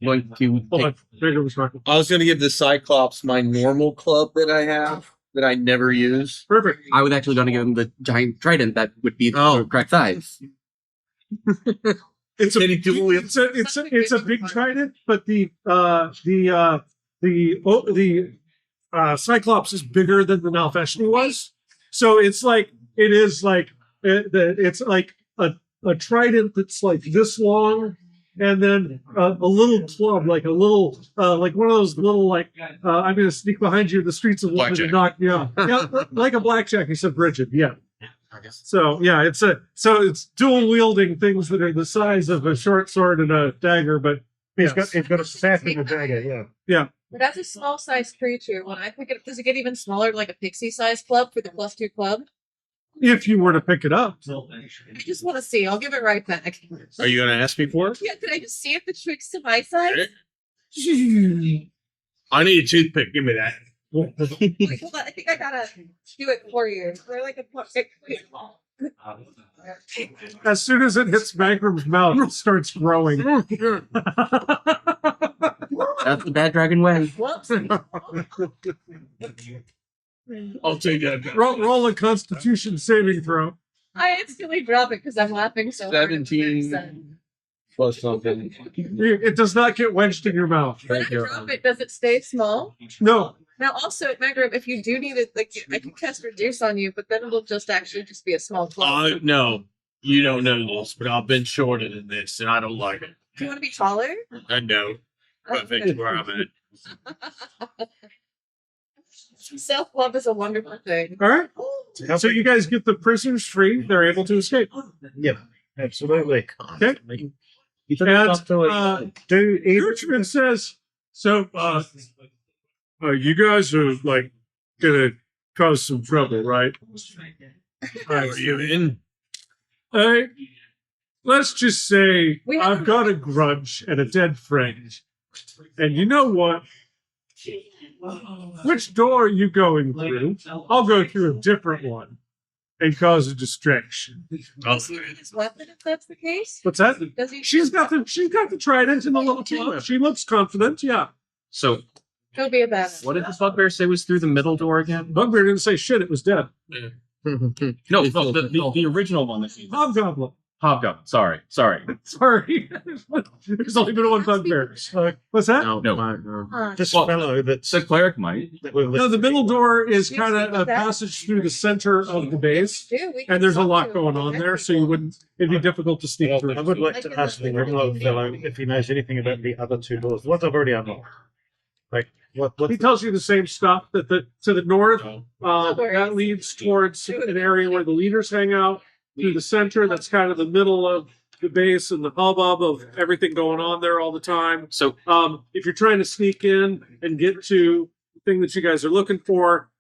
Going to Hold on. take, There was talking. I was going to give the Cyclops my normal club that I have that I never use. Perfect. I was actually going to give him the giant trident that would be the correct size. It's a big trident, but the Cyclops is bigger than the Nalfeshni was. So it's like it's like a trident that's like this long, and then a little club, like a little like one of those little like I'm going to sneak behind you in the streets of London and knock you out. Yeah, like a blackjack, except Bridget. Yeah. So yeah, it's dual wielding things that are the size of a short sword and a dagger, but It's got a staff and a dagger, yeah. But as a small sized creature, when I pick it up, does it get even smaller, like a pixie sized club for the +2 club? if you were to pick it up. I just want to see. I'll give it right back. Are you going to ask me for it? Yeah, can I just see if it shrinks to my size? I need a toothpick. Give me that. Wait, hold on. I think I gotta do it for you. We're like As soon as it hits Magram's mouth, it starts growing. That's the bad dragon way. Whoops. I'll take that. Roll a Constitution saving throw. I instantly drop it because I'm laughing so hard. 17 plus something. It does not get wedged in your mouth. When I drop it, does it stay small? No. Now, also at Magram, if you do need it, like I can cast reduce on you, but then it'll just be a small club. No, you don't know this, but I've been shorter than this, and I don't like it. Do you want to be taller? I know. Perfect where I'm at. Self-love is a wonderful thing. All right. So you guys get the prisoners free. They're able to escape. Yep, absolutely. Okay. And Gertrude says, so you guys are like gonna cause some trouble, right? Are you in? Let's just say We have- I've got a grudge and a dead friend. And you know what? Which door are you going through? I'll go through a different one and cause a distraction. Does he need his weapon if that's the case? What's that? Does he? She's got the trident and the little club. She looks confident, yeah. So, He'll be a bad. what did the bugbear say was through the middle door again? Bugbear didn't say shit, it was dead. No, the original one. Hobgoblin. Hobgoblin. Sorry. Sorry. There's only been one bugbear. What's that? No. This Well, fellow that's The cleric might. No, the middle door is kind of a passage through the center of the base. And there's a lot going on there, so it'd be difficult to sneak through. I would like to ask the remote fellow if he knows anything about the other two doors. The ones I've already unlocked. Like what He tells you the same stuff that to the north, that leads towards an area where the leaders hang out. Through the center, that's kind of the middle of the base and the hubbub of everything going on there all the time. So, If you're trying to sneak in and get to the thing that you guys are looking for,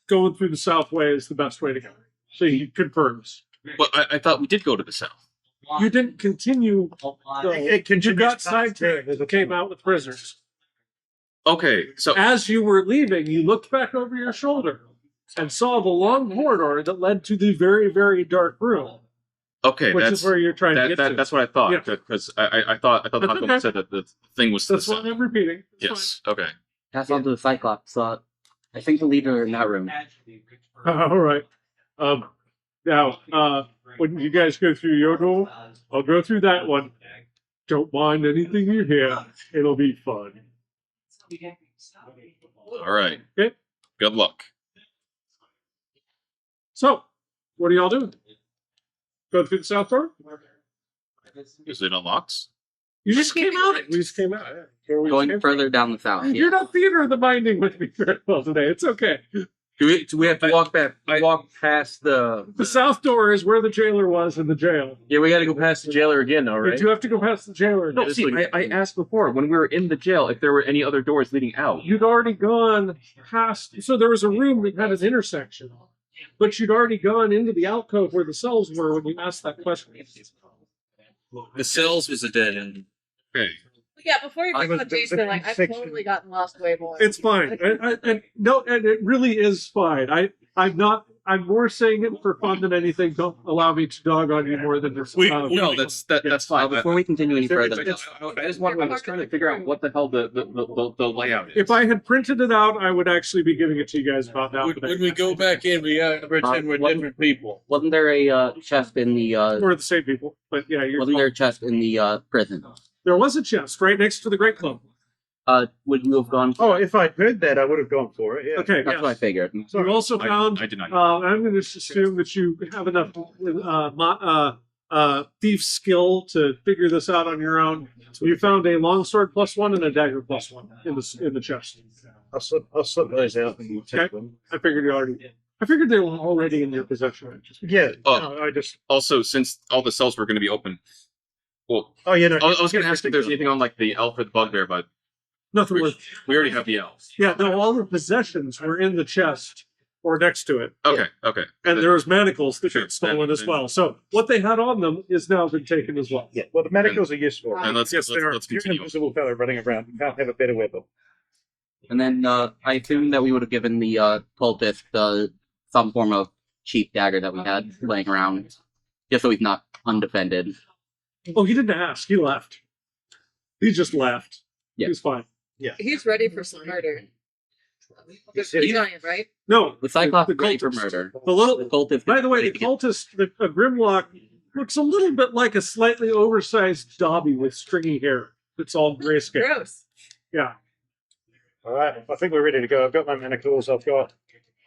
going through the south way is the best way to go. So he confirms. but I thought we did go to the south. You didn't continue. You got sidetracked There's a and came out with prisoners. Okay, so As you were leaving, you looked back over your shoulder and saw the long corridor that led to the very, very dark room, okay, which that's is where you're trying to get to. that's what I thought Yeah. because I thought the That's Hobgoblin okay. said that the thing was to the That's what south. I'm repeating. It's Yes. Okay. Pass on to the Cyclops. I think the leader in that room. fine. All right. Now, when you guys go through your door, I'll go through that one. Don't mind anything you hear. It'll be fun. All right. Okay. Good luck. So, what are y'all doing? Go through the south door? Is it unlocked? You just came out. We just came out. Yeah. Going further down the south. You're Yeah. not theater of the minding with me very well today. It's okay. Do we have to walk past The the? south door is where the jailer was in the jail. Yeah, we got to go past the jailer again, though, You right? do have to go past the jailer. No, see, I asked before when we were in the jail if there were any other doors leading out. You'd already gone past. So there was a room that had an intersection, but you'd already gone into the alcove where the cells were when you asked that question. The cells was a dead end. Okay. Yeah, before you I bring was- up Jason, like I've section- totally gotten lost way more. It's fine. And no, and it really is fine. I'm not. I'm more saying it for fun than anything. Don't allow me to dog on you more than this. No, that's fine. Before we continue any further, I was trying to figure out what the hell the layout is. If I had printed it out, I would actually be giving it to you guys about now. When we go back in, we got to pretend we're different people. wasn't there a chest in the We're the same people, but yeah, wasn't there a chest in the prison? there was a chest right next to the Great Club. Would you have gone? Oh, if I'd heard that, I would have gone for it. Yeah. Okay, That's what I figured. so you also found. I did not. I'm going to assume that you have enough thief skill to figure this out on your own. You found a longsword +1 and a dagger +1 in the chest. I'll slip those out and we'll take Okay. them. I figured you already. I figured they were already in your possession. Yeah. Oh. No, I just. Also, since all the cells were going to be open, well, Oh, yeah. No, I was going to ask if there's anything on like the elf or the bugbear, but Nothing worth. we already have the elves. Yeah, no, all the possessions were in the chest or next to it. Okay, okay. And there was manacles that Sure, got stolen then- as well. So what they had on them is now been taken as well. Yeah. Well, the medicals are useful. And let's Yes, they are. let's You're an continue. invisible fellow running around. You can't have a better weapon. And then I assume that we would have given the cultist some form of cheap dagger that we had laying around, just so he's not undefended. Oh, he didn't ask. He left. He just left. Yeah. He was fine. He's ready for some murder. The giant, right? No, The Cyclops the is ready for cultist. murder. The little. The cultist. By the way, the is ready to get- cultist, a Grimlock, looks a little bit like a slightly oversized Dobby with stringy hair. It's all grayscale. Gross. Yeah. All right. I think we're ready to go. I've got my manacles. I've got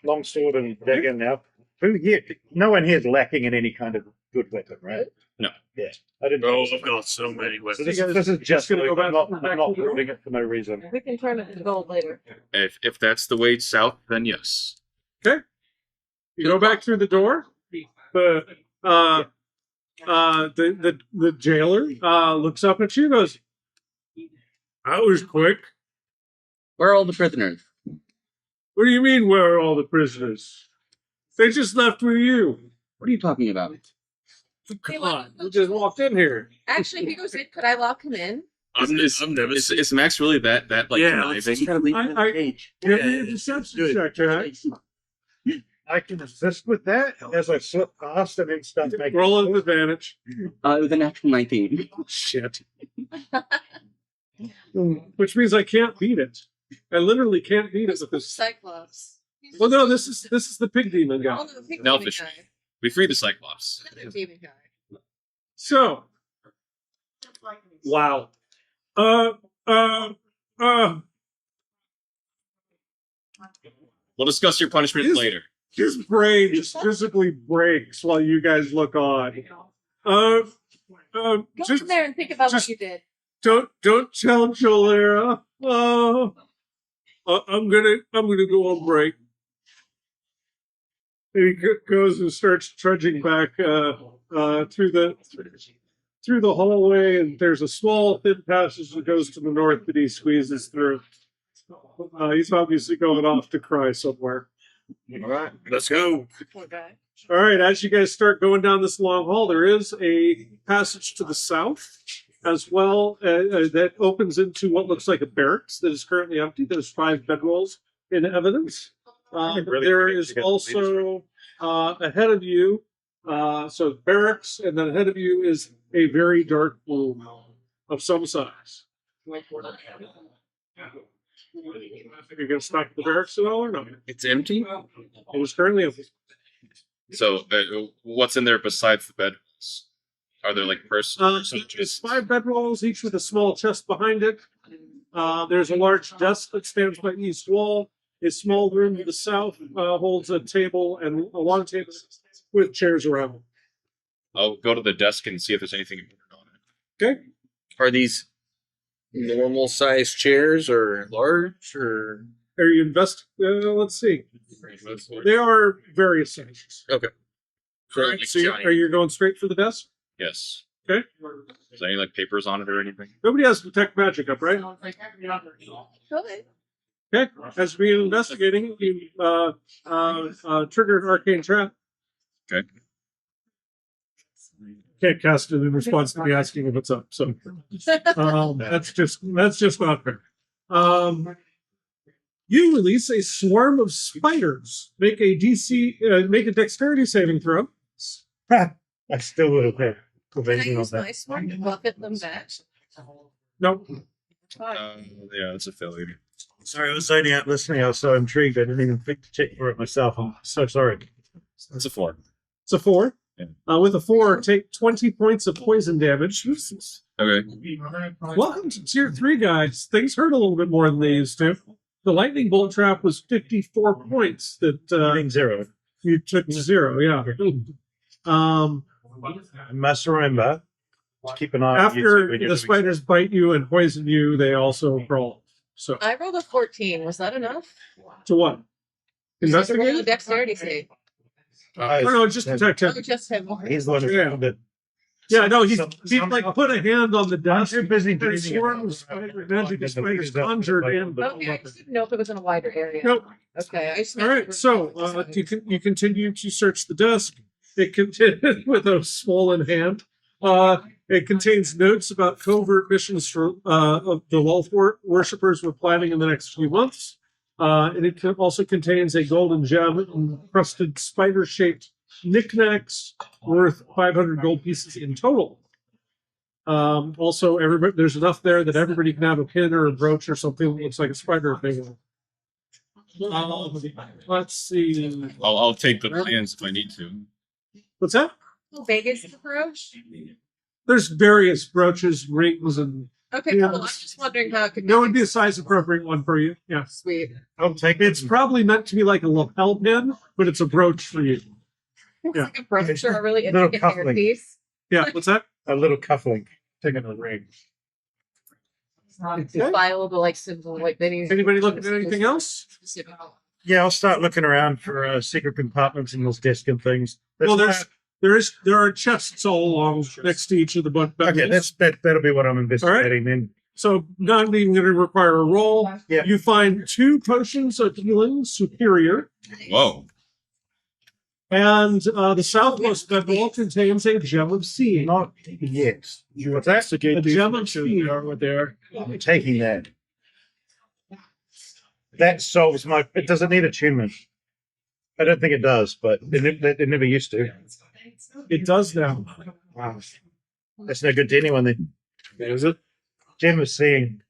longsword and dagger now. Who here? No one here is lacking in any kind of good weapon, right? No. Yeah. I didn't. Oh, I've got so many So weapons. this is just gonna go I'm back not to the room? holding it for no reason. We can turn it into gold later. If that's the way south, then yes. You go back through the door. The jailer looks up at you and goes, "That was quick. Where are all the prisoners? What do you mean, where are all the prisoners? They just left with you." What are you talking about? Come on, we just walked in here. Actually, if he goes in, could I lock him in? Is Max really that like conniving? Give me a deception check, Jack. I can assist with that as I slip past and then start making. Roll an advantage. It was an actual 19. Shit. Which means I can't beat it. I literally can't beat it with this. Cyclops. Well, no, this is the pig demon guy. Oh, no, the pig No, demon fish. guy. We freed the Cyclops. Another demon guy. So, wow. Uh. We'll discuss your punishment His- later. His brain just physically breaks while you guys look on. Go Just in there and think about just- what you did. don't tell Jolera. I'm gonna go on break. And he goes and starts trudging back through the hallway, and there's a small thin passage that goes to the north that he squeezes through. He's obviously going off to cry somewhere. All right, let's go. Poor guy. All right, as you guys start going down this long hall, there is a passage to the south as well that opens into what looks like a barracks that is currently empty. There's 5 bedrolls in evidence. There is also ahead of you, so barracks, and then ahead of you is a very dark room of some size. You're going to stock the barracks at all or no? It's empty. It is currently empty. So, what's in there besides the bedrooms? Are there like It's 5 bedrolls, each with a small chest behind it. There's a large desk that stands by east wall. A small room to the south holds a table and a long table with chairs around. I'll go to the desk and see if there's anything important on it. Okay. Are these normal size chairs or large or? Are you let's see. They are various sizes. Okay. All right, so are you going straight for the desk? Yes. Okay. Is there any like papers on it or anything? Nobody has detect magic up, right? Okay. Okay. As we investigating, you trigger an arcane trap. Okay. Can't cast it in response to me asking if it's up. So that's just not fair. You release a swarm of spiders. Make a dexterity saving throw. I still would have had Can I prevention of use my that. smart to buffet them back? Nope. Yeah, that's a failure. Sorry, I was zoning out listening. I was so intrigued. I didn't even think to check for it myself. I'm so sorry. It's a 4. It's a 4. Yeah. With a 4, take 20 points of poison damage. Okay. Welcome to Tier 3, guys. Things hurt a little bit more than they used to. The lightning bolt trap was 54 points that Hitting 0. you took to 0, yeah. I must remember to keep an eye on you two After when you're the doing spiders bite you and poison you, they also crawl. So, I rolled a 14. Was that enough? to what? Roll a Investigate? dexterity save. Oh, no, just detect Oh, him. just him. He's the one who Yeah. found it. Yeah, no, he Some- like put a hand on the I'm desk. too busy And a breathing. swarm of magic spiders conjured in. Okay, I just didn't know if it was in a wider area. Nope. Okay, I just All right, so you continue to search the desk. It continues with a swollen hand. It contains notes about covert missions for of the Wolf worshippers we're planning in the next few months. And it also contains a golden gem encrusted spider-shaped knickknacks worth 500 gold pieces in total. Also, there's enough there that everybody can have a pin or a brooch or something that looks like a spider thing. Let's see. I'll take the plans if I need to. What's that? How big is the brooch? There's various brooches, rings, and Okay, Yeah. cool. I'm just wondering how it could there would be a size appropriate one for you. Yeah. sweet. I'll take It's probably meant to be like a lapel pin, but it's a brooch for you. It's Yeah. like a brooch or a really Little intricate cufflink. hairpiece. Yeah. What's that? a little cufflink. Taking a ring. It's not a file, but like simple, like videos. Anybody looking at anything else? Yeah, I'll start looking around for secret compartments in those desks and things. Well, there are chests all along next to each of the bunk beds. okay. That'll be what I'm investigating then. So not even going to require a roll. Yeah. You find 2 potions of healing superior, Whoa. and the southmost bedroll contains a gem of seeing. Not yet. What's that? A gem of seeing. I'm taking that. That solves my. It doesn't need attunement. I don't think it does, but it never used to. It does now. Wow. That's no good to anyone then. Is it? Gem of seeing.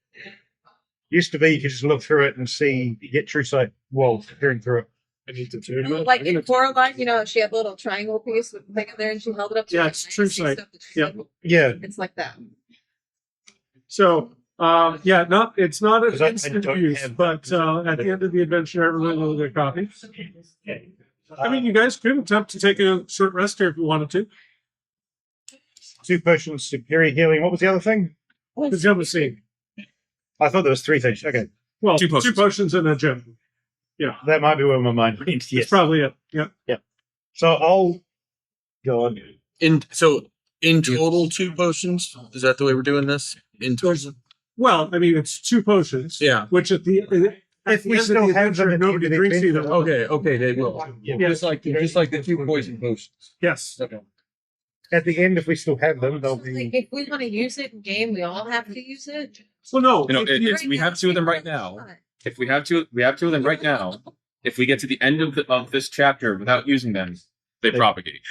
Used to be you could just look through it and see, you get true sight while peering through it. I need to turn it. Like in Coraline, you know, she had a little triangle piece with the thing in there and she held it up to Yeah, her it's eye true and see sight. stuff that she Yep. couldn't. Yeah. It's like that. So, it's not an 'Cause I instant don't use, have- but at the end of the adventure, everyone will get a copy. I mean, you guys could attempt to take a short rest here if you wanted to. 2 potions, superior healing. What was the other thing? The gem of seeing. I thought there was 3 things. Okay. Well, 2 2 potions. potions and a gem. That might be where my mind went. That's Yes. probably it. Yeah. So I'll go on. In total 2 potions. Is that the way we're doing this? In total. Well, I mean, it's 2 potions. Yeah. Which at the If we end of still the have them adventure, at the nobody end of the drinks adventure. either. Okay, they will. Yeah. Just like the 2 poison potions. Yes. Okay. At the end, if we still have them, they'll Like, be. if we want to use it in game, we all have to use it. Well, no. You know, if you- we have 2 of them right now. If we have 2 of them right now. If we get to the end of this chapter without using them, they propagate.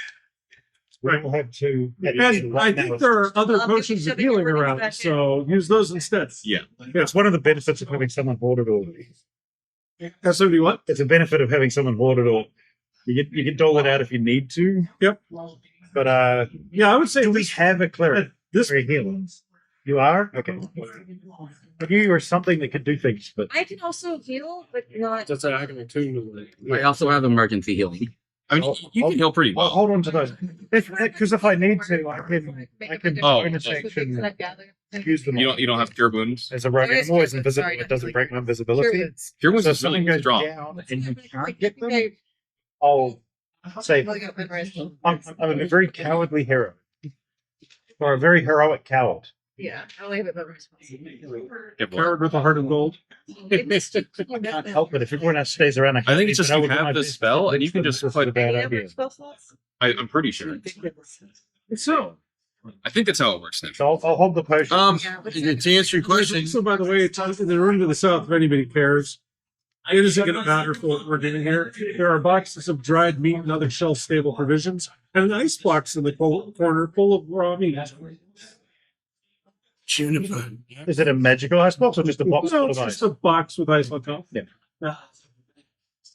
Right. We'll have 2. and I think there are other Well, potions of maybe healing we're gonna around, back in. so use those instead. Yeah. It's one of the benefits of having someone hoard it all. That's what you want. It's a benefit of having someone hoard it all. You can dole it out if you need to. Yep. But Yeah, I would say do we this, have a cleric? this For healing? You are? Okay. I knew you were something that could do things, but I can also heal, but not. That's how I can attune to it. I also have emergency healing. I mean, you can heal pretty I'll well. hold on to those. Because if I need to, I can Oh, bonus action use them You don't have cure wounds. as a rogue. There is I'm always cure wounds, invisible. sorry, It doesn't like- break my invisibility. Periods. Cure wounds So is if something really goes strong. down and you can't get them, I'll say Really got my wrist. I'm a very cowardly hero. Or a very heroic coward. Yeah, I only have it by wrist. Coward with a heart of gold. I can't help it. If everyone else stays around, I think it's just I you will do my have the best. spell, and you can just This is put. a bad Any idea. other spell slots? I'm pretty sure. So, I think that's how it works now. So I'll hold the potion. To answer your question, so by the way, it's in the room to the south, if anybody cares. It isn't going to matter for what we're doing here. There are boxes of dried meat and other shelf-stable provisions, and an ice box in the corner full of raw meat. Juniper. Is it a magical icebox or just a box No, full it's of just ice? a box with ice on top. Yeah.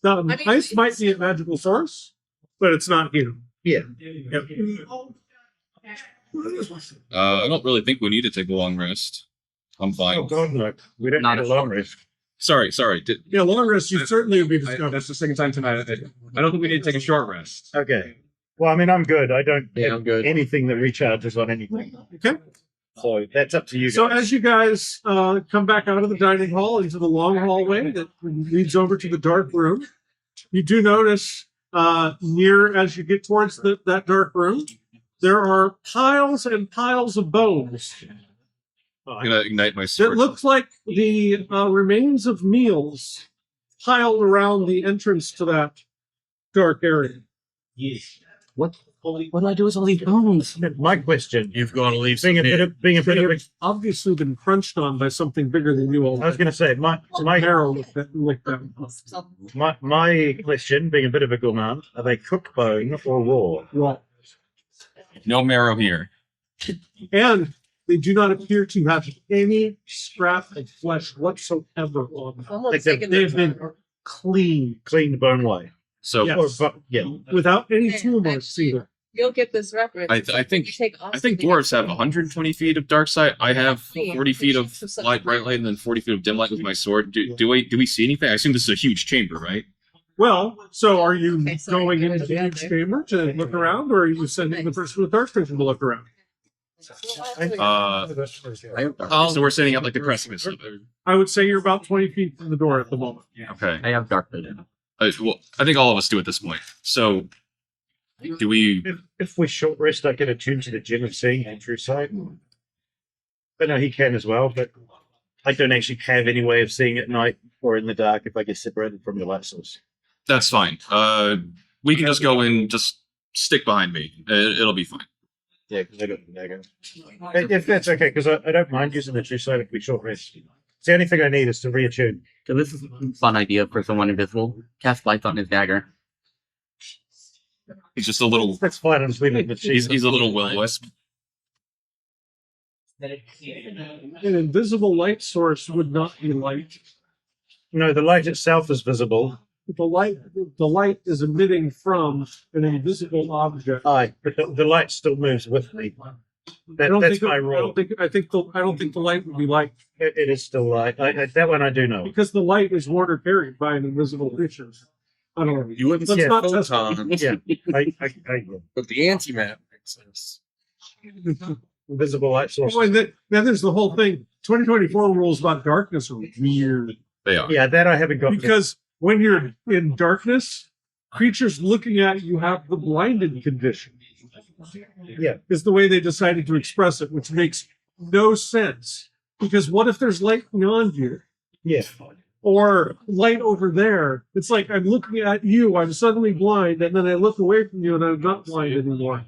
Now, I mean, ice might it's- be a magical source, but it's not here. Yeah. Yep. I don't really think we need to take a long rest. I'm fine. Oh God, no. We don't Not need a a long short rest. Sorry. Yeah, long rest, you certainly would be discovered. That's the second time tonight. I don't think we need to take a short rest. Okay. Well, I mean, I'm good. I don't Yeah, have I'm good. anything that recharges on anything. Okay. So that's up to you guys. So as you guys come back out of the dining hall into the long hallway that leads over to the dark room, you do notice near as you get towards that dark room, there are piles and piles of bones. I'm gonna ignite my It sword. looks like the remains of meals piled around the entrance to that dark area. What do I do with all these bones? My question, You've got to leave some being a bit here. of being a bit of a, Obviously been crunched on by something bigger than you all. I was going to say my Marrow licked them. my question, being a bit of a gourmand, are they cooked bone or raw? Right. No marrow here. And they do not appear to have any scrap of flesh whatsoever on them. Almost Like they've- taking They've the- been clean Cleaned bone way. So Yes. Yeah. without any Yeah, tumor marks actually- either. You'll get this reference. I think You take off I think the- dwarves have 120 feet of dark sight. I have 40 feet of light, bright light, and then 40 feet of dim light with my sword. Do we see anything? I assume this is a huge chamber, right? Well, so are you Okay, sorry, going you into guys the are huge there. chamber to look around, or are you sending the person with dark vision to look around? So we're sitting at like the precipice. I would say you're about 20 feet from the door at the moment. Okay. I have dark vision. Well, I think all of us do at this point. So, do we? If we short rest, I can attune to the gem of seeing and true sight. But no, he can as well. But I don't actually have any way of seeing at night or in the dark if I get separated from your light source. That's fine. We can just go in. Just stick behind me. It'll be fine. Yeah, because I got the dagger. If that's okay, because I don't mind using the true sight if we short rest. It's the only thing I need is to reattune. So this is a fun idea for someone invisible. Cast lights on his dagger. He's just a little. That's fine. I'm just leaving the He's a little will-o-wisp. An invisible light source would not be light. No, the light itself is visible. The light is emitting from an invisible object. Aye, but the light still moves with me. I don't That's think my I rule. don't think the light would be light It is still light. That one I do know. because the light is worn or carried by an invisible creature. I don't know. You wouldn't Let's see not a test photon, Yeah, but the antimatter makes sense. invisible light source. Oh, and then there's the whole thing. 2024 rules about darkness are weird They are. Yeah, that I haven't got. because when you're in darkness, creatures looking at you have the blinded condition. Yeah. Is the way they decided to express it, which makes no sense. Because what if there's light beyond you Yeah, or light over there? It's like I'm looking at you, I'm suddenly blind, and then I look away from you and I'm not blind anymore.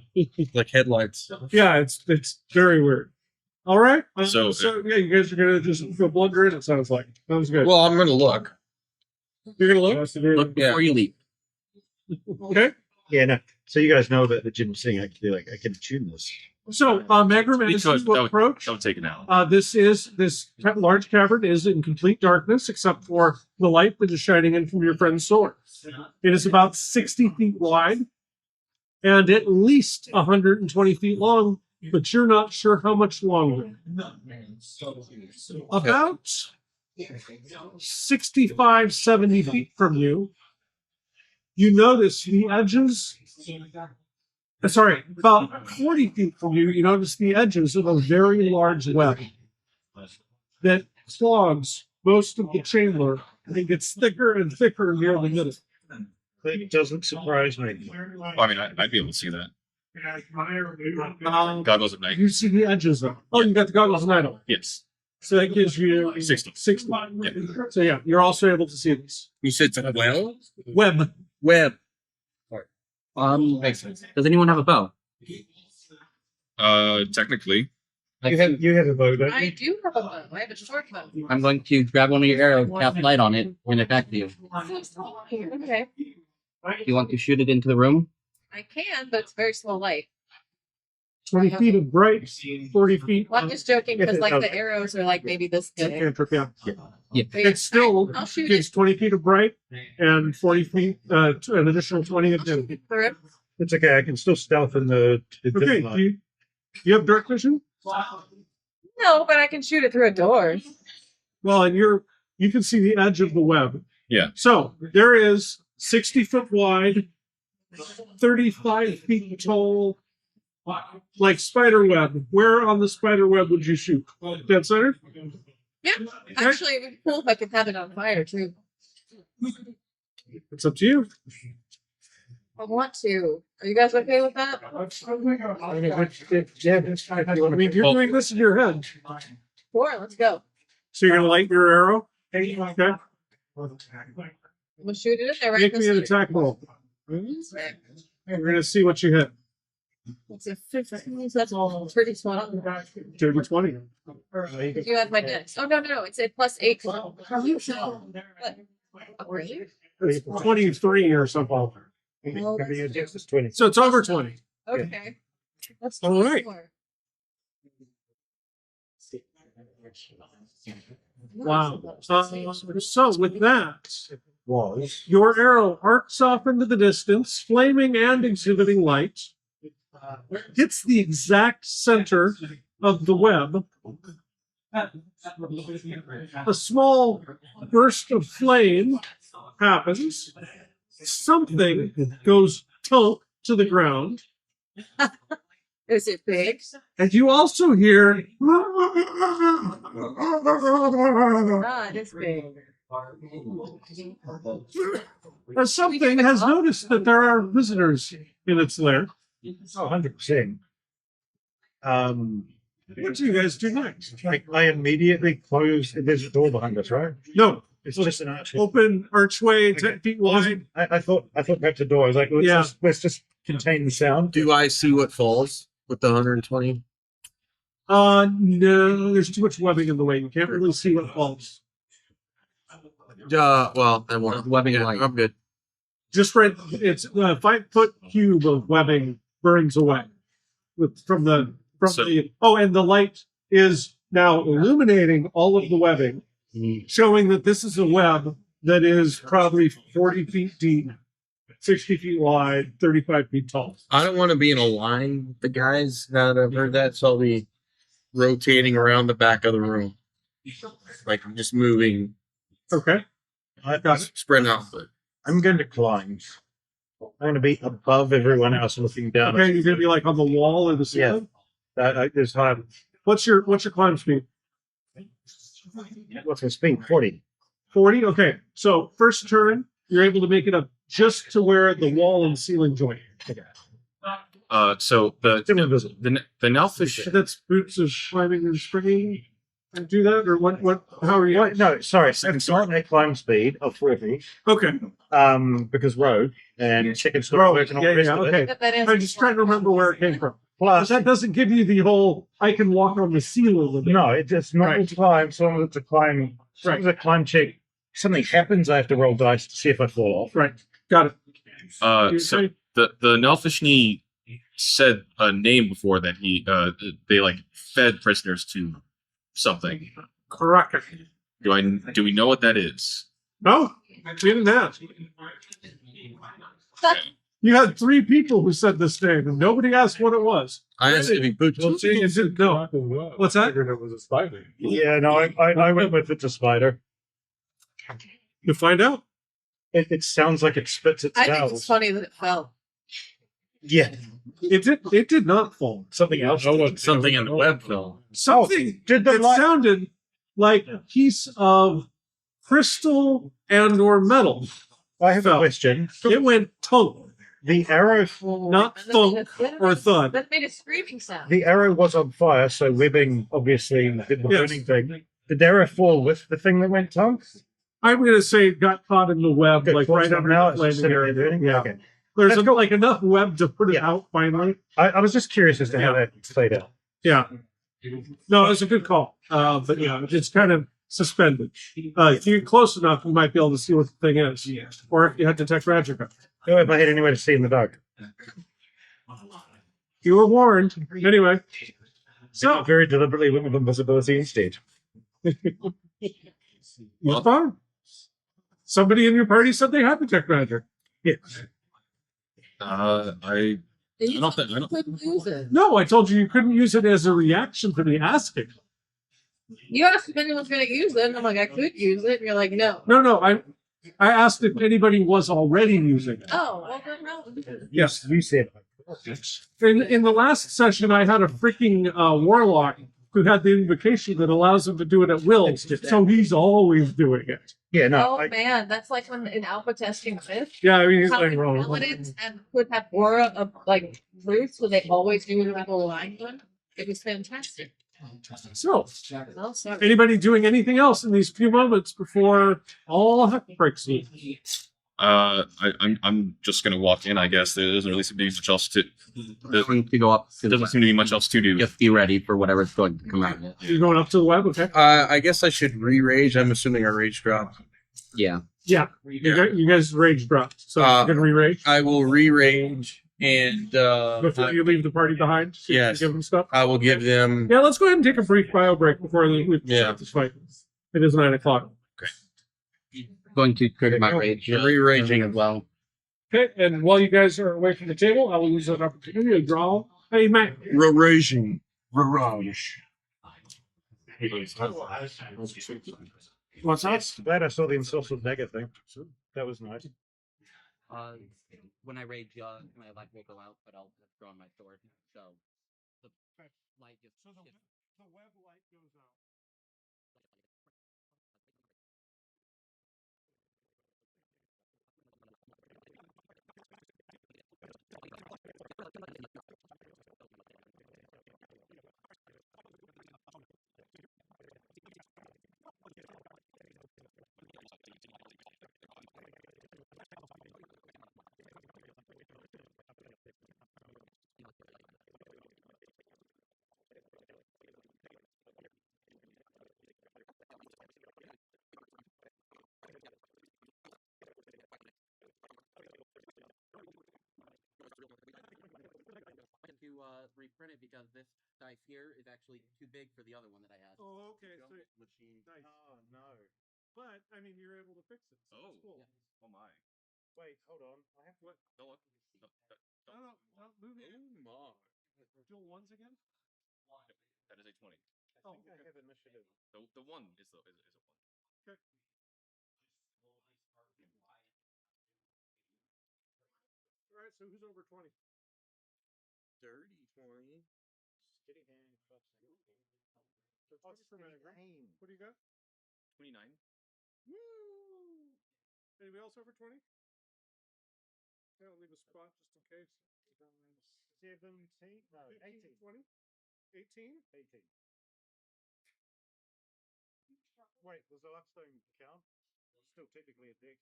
Like headlights. Yeah, it's very weird. All right. So- yeah, you guys are gonna just go blunder in. It sounds like sounds good. Well, I'm gonna look. You're gonna look. Look before you leap. Okay. yeah, no. So you guys know that the gym thing. I can tune this. So, Magram, as Because you approach, Don't take it out. this large cavern is in complete darkness except for the light that is shining in from your friend's sword. It is about 60 feet wide and at least 120 feet long but you're not sure how much longer. About 65, 70 feet from you, you notice the edges. Sorry, about 40 feet from you, you notice the edges of a very large web that clogs most of the chamber and gets thicker and thicker near the middle. That doesn't surprise me. Well, I mean, I'd be able to see that. Goggles at night. You see the edges of. Oh, you got the goggles and idle. Yes. So that gives you 60. 60. So yeah, you're also able to see this. You said well? Web. Web. Makes sense. Does anyone have a bow? Technically. You have a bow, don't I you? do have a bow. I have a short bow. I'm going to grab one of your arrows, cast light on it, and it back to you. Okay. Do you want to shoot it into the room? I can, but it's very slow light. 20 feet of bright, 40 feet. Well, I'm just joking because like the arrows are like maybe this big. Cantrip, yeah. Yeah. It still I'll shoot gives it 20 feet of bright and 40 feet, an additional 20 of dim. through. It's okay. I can still stealth in the Okay, light. you have dark vision? No, but I can shoot it through a door. Well, and you can see the edge of the web. Yeah. So there is 60 foot wide, 35 feet tall, like spider web. Where on the spider web would you shoot? Dead center? Yeah. Actually, it would be cool if I could have it on fire too. It's up to you. I want to. Are you guys okay with that? I mean, you're doing this in your head. Sure, let's go. So you're going to light your arrow? Okay. We'll shoot it in there right Make in me the an attack roll. We're going to see what you hit. It's a 15, so that's all pretty small. Dirty 20. You have my dex. Oh no, it's a +8. What? Really? 23 or something. Well, Your dex is 20. So it's over 20. Okay. That's All right. more. Wow. So with that, Was. your arrow arcs off into the distance, flaming and exhibiting light, hits the exact center of the web. A small burst of flame happens. Something goes tunk to the ground. Is it big? And you also hear Ah, it is big. as something has noticed that there are visitors in its lair. Oh, 100%. What do you guys do next? I immediately close. There's a door behind us, right? No, It's just an arch. open archway, 10 Okay. feet wide. I thought perhaps a door. I was like, let's just contain the sound. Do I see what falls with the 120? No, there's too much webbing in the way. You can't really see what falls. Well, I won't. Webbing Yeah, light. I'm good. Just right, it's a 5-foot cube of webbing burns away from the. Oh, and the light is now illuminating all of the webbing, showing that this is a web that is probably 40 feet deep, 60 feet wide, 35 feet tall. I don't want to be in a line with the guys now that I've heard that, so I'll be rotating around the back of the room. Like I'm just moving, Okay. spreading out. But I'm going to climb. I'm going to be above everyone else looking down. Okay, you're gonna be like on the wall or the ceiling. There's high. What's your climb speed? What's the speed? 40. 40. Okay, so first turn, you're able to make it up just to where the wall and ceiling join. So the Nelfish. That's boots of climbing and springing. Do that or what? How are you? What? No, sorry. It's not a climb speed of 40. Okay. Because road and chicken store Road, work and all yeah, the rest yeah, of it. okay. That is I'm just trying to remember where it came from. But Plus, that doesn't give you the whole I can walk on the ceiling. no, it's not Right. a climb. So long as it's a climb, as long as a climb check, something happens, I have to roll dice to see if I fall off. Right. Got it. So the Nelfishni said a name before that they like fed prisoners to something. Correct. Do we know what that is? No, we didn't have. You had 3 people who said this name, and nobody asked what it was. I asked if he put Well, see, you didn't know. What's that? It was a spider. Yeah, no, I went with it's a spider. You find out. It sounds like it spits its I think tails. it's funny that it fell. Yeah, It did not fall. something else. Something in the web fell. Something did the it light- sounded like a piece of crystal and or metal. I have a fell. question. It went tunk, The arrow, not thunk or thud. That made a screaming sound. the arrow was on fire, so webbing obviously did the Yes. burning thing. Did the arrow fall with the thing that went tonk? I'm going to say it got caught in the web, Good, like close right enough under now, the it's just landing sitting there area. burning? Yeah. Okay. There's Let's go. like enough web to put it Yeah. out finally. I was just curious as to how that played out. Yeah. No, it's a good call. But yeah, it's kind of suspended. If you get close enough, you might be able to see what the thing is. Or if you had detect magic. Oh, if I had anywhere to see in the dark. You were warned. Anyway. So So very deliberately went with invisibility instead. it's fun. Somebody in your party said they had detect magic. I don't think- I don't- couldn't use it. No, I told you couldn't use it as a reaction to the asking. You asked if anyone was going to use it, and I'm like, I could use it. And you're like, no. No, I asked if anybody was already using it. Oh, well, then no. Yes. You said. In the last session, I had a freaking warlock who had the invocation that allows him to do it at will. It's just- So he's always doing it. Yeah, no. Oh man, that's like when in alpha testing Fish, Yeah, I mean, he's how like the wrong. paladins and could have aura of like roots, so they always do it with a line one. It was fantastic. So, Well, sorry. anybody doing anything else in these few moments before all heck breaks loose? I'm just gonna walk in. I guess there doesn't really seem to be much else to. There Going to go up to the doesn't seem to be much else to do. just be ready for whatever's going to come out. You're going up to the web, okay? I guess I should re-rage. I'm assuming our rage dropped. Yeah. Yeah, you guys rage dropped, so Uh, you're gonna re-rage I will re-rage and before you leave the party behind. So you can Yes. give them stuff. I will give them. Yeah, let's go ahead and take a brief bio break before we Yeah. start this fight. It is 9:00. Going to trigger my rage. Re-raging as well. Okay, and while you guys are away from the table, I will use that opportunity to draw a map. Re-raging. What's that? Glad I saw the insulted dagger thing. That was nice. When I rage, my light will go out, but I'll have drawn my sword. So the light just. The web light goes out. To reprint it because this dice here is actually too big for the other one that I had. Oh, okay. So, Machine. nice. Oh no. But I mean, you're able to fix it. So that's cool. Oh my. Wait, hold on. I have What? Don't look. No, move it. Oh Dual ones again. That is a 20. I think I have initiative. The one is a one. All right. So who's over 20? Dirty 20. Steady hand plus 16. So 20 for steady Magrum. aim. What do you got? 29. Woo! Anybody else over 20? Yeah, I'll leave a spot just in case. 17? No, 18, 18. 20? 18? 18. Wait, does the Luckstone count? Still technically a dex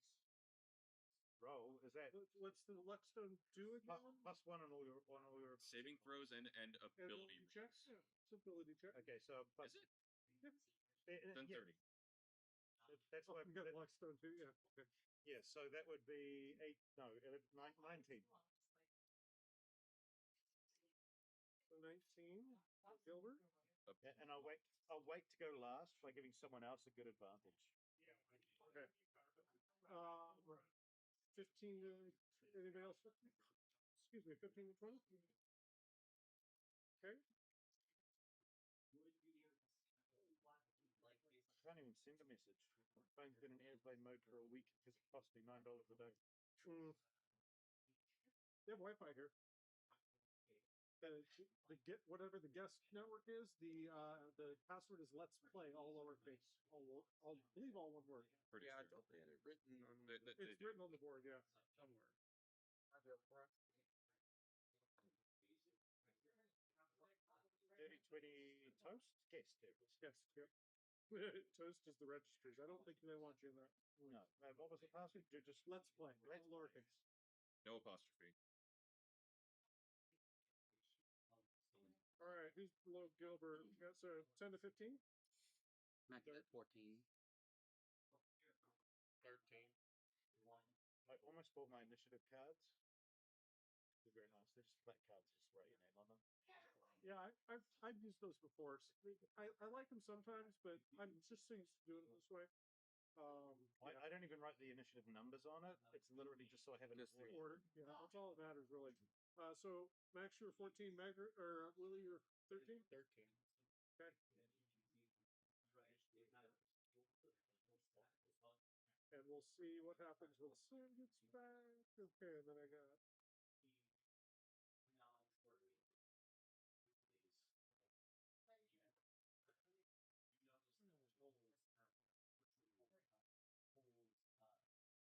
roll. Is that What's the Luckstone do again? plus one on all your Saving throws and ability. checks? Yeah, it's ability check. Okay, so plus Is it? Yeah, Then yeah, 30. that's Oh, what you got Luckstone too, yeah. Okay. yeah, so that would be 8 no, 11, 19. So 19, Gilbert. And I'll wait to go last by giving someone else a good advantage. Okay. 15 to Anybody else? Excuse me, 15 to 20? Okay. I can't even send a message. My phone's been in airplane mode for a week because it cost me $9 a day. They have Wi-Fi here. The get whatever the guest network is, the password is let's play, all lowercase, all believe all one word. Yeah, I thought they had it written on It's written on the board, yeah. somewhere. 30-20 toast? Guest tables. Yes, yep. Toast is the registers. I don't think they want you in that. No. What was the password? You're just Let's play. Let's All lowercase. No apostrophe. All right, who's below Gilbert? So 10 to 15? Max at 14. 13. I almost bought my initiative cards. They're very nice. They're just flat cards. Just write your name on them. Yeah, I've used those before. I like them sometimes, but I'm just so used to doing it this way. I don't even write the initiative numbers on it. It's literally just so I have it in order. Order. Yeah, that's all that matters, really. So Max, you're 14. Or Willie, you're 13. 13. Okay. And we'll see what happens when Sam gets back. Okay, and then I got.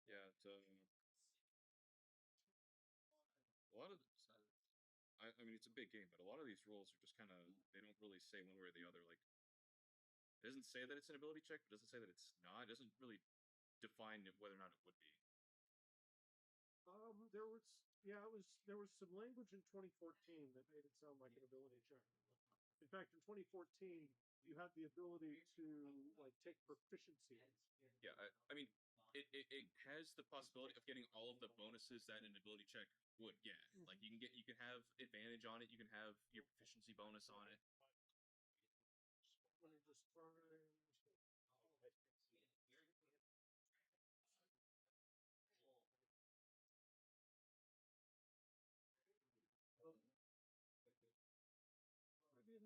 Yeah, it's a lot of. I mean, it's a big game, but a lot of these rules are just kind of they don't really say one way or the other. Like, it doesn't say that it's an ability check, but it doesn't say that it's not. It doesn't really define whether or not it would be. There was some language in 2014 that made it sound like an ability check. In fact, in 2014, you had the ability to like take proficiency. Yeah, I mean, it has the possibility of getting all of the bonuses that an ability check would get. Like you can have advantage on it. You can have your proficiency bonus on it. Let me just find.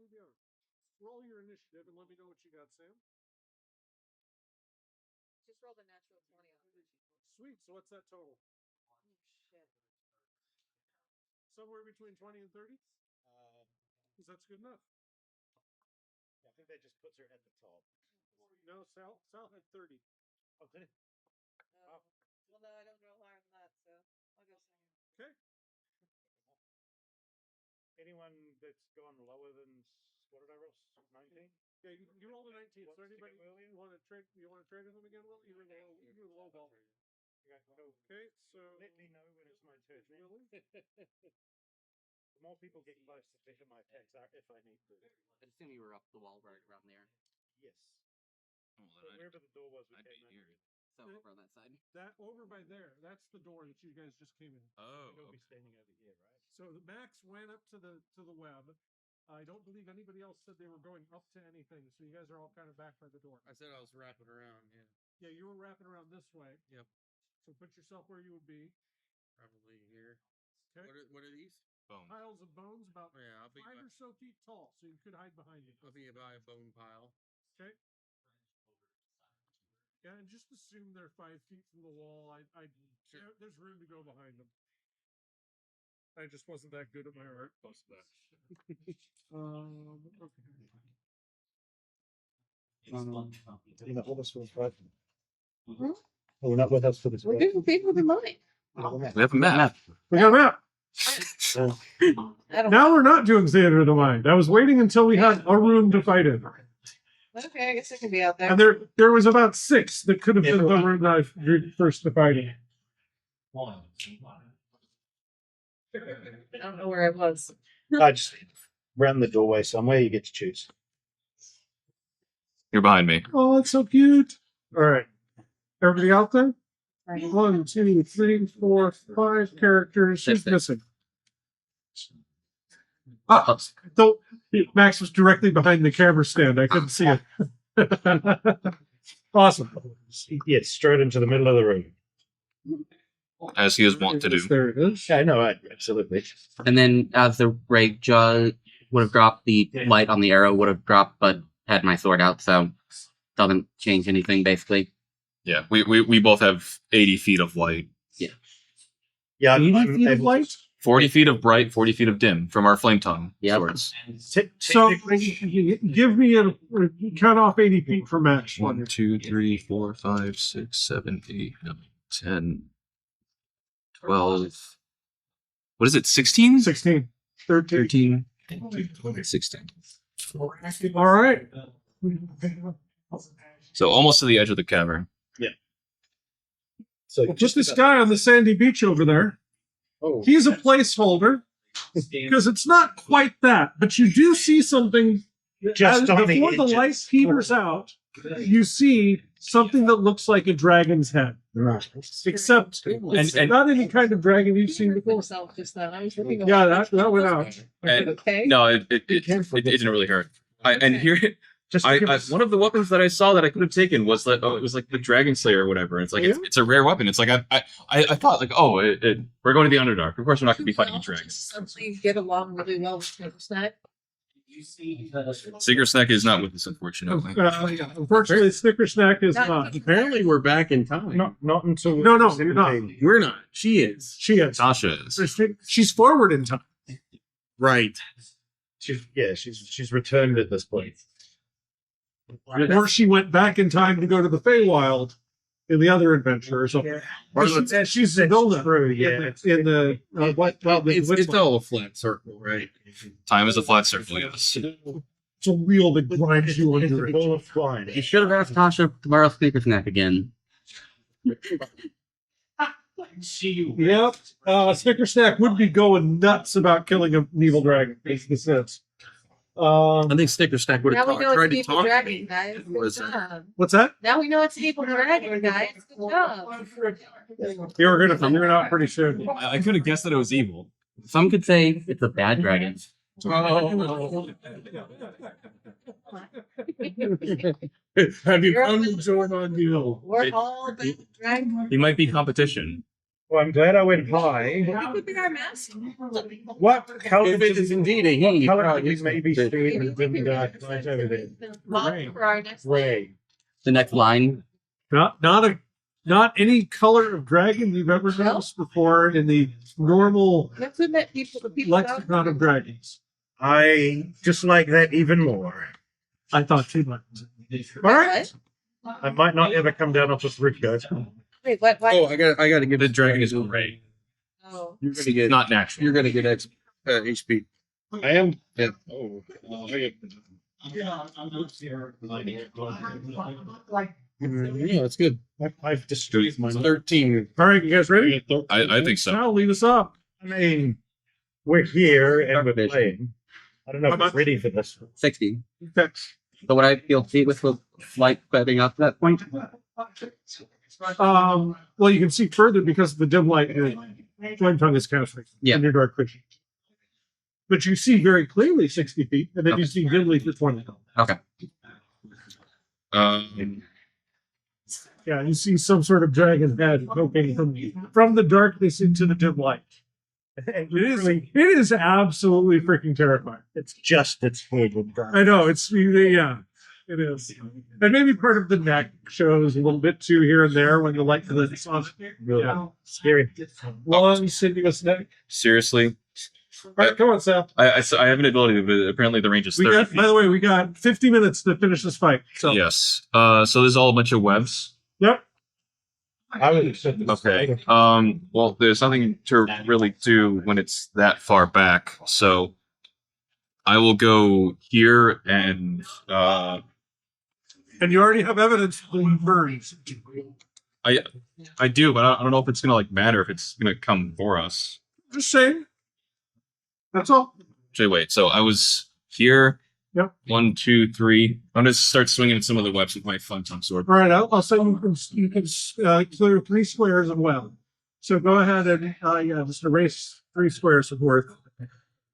Maybe roll your initiative and let me know what you got, Sam. Just rolled a natural 20 on it. Sweet. So what's that total? Oh, shit. Somewhere between 20 and 30? Because that's good enough. I think that just puts her at the top. No, Sal had 30. Oh, did it? Oh. Well, no, I don't roll higher than that, so I'll go second. Okay. Anyone that's gone lower than what did I roll? 19? Yeah, you rolled a 19. What's So anybody to get William? want to trade? You want to trade with him again, Will? You're the low ball. Okay, so Let me know when it's my turn. Willie. The more people get close, the better my attacks are if I need to. I assume you were up the wall right around there. Yes. Oh, So wherever the door was, we I'd came be in. here. So Okay. over on that side. That over by there, that's the door that you guys just came in. Oh, You'll okay. be standing over here, right? So the Max went up to the web. I don't believe anybody else said they were going up to anything. So you guys are all kind of back by the door. I said I was wrapping around. Yeah, Yeah, you were wrapping around this way. Yep. So put yourself where you would be. probably here. Okay. What are these? Boom. Piles of bones about Yeah, I'll be 5 or so feet tall, so you could hide behind it. by a bone pile. Okay. Yeah, and just assume they're 5 feet from the wall. Sure. There's room to go behind them. I just wasn't that good at my art. Close to that. Okay. You're not with us for this, right? Mhm. Oh, we're not with us for this. We're doing people in mind. We have a map. We got a map. I don't Now we're not doing theater of the mind. I was waiting until we had a room to fight in. Okay, I guess I can be out there. And there was about 6 that could have been the room that I drew first to fight in. I don't know where I was. I just round the doorway somewhere. You get to choose. You're behind me. Oh, it's so cute. All right. Everybody out there? 1, 2, 3, 4, 5 characters. Who's missing? So Max was directly behind the camera stand. I couldn't see it. Awesome. Yes, straight into the middle of the room. as he is wont to do. There it is. Yeah, no, absolutely. And then as the rage would have dropped, the light on the arrow would have dropped, but had my sword out, so doesn't change anything basically. Yeah, we both have 80 feet of light. Yeah, 80 feet of light? 40 feet of bright, 40 feet of dim from our flame tongue Yep. swords. So give me a count off 80 feet for max. 1, 2, 3, 4, 5, 6, 7, 8, 9, 10, 12. What is it? 16? 16, 13. 13, 16. All right. So almost to the edge of the cavern. So Just this guy on the sandy beach over there. Oh. He's a placeholder because it's not quite that, but you do see something Just on the before the edges. light peters out. You see something that looks like a dragon's head, except it's And- not any kind of dragon you've seen before. Myself just then. I was looking Yeah, that went out. And- Okay. No, it didn't really hurt. And here, Just I, give I us- one of the weapons that I saw that I could have taken was that it was like the Dragon Slayer or whatever. It's like it's a rare weapon. It's like I thought like we're going to the Underdark. Of course we're not going to be fighting dragons. Suddenly get along really well with Snicker Snack. Snack is not with us, unfortunately. Yeah. Unfortunately, Snicker Snack is not. Apparently, we're back in time. not until No, you're not. We're not. She is. She is. Tasha is. She's forward in time. Right. She's returned at this point. Or she went back in time to go to the Feywild in the other adventure or something. She's Zelda True, in the It's all a flat circle, right? Time is a flat circle. Yes. It's a wheel that grinds you under it. Ball of twine. You should have asked Tasha to borrow Sneaker Snack again. Yep. Snicker Snack would be going nuts about killing an evil dragon. Makes the sense. I think Sticker Snack would Now have we know tried it's to an evil talk. dragon, guys. Good Was- job. What's that? Now we know it's an evil dragon, guys. Good job. You're gonna figure it out pretty soon. I could have guessed that it was evil. Some could say it's a bad dragon. Have you You're come up. to join on deal? We're all bad dragons. He might be competition. Well, I'm glad I went high. It could be our master. What color If it is indeed a he, color probably did is you maybe the- see in the right over there? Mark for our next Gray. The next line. Not any color of dragon you've ever noticed before in the normal Let's admit people, the people out lexicon of dragons. I just like that even more. I thought too much. All right. I might not ever come down off this roof, guys. Wait, what? Oh, I got to give The dragon is gray. Oh. You're gonna get Not natural. You're gonna get HP. I am. Yeah. Oh. Yeah, that's good. I've destroyed my. 13. All right, you guys ready? I think so. Now lead us up. I mean, we're here and we're playing. I don't know if I'm ready for this. 60. Okay. So would I feel see with light spreading up to that point? Well, you can see further because of the dim light. Flame tongue is casting Yeah. in your dark vision. But you see very clearly 60 feet, and then you see dimly for 20. Okay. Yeah, you see some sort of dragon head poking from the darkness into the dim light. It is absolutely freaking terrifying. It's just its head and dark. I know it's yeah, it is, and maybe part of the neck shows a little bit too here and there when the light hits on it. Yeah, Scary. long sinuous neck. Seriously, All right, come on, Sal. I have an ability, but apparently the range is We 30 got. feet. By the way, we got 50 minutes to finish this fight. So Yes. So there's all a bunch of webs. yep. I would accept this. Okay. Well, there's nothing to really do when it's that far back, so I will go here and And you already have evidence that he burns. I do, but I don't know if it's gonna like matter if it's gonna come for us. Just saying. That's all. Actually, wait. So I was here. Yep. 1, 2, 3. I'm gonna start swinging at some of the webs with my fun tongue sword. All right, I'll say you can clear 3 squares of web. So go ahead and just erase 3 squares of worth.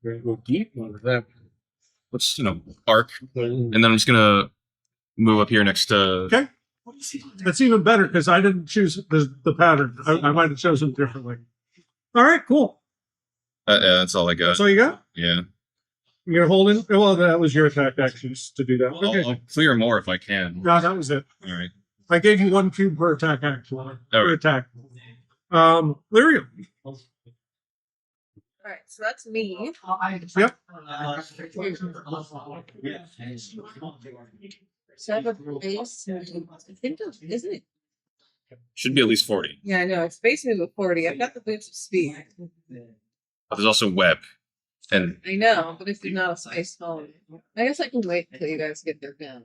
Go deep on that. Let's arc, and then I'm just gonna move up here next to Okay. That's even better because I didn't choose the pattern. I might have chosen it differently. All right, cool. Yeah, that's all I got. That's all you got? Yeah. You're gonna hold in? Well, that was your attack actions to do that. Okay. I'll clear more if I can. No, that was it. All right. I gave you 1 cube per attack action. Per right. attack. Lyrium. All right, so that's me. Yep. So I have a base. I think that isn't it? Should be at least 40. Yeah, I know. It's base move of 40. I've got the boots of speed. But there's also web. And I know, but if you're not a space phone, I guess I can wait until you guys get there down.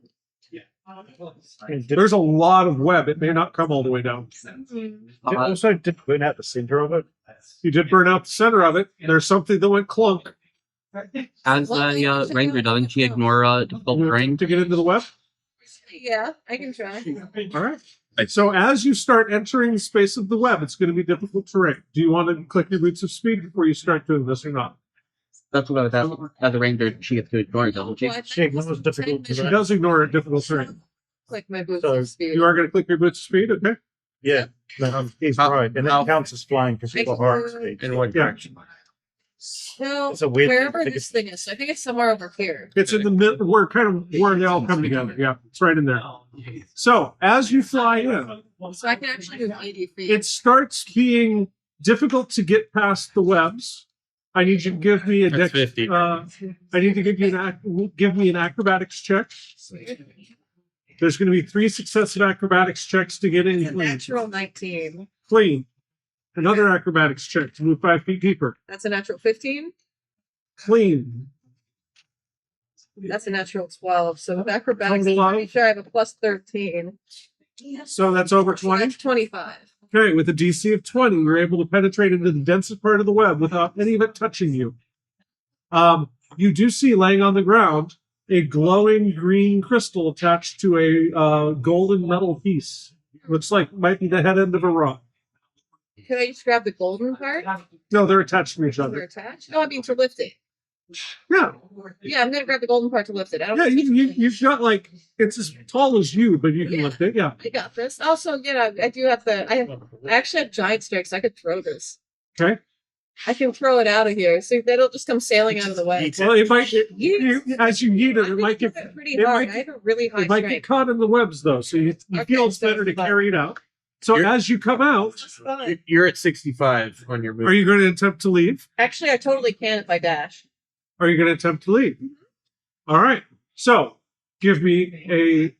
There's a lot of web. It may not come all the way down. Also, did burn out the center of it. You did burn out the center of it. There's something that went clunk. As a ranger, doesn't she ignore difficult terrain? To get into the web. Yeah, I can try. All right. So as you start entering the space of the web, it's going to be difficult terrain. Do you want to click your boots of speed before you start doing this or not? That's what I was asking. As a ranger, she gets to ignore it, doesn't she? Well, I She think ignores this is difficult 10 She terrain. does ignore difficult terrain. Click my boots So of speed. You are going to click your boots of speed, okay? Yeah, no, he's How- right. And how- that counts as flying because you've got hard speed. In what Yeah. direction? So It's a weird wherever thing. this thing is, so I think it's somewhere over here. It's in the middle, where they all come together. Yeah, it's right in there. So as you fly in, So I can actually move 80 feet. it starts being difficult to get past the webs. I need you to give me a That's dex. 50. I need to give me an acrobatics check. There's going to be 3 successive acrobatics checks to get in It's a clean. natural 19. Clean. Another acrobatics check to move 5 feet deeper. That's a natural 15. Clean. That's a natural 12. So with acrobatics, I'm 12. pretty sure I have a plus 13. So that's over So 20. that's 25. Okay, with a DC of 20, you're able to penetrate into the densest part of the web without any of it touching you. You do see laying on the ground a glowing green crystal attached to a golden metal piece. Looks like might be the head end of a rock. Can I just grab the golden part? No, they're attached to each They're other. attached? No, I mean to lift it. Yeah, Yeah, I'm gonna grab the golden part to lift it. I don't yeah. You've got like it's as tall as you, but you can Yeah. lift it. Yeah. I got this. Also, you know, I do have the. I actually have giant strikes. I could throw this. Okay. I can throw it out of here, so that'll just come sailing out of the way. Well, it might as you yeet it, it might get pretty it hard. might- I have a really high it might get strength. caught in the webs though, so you Okay, feel it's so better to fine. carry it out. So You're- as you come out, It's fine. You're at 65 on your move. are you going to attempt to leave? Actually, I totally can if I dash. Are you going to attempt to leave? All right. So give me a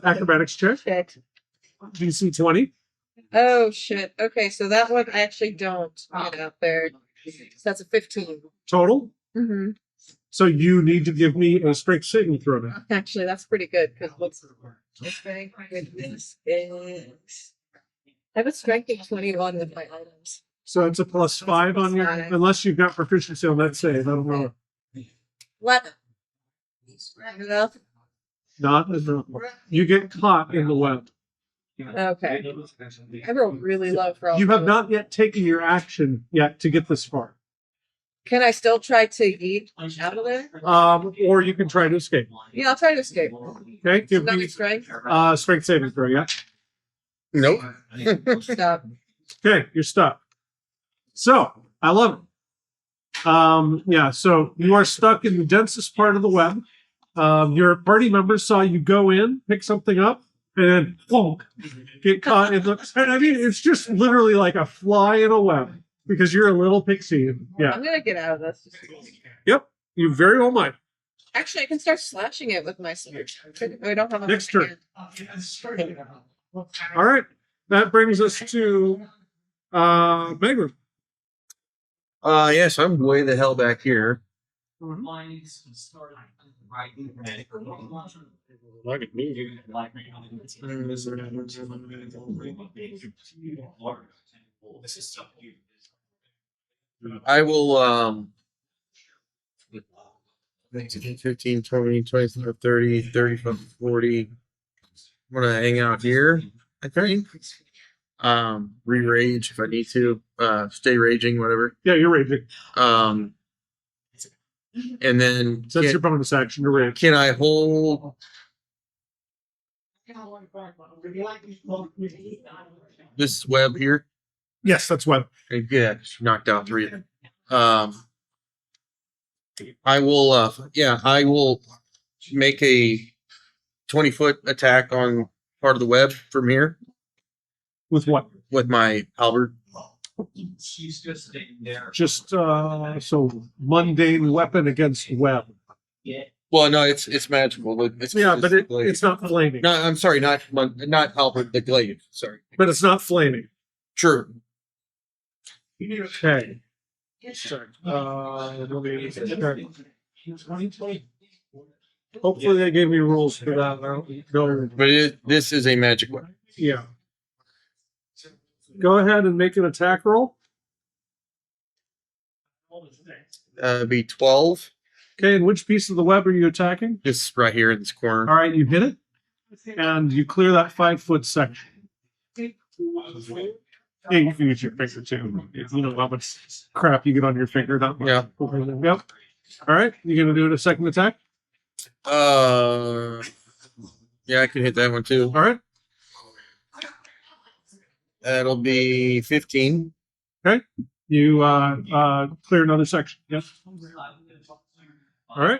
acrobatics check. Shit. DC 20. Oh shit. Okay, so that one I actually don't get out there. So that's a 15. Total. Mm-hmm. So you need to give me a strength saving throw now. Actually, that's pretty good because what's very good this is. I have a strength of 21 with my items. So it's a +5 on your, +5. unless you've got proficiency on that save. I don't know. 11. Enough? Not enough. You get caught in the web. Okay. I rolled really low for all You have those. not yet taken your action yet to get this far. Can I still try to eat out of there? Or you can try to escape. Yeah, I'll try to escape. Okay, give Another me strength. strength saving throw. Yeah. Nope. Stop. Okay, you're stuck. So I love it. Yeah, so you are stuck in the densest part of the web. Your party members saw you go in, pick something up, and then plonk, get caught in the. And I mean, it's just literally like a fly in a web because you're a little pixie. Yeah. I'm gonna get out of this. Yep. You very well might. Actually, I can start slashing it with my sword. I don't have a Next turn. All right. That brings us to Megan. Yes, I'm way the hell back here. I will 15, 20, 25, 30, 35, 40. I'm gonna hang out here, I think. Re-rage if I need to. Stay raging, whatever. Yeah, you're raging. And then So that's your bonus action to rage. can I hold This web here. Yes, that's web. Yeah, just knocked out 3 of them. I will. I will make a 20-foot attack on part of the web from here With what? with my halberd. Just so mundane weapon against web. Well, no, it's magical. It's glaive. It's not flaming. No, I'm sorry, not halberd. The glaive. Sorry. But it's not flaming. True. Okay. Sorry. Let me check. Hopefully they gave me rules for that. I don't know. But this is a magic weapon. Yeah. Go ahead and make an attack roll. Be 12. Okay, and which piece of the web are you attacking? This right here in this corner. All right, you hit it, and you clear that 5-foot section. Yeah, you can use your finger too. You know how much crap you get on your finger. Not much. Yeah. Yep. All right, you gonna do it a second attack? Yeah, I can hit that one too. All right. That'll be 15. You clear another section. Yes. All right.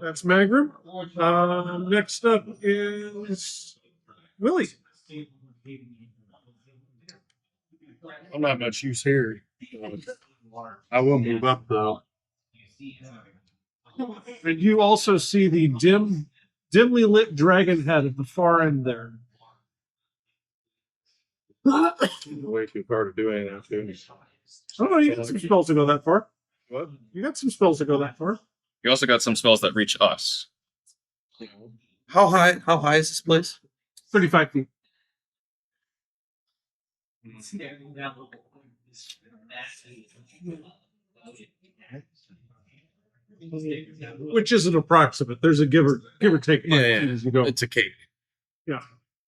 That's Magrum. Next up is Willie. I'm not much use here. I will move up though. And you also see the dimly lit dragon head at the far end there. Way too far to do anything too. Oh, you got some spells to go that far. What? You got some spells to go that far. You also got some spells that reach us. How high is this place? 35 feet. Which is an approximate. There's a give or take Yeah. as you go. It's a cave.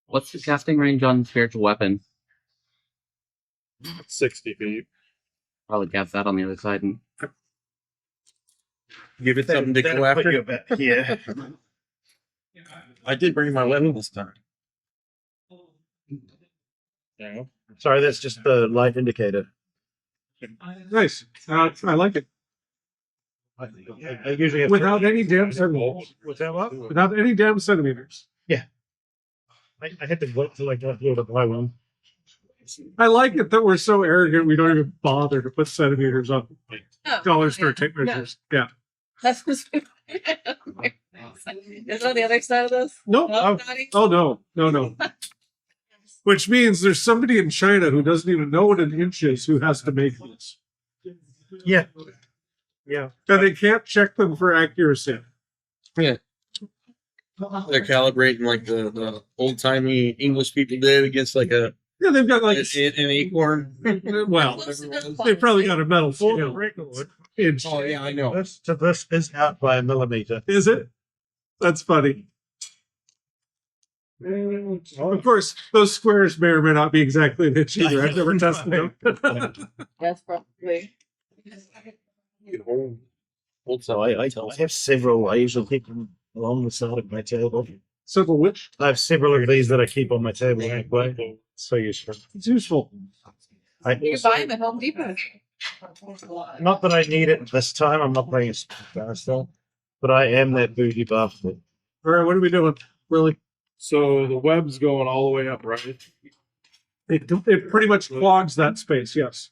What's the casting range on spiritual weapon? 60 feet. Probably cast that on the other side. And Give it something to go after. Yeah. I did bring my weapon this time. Yeah. Sorry, that's just the light indicator. Nice. I like it. I usually have Without any damn centimeters. What's that what? Without any damn centimeters. I had to wait till I got to buy one. I like it that we're so arrogant we don't even bother to put centimeters on Oh, dollar store yeah. tape measures. Yeah. That's is it on the other side of this? Nope. No, Donnie? Oh no. Which means there's somebody in China who doesn't even know what an inch is who has to make this. Yeah. Yeah. And they can't check them for accuracy. They're calibrating like the old timey English people did against like Yeah, they've got like an acorn. well, they've probably got a metal scale. Inch. Oh yeah, I know. This is out by a millimeter. Is it? That's funny. Of course, those squares may or may not be exactly an inch either. I've never tested them. That's probably. So I have several. I usually keep them along the side of my table. Several which? I have several of these that I keep on my table anyway. So useful. It's useful. You can buy them at Home Depot. Not that I need it this time. I'm not playing a stuff, but I am that bougie bastard. All right, what are we doing? Really? So the web's going all the way up, right? It pretty much clogs that space, yes.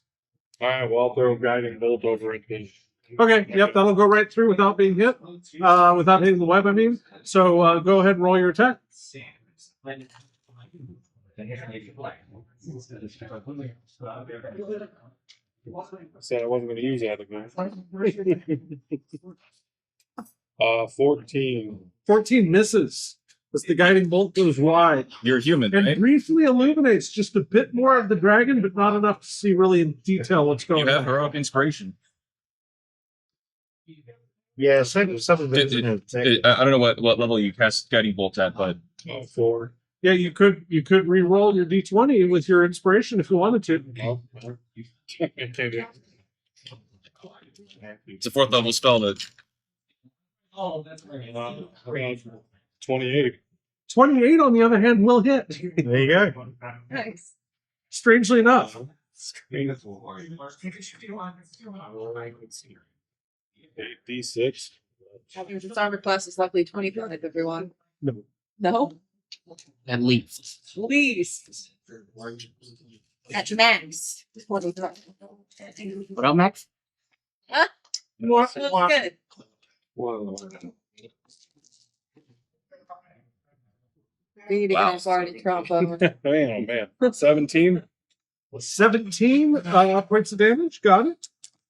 All right, well, I'll throw a guiding bolt over it then. Okay, yep, that'll go right through without being hit. Without hitting the web, I mean. So go ahead and roll your attack. I said I wasn't going to use that again. 14. 14 misses as the guiding bolt goes wide You're human, and right? briefly illuminates just a bit more of the dragon, but not enough to see really in detail what's going You have on. heroic inspiration. Yeah, some of it. I don't know what level you cast guiding bolt at, but 4. Yeah, you could re-roll your d20 with your inspiration if you wanted to. it's a 4th level spell that 28. 28, on the other hand, will hit. There you go. Nice. Strangely enough. D6. Its armor class is luckily 25, everyone. No. No? At least. Please. At max. 25. What up, Max? What? That's good. We need to get our already trombone. Man. 17. 17 points of damage. Got it.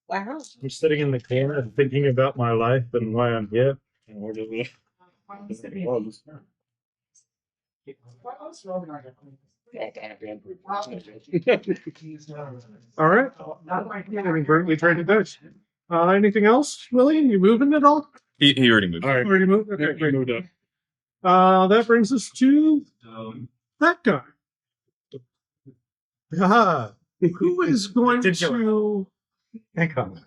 Wow. I'm sitting in the corner thinking about my life and why I'm here. All right. We traded those. Anything else, Willie? You moving at all? He already moved. All right. Already moved? Okay, Yeah, great. moved up. That brings us to that guy. Haha. Who is going Did you- to... Hang on.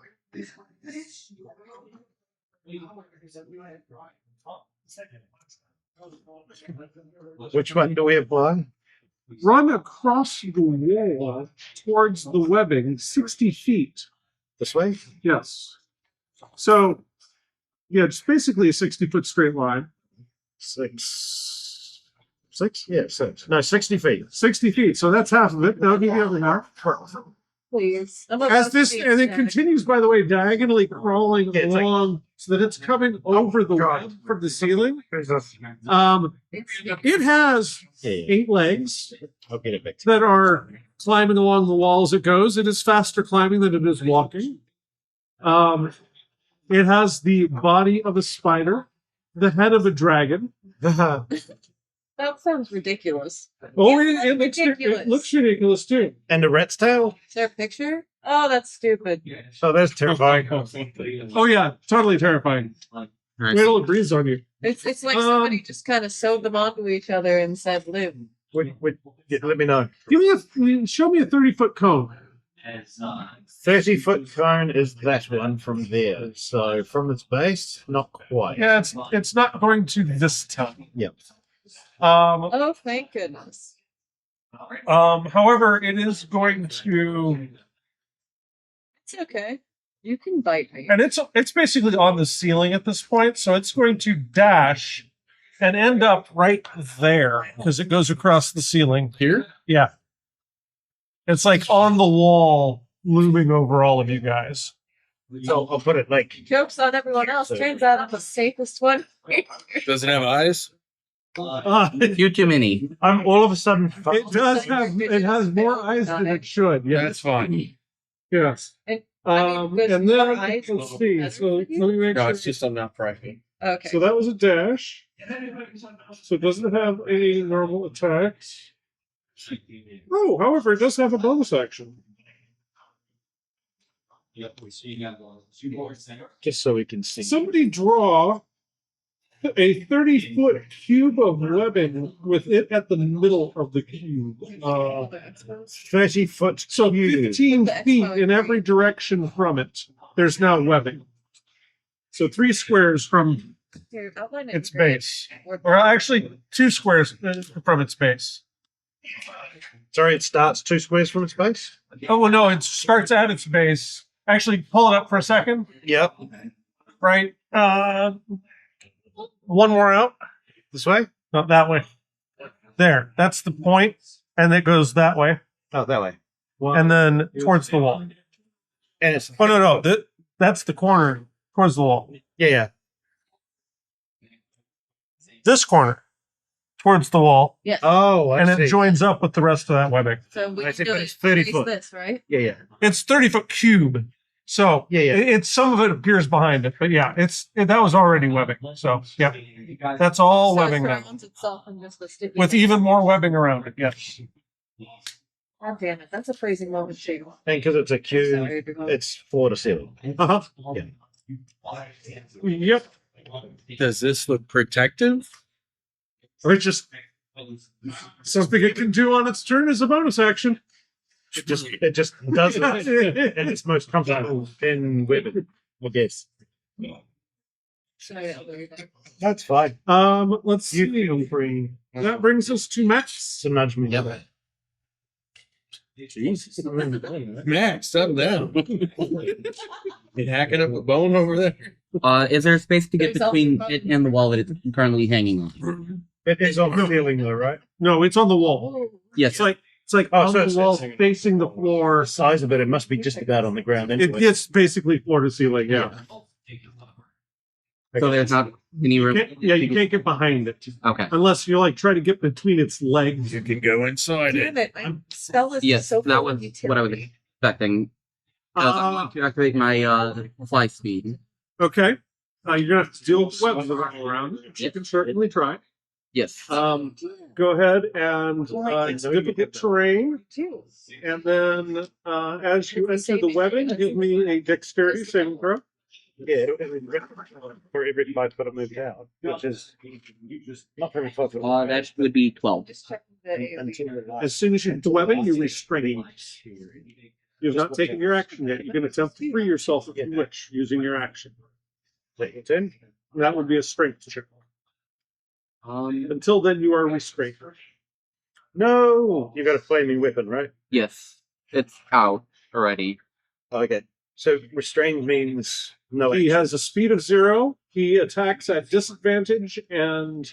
Which one do we apply? run across the wall towards the webbing 60 feet. This way? Yes. So, yeah, it's basically a 60-foot straight line. 6. Yeah, 6. No, 60 feet. 60 feet. So that's half of it. That'll be the other half. Please. As this, and it continues, by the way, diagonally crawling Yeah, it's like- along so that it's coming over the web from the ceiling. It's It has Yeah, 8 legs I'll get it back to that are climbing along the wall as it goes. It is faster climbing than it is walking. It has the body of a spider, the head of a dragon. you. that sounds ridiculous. Oh, Yeah, it looks ridiculous too. And a rat's tail? Is there a picture? Oh, that's stupid. Oh, that's terrifying. Oh yeah, totally terrifying. Wait till it breathes on you. It's like somebody just kind of sewed them onto each other and said live. Let me know. Show me a 30-foot cone. 30-foot cone is that one from there. So from its base, not quite. Yeah, it's not going to this time. Yep. Oh, thank goodness. However, it is going to, It's okay. You can bite me. and it's basically on the ceiling at this point, so it's going to dash and end up right there because it goes across the ceiling. Here? Yeah. It's like on the wall, looming over all of you guys. So I'll put it like Joke's on everyone else. Turns out I'm the safest one. Does it have eyes? You too many. I'm all of a sudden. It has more eyes than it should. Yeah, That's fine. yes. And, I mean, does And more then eyes let's mean see. better So let for you? me make No, sure. it's just I'm not private. Okay. So that was a dash. So it doesn't have any normal attacks. Oh, however, it does have a bonus action. Just so we can see. Somebody draw a 30-foot cube of webbing with it at the middle of the cube. 30-foot So cube. 15 feet in every direction from it, there's now webbing. So 3 squares from Here, outline it its in gray. base. Or actually, 2 squares from its base. Sorry, it starts 2 squares from its base? Oh, well, no, it starts at its base. Actually, pull it up for a second. Yep. Right. One more out. This way? Not that way. There. That's the point, and it goes that way, Oh, that way. and then towards the wall. And it's. Oh no, that's the corner towards the wall. Yeah. This corner towards the wall, Yes. Oh, I and see. it joins up with the rest of that webbing. So we I see, do but it. it's 30 Raise foot. this, right? Yeah. It's 30-foot cube, so Yeah. it's some of it appears behind it, but yeah, that was already webbing. So yeah, that's all So webbing it now, surrounds itself in just a sticky. with even more webbing around it. Yes. God damn it! That's a phrasing moment too. And because it's a cube, Sorry, everyone. it's floor to ceiling. Uh-huh. Yeah. Yep. Does this look protective? Or it's just something it can do on its turn as a bonus action. It just does it. And it's most comfortable in webbing, I guess. Sorry, I'll be right back. That's fine. Let's see. You feel free. That brings us to Max. So nudge me. Yep. Jesus. Max, settle down. You hacking up a bone over there? Is there a space to get between it and the wall that it's currently hanging on? It is on the ceiling though, right? No, it's on the wall. Yes. It's like Oh, on so the it's- wall, it's- facing the floor. The size of it, it must be just about on the ground anyway. It's basically floor to ceiling. Yeah. So there's not any room. You can't get behind it Okay. unless you like try to get between its legs. You can go inside it. Damn it, my spell is Yes, so that full was of what I was utility. expecting. I want to activate my fly speed. Okay. You're gonna have to deal with webs all around. You Yep. can certainly try. Yes. Go ahead and it's difficult terrain. And then as you enter the webbing, give me a dexterity saving throw. Yeah, for every 5 foot I moved out, which is not very far. That would be 12. Just checking the As soon as you hit the webbing, you restrain. You've not taken your action yet. You can attempt to free yourself if you wish using your action. That would be a strength check. Until then, you are restrained. No, you got a flaming weapon, right? Yes. It's out already. Okay, so restrained means no. He action. has a speed of 0. He attacks at disadvantage, and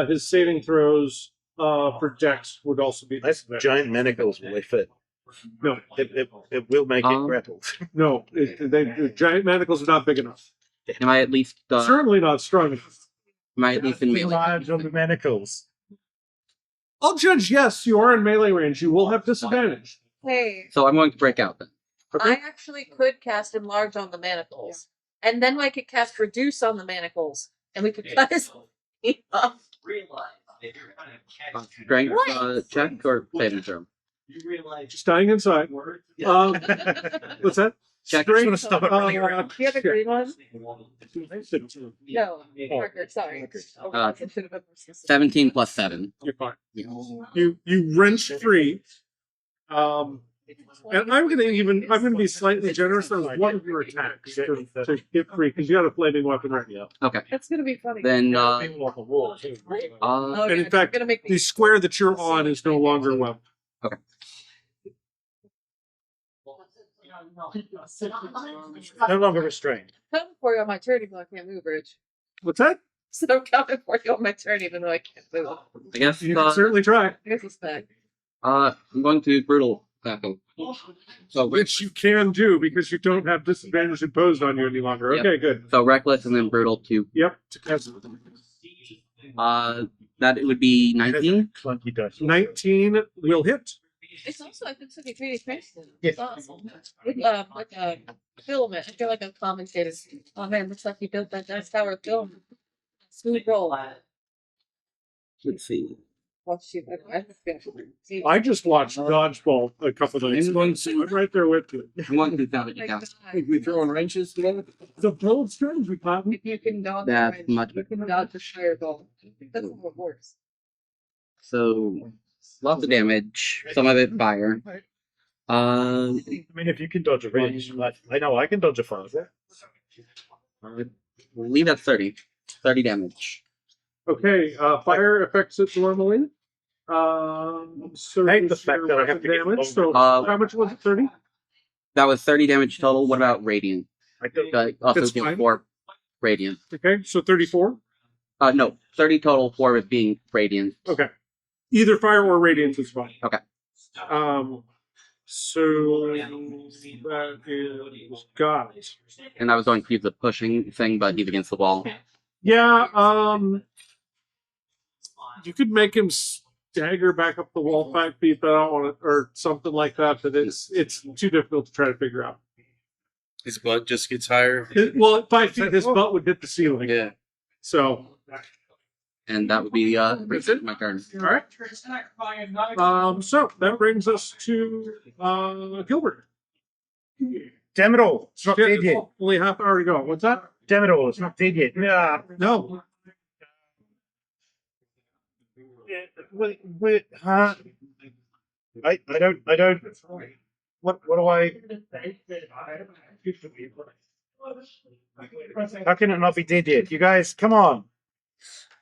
his saving throws for Dex would also be That's disadvantage. giant manacles will they fit? No, It will make it grappled. no, the giant manacles are not big enough. Am I at least Certainly not strong enough. in melee? Large on the manacles. I'll judge. Yes, you are in melee range. You will have disadvantage. Hey, So I'm going to break out then. I actually could cast enlarge on the manacles, and then I could cast reduce on the manacles, and we could cut his feet off. Strength What? check or saving throw? Just dying inside. What's that? Check. Strength, Just wanna stop it running around. Do you have a green one? check. No, marker. Sorry. Oh, Uh, I should have been more specific. 17 plus 7. You're fine. You wrench free. And I'm gonna be slightly generous on one of your attacks to get free because you got a flaming weapon right now. Okay. That's gonna be funny. Then, People off a wall too. Oh, And in yeah, fact, you're gonna make the me square that you're on is no longer weapon. No longer restrained. coming for you on my turn, even though I can't move, Rich. What's that? So I'm coming for you on my turn, even though I can't move. I guess, You can certainly try. I guess it's back. I'm going to brutal tackle. So, Which you can do because you don't have disadvantage imposed on you any longer. Yep. Okay, good. so reckless and then brutal 2. Yep. That it would be 19. Clunky dice. 19 will hit. It's also, I think, something pretty Princeton. Yeah. It's awesome. With, like a filament. I feel like a commentator. Oh man, looks like you built that nice tower of film. Smooth roll. Let's see. Watch you. See. I just watched Dodgeball a couple of nights I'm ago. going to. I'm right there with you. I'm going to down Oh it my down. God. We throwing wrenches together? The build strategy, Cotton. If you can dodge That's the much you can dodge the fireball. That's how it works. So, lots of damage. Some of it fire. I mean, if you can dodge a range, I know I can dodge a fire. I believe that's 30. 30 damage. Okay, fire affects it normally. So I hate the is fact your that I have to get damage. So Uh, how much was it? 30? That was 30 damage total. What about radiant? I don't, I also It's deal fine. 4 radiant. Okay, so 34. No, 30 total, 4 with being radiant. Okay. Either fire or radiance is fine. Okay. So that is got. And I was going to use the pushing thing, but he's against the wall. Yeah, you could make him stagger back up the wall 5 feet, but I don't want to, or something like that. But it's too difficult to try to figure out. His butt just gets higher. Well, at 5 feet, his butt would hit the ceiling. Yeah. So, And that would be my turn. all right. So that brings us to Gilbert. damn it all! It's not Shit, dead it's yet. only half hour to go. What's that? Damn it all! It's not dead yet. Yeah. No. Wait, huh? I don't. What do I? How can it not be dead yet? You guys, come on.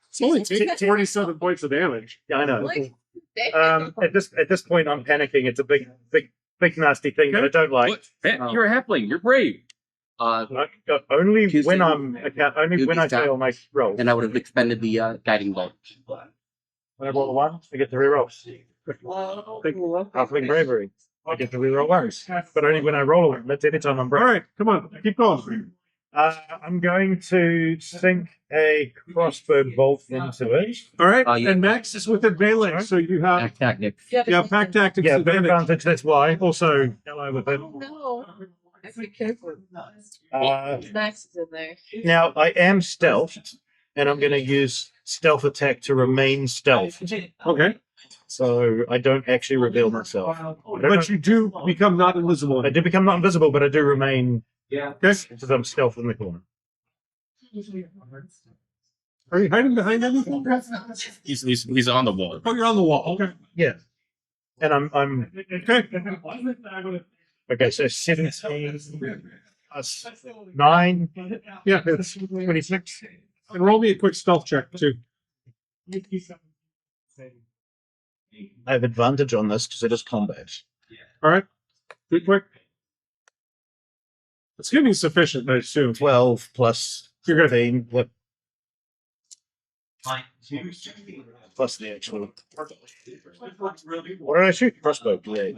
It's only taking 47 points of damage. Yeah, I know. Like, damn. At this point, I'm panicking. It's a big nasty thing that I don't like. What? Man, you're a halfling. You're brave. Only Tuesday. when I fail my roll. And I would have expended the guiding bolt. When I roll a 1, I get to reroll. Halfling bravery. I get to reroll once, but only when I roll a 1. That's any time I'm All brave. right, come on, keep going. I'm going to sink a crossbow bolt into it. All right, Yeah. and Max is with melee, so you have Act tactics. pack tactics Yeah, big advantage. advantage. That's why. Also, hello with it. No. Be careful. Max is in there. Now I am stealthed, and I'm going to use stealth attack to remain stealth. Okay, So I don't actually reveal myself. but you do become not invisible. I do become not invisible, but I do remain Okay. because I'm stealth in the corner. Are you hiding behind anything? He's on the wall. Oh, you're on the wall. Okay. Yeah, and I'm Okay. okay. So 17 plus 9, Yeah, it's 26. And roll me a quick stealth check too. I have advantage on this because it is combat. All right. Be quick. It's gonna be sufficient, I assume. 12 plus You're good. 15. What? Plus the actual. What did I shoot? Crossbow. Yeah.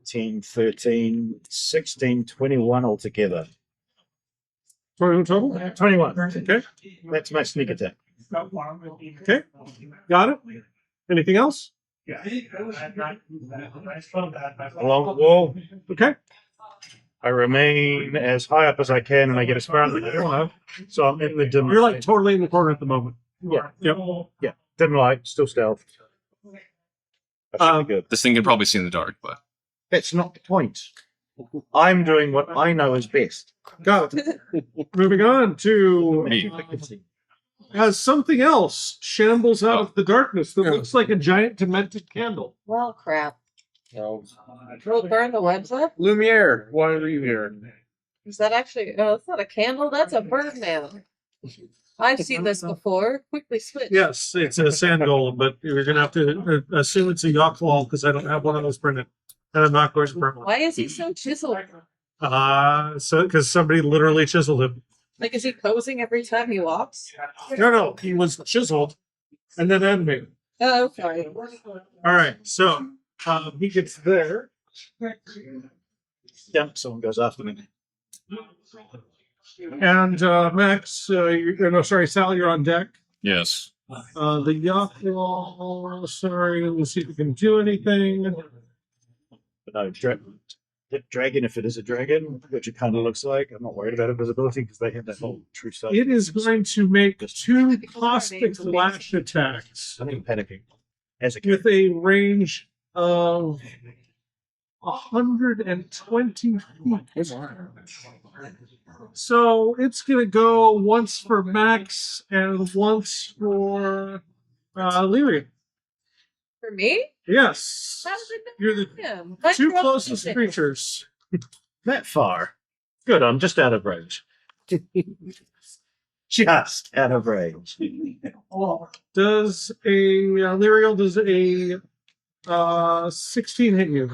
Team 13, 16, 21 altogether. 21 total? 21. Okay. That's my sneak attack. Okay. Got it. Anything else? Along the wall, Okay. I remain as high up as I can, and I get as far as I can. So I'm in the dim. You're like totally in the corner at the moment. Yeah, Yep. dim light, still stealth. That should be good. This thing can probably see in the dark, but That's not the point. I'm doing what I know is best. Got it. Moving on to me. as something else shambles out of the darkness that looks like a giant demented candle. Well, crap. Will it burn the webs up? Lumiere, why are you here? Is that actually? Oh, that's not a candle. That's a bird man. I've seen this before. Quickly switch. Yes, it's a sand golem, but you're gonna have to assume it's a Yawklaw because I don't have one of those printed, and I'm not going to print one. Why is he so chiseled? So because somebody literally chiseled him. Like, is he posing every time he walks? No, he was chiseled and then animated. Oh, okay. All right, so he gets there. Yeah, someone goes after me. And Max, Sal, you're on deck. yes. The Yawklaw, sorry, let's see if we can do anything. But no, dragon, if it is a dragon, which it kind of looks like, I'm not worried about invisibility because they have that whole true sight. It is going to make 2 caustic lash attacks I think panicking. As a with a range of 120 feet. So it's going to go once for Max and once for Lyria. For me? Yes. How did it You're the him? 2 closest creatures. that far. Good, I'm just out of range. Just out of range. Does Lyriel, does a 16 hit you?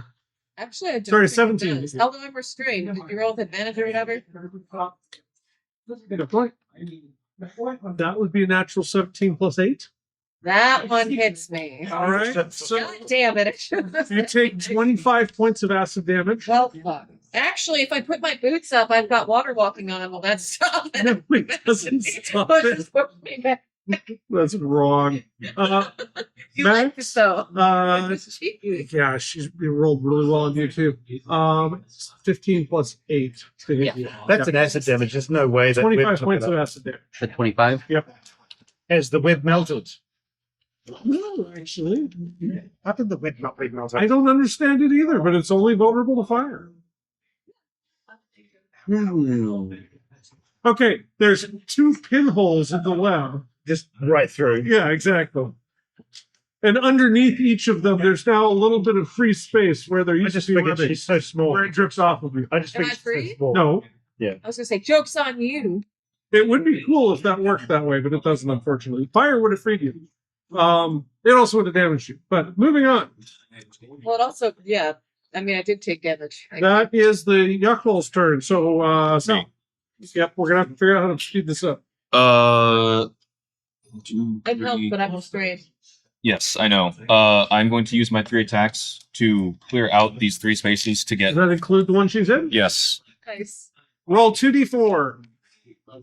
Actually, I don't Sorry, think it 17. does. Although I'm restrained. Did you roll with advantage or whatever? Good point. That would be a natural 17 plus 8. That one hits me. All right. So God damn it. you take 25 points of acid damage. Well, fuck. Actually, if I put my boots up, I've got water walking on. Will that stop it? No, it doesn't stop Push it. us push me back. That's wrong. You like this though. Yeah, she's rolled really well on you too. 15 plus 8 to hit you. That's an acid damage. There's no way that 25 web took points it of up. acid damage. The 25. Has the web melted? No, actually, How did the web not be melted? I don't understand it either, but it's only vulnerable to fire. Okay, there's 2 pinholes in the web. Just right through. Yeah, exactly. And underneath each of them, there's now a little bit of free space where there I used just to be figured where, she's so small. where it drips off of you. I just Am I think she's free? so small. No, I was gonna say, joke's on you. it would be cool if that worked that way, but it doesn't, unfortunately. Fire would have freed you. It also would have damaged you. But moving on. Well, it also, yeah. I mean, I did take damage. That is the Yuckle's turn. So, Sal. Yep, we're gonna have to figure out how to speed this up. I'd help, but I'm restrained. Yes, I know. I'm going to use my 3 attacks to clear out these 3 spaces to Does get. that include the one she's in? Yes. Nice. Roll 2d4.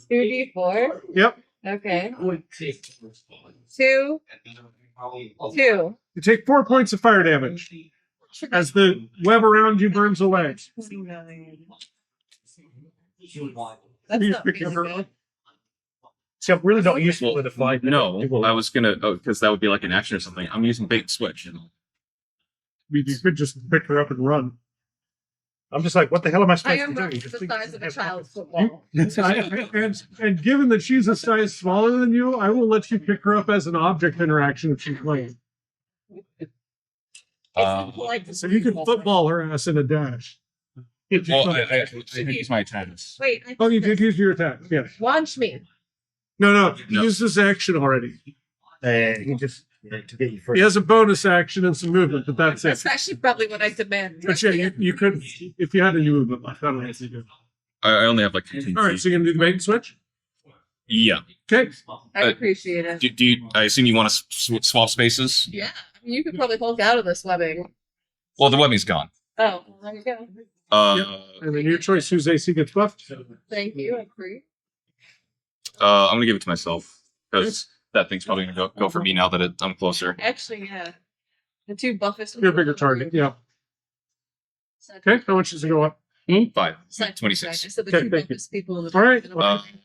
2d4. Yep. Okay. 2. 2. You take 4 points of fire damage as the web around you burns away. 29. That's You not pick really her good. up. See, I'm really not useful Well, with a fight. No, I was gonna, because that would be like an action or something. I'm using bait and switch. You could just pick her up and run. I'm just like, what the hell am I I supposed am to roughly do? the size of a child's football. And given that she's a size smaller than you, I will let you pick her up as an object interaction if she's playing. So you can football her ass in a dash. Well, I use my attacks. Wait. Oh, you did use your attack. Yeah. Launch me. No. No. Use this action already. You just to get you free. He has a bonus action and some movement, but that's it. That's actually probably what I demand. But yeah, you could, if you had any movement left, I don't know what you do. I only have like 15 All right, feet. so you're going to do the bait and switch? Yeah. Okay. I appreciate it. Do you? I assume you want to swap spaces. Yeah. I mean, you could probably Hulk out of this webbing. Well, the webbing's gone. Oh, well, there you go. And then your choice whose AC gets buffed. Thank you. I agree. I'm gonna give it to myself because that thing's probably gonna go for me now that I'm closer. Actually, yeah. The 2 buffest. You're a bigger target, yeah. Okay, how much does it go up? 5. Side 26. I said the Okay, 2 thank you. buffest people in the All right. in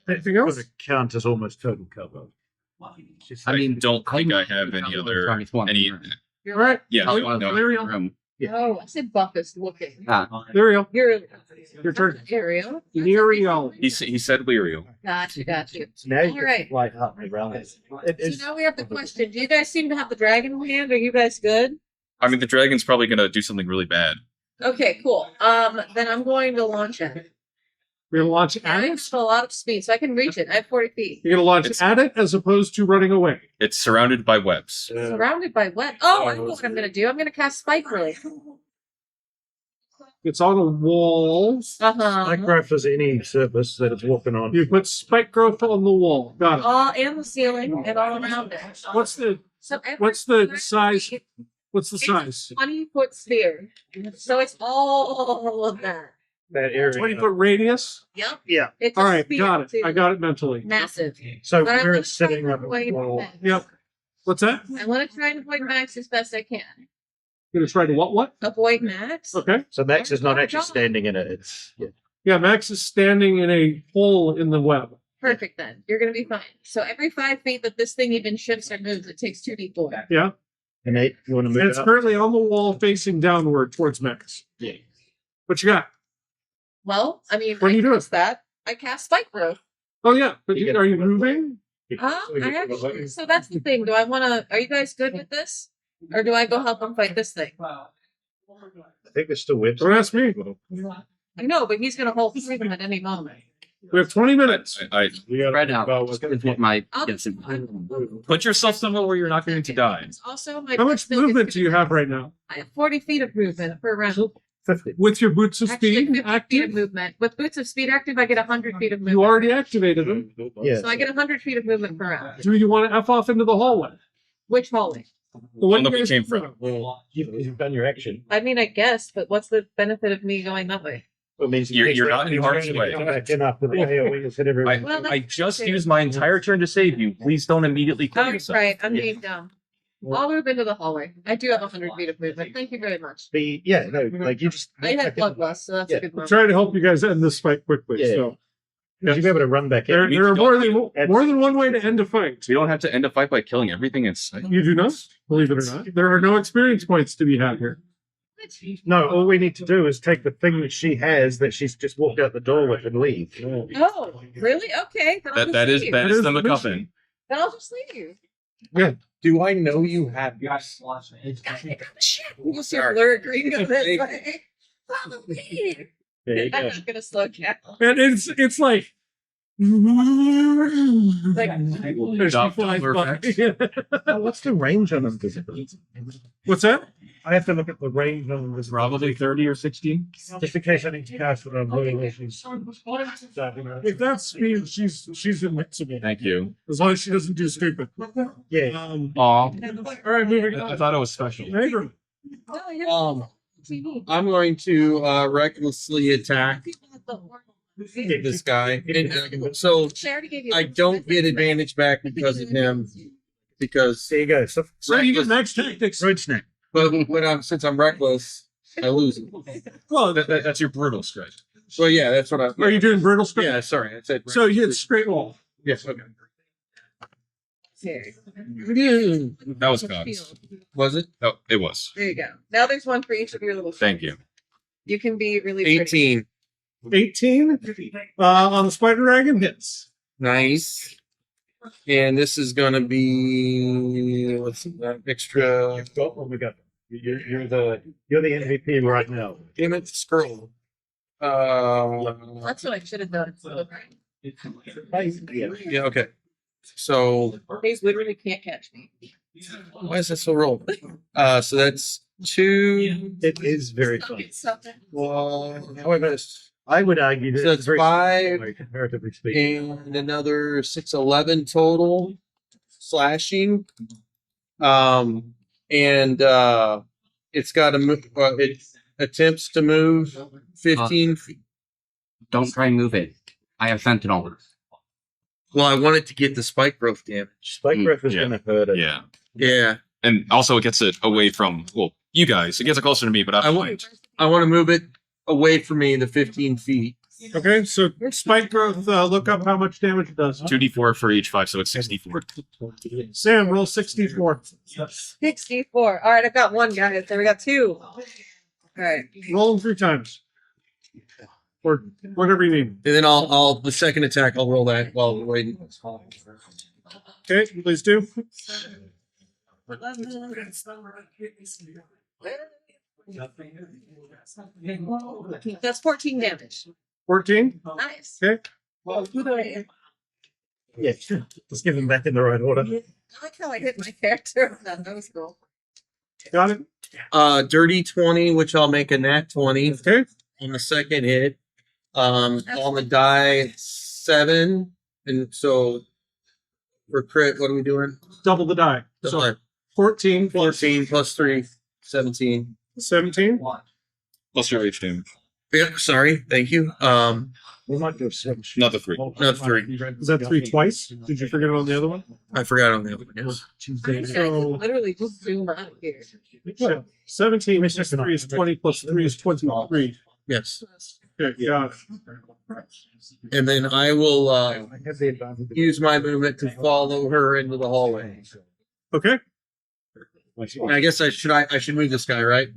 Anything a else? Got to count as almost total cover. I don't think I have any other any. All right. Yeah, Oh, no. room. Yeah. Oh, I said buffest looking. There you go. You're Your turn. Ariel. Uriel. He said Lirio. Gotcha. So now you All right. can light up around it. So now we have the question. Do you guys seem to have the dragon in hand? Are you guys good? I mean, the dragon's probably gonna do something really bad. Okay, cool. Then I'm going to launch it. We're going to launch And at I it. have a lot of speed, so I can reach it. I have 40 feet. You're going to launch It's- at it as opposed to running away. It's surrounded by webs. Surrounded by web. Oh, I know what I'm going to do. I'm going to cast Spike Really. It's on a wall. Like growth as any surface that it's walking on. You put spike growth on the wall. Got it. All and the ceiling and all around it. What's the So every what's the square size? feet, What's the it's size? 20-foot sphere. So it's all of that. That area. 20-foot radius. Yep. Yeah. It's All a right, sphere, got it. too. I got it mentally. Massive. So But I'm where gonna it's try sitting to on the avoid wall. Max. Yep. What's that? I want to try and avoid Max as best I can. You're gonna try to what? Avoid Max. Okay. So Max is not actually standing in it. It's Yeah, Max is standing in a hole in the web. Perfect then. You're going to be fine. So every 5 feet that this thing even shifts or moves, it takes 2d4. Yeah. an 8. You want to move And it it's up? currently on the wall facing downward towards Max. Yeah. What you got? Well, I mean, What are you doing? cast that. I cast Spike Growth. Oh yeah, but You get- are you moving? So that's the thing. Do I want to? Are you guys good with this, or do I go help him fight this thing? I think there's still webs. Don't ask me. I know, but he's gonna hold through them at any moment. We have 20 minutes. I Spread out is what my I'll guess is. put yourself somewhere where you're not going to die. Also, my How much still movement gets- do you have right now? I have 40 feet of movement per round. 50. With your boots of Actually, speed 50 feet of active? movement. With boots of speed active, I get 100 feet of movement. You already activated them. Yeah. So I get 100 feet of movement per round. Do you want to F off into the hallway? Which hallway? The one that we you guys came came from. Well, you've done your action. I mean, I guess, but what's the benefit of me going that way? It means You're not in harm's way. Come back in after the AoE has hit everyone. Well, I that's just okay. used my entire turn to save you. Please don't immediately kill Oh, yourself. right. I'm being dumb. I'll move into the hallway. I do have 100 feet of movement. Thank you very much. Like you just. I had bloodlust, so that's Yeah. a good I'm one. trying to help you guys end this fight quickly. Yeah. So You'll be able to run back there, in. there are more than one way to end a fight. So you don't have to end a fight by killing everything in sight. You do not, believe it or not. There are no experience points to be had here. No, all we need to do is take the thing that she has that she's just walked out the door with and leave. Oh, really? Okay. Then I'll just That is leave. that That is is the the MacGuffin. Then I'll just leave. Do I know you have? You see a blur green go this Thank way. There you I'm go. not gonna slow down. And it's like. Like, There's Dop- flies Doppler by. What's the range on them? What's that? I have to look at the range on them. Probably 30 or 60. Just in case I need to cast it on blue. If that's speed, she's invincible. Thank you. As long as she doesn't do stupid. Yeah. Aw. Aw. All right, moving I on. thought it was special. Neighbor. I'm going to recklessly attack this guy. And, so I don't get advantage back because of him. Because There you go. So, So you get next tactics. road snack. but since I'm reckless, I lose it. Well, That's your brutal strike. So yeah, that's what I. are you doing brutal strike? Yeah, sorry, I said. So you hit straight wall. Yes. Okay. That was Cox. Was it Oh, it was. there you go. Now there's one for each of your little. Thank you. You can be really pretty. 18? 18 on the spider dragon hits. Nice. And this is gonna be what's that extra? Oh my god. You're the MVP right now. Damn it, scroll. That's what I should have done. Yeah. Okay. So They literally can't catch me. why is that so roll? So that's 2. It is very fun. Something. How I missed? I would argue that So it's it's very 5 similar, comparatively speaking. and another 6, 11 total slashing. And it's got to move. It attempts to move 15 feet. Don't try and move it. I have Sentinel. Well, I wanted to get the spike growth damage. Spike growth is Yeah. going to hurt it. Yeah. Yeah, And also, it gets it away from, well, you guys. It gets it closer to me, but I I'm want to move it away from me the 15 feet. Okay, so spike growth, look up how much damage it does. 2d4 for each 5, so it's 64. Sam, roll 64. 64. All right, I've got one, guys. There we got 2. All right. Roll them 3 times. Or whatever you need. And then I'll the second attack, I'll roll that while we're waiting. Okay, please do. That's 14 damage. 14. Nice. Okay. Yeah. Just give them back in the right order. I like how I hit my character. That was cool. Got it. Dirty 20, which I'll make a nat 20 Okay. on the second hit. On the die 7, and so for crit, what are we doing? Double the die. So So 14 plus 14 plus 3, 17. 17. Plus your H damage. Yeah, sorry, thank you. We might do a switch. Not the 3. No, 3. Is that 3 twice? Did you forget it on the other one? I forgot on the other one. Yes. So Literally just zoom out of here. yeah, 17 plus 3 is 20 plus 3 is 23. Yes. Okay, got it. And then I will I have the advantage. use my movement to follow her into the hallway. Okay. And I guess I should move this guy, right?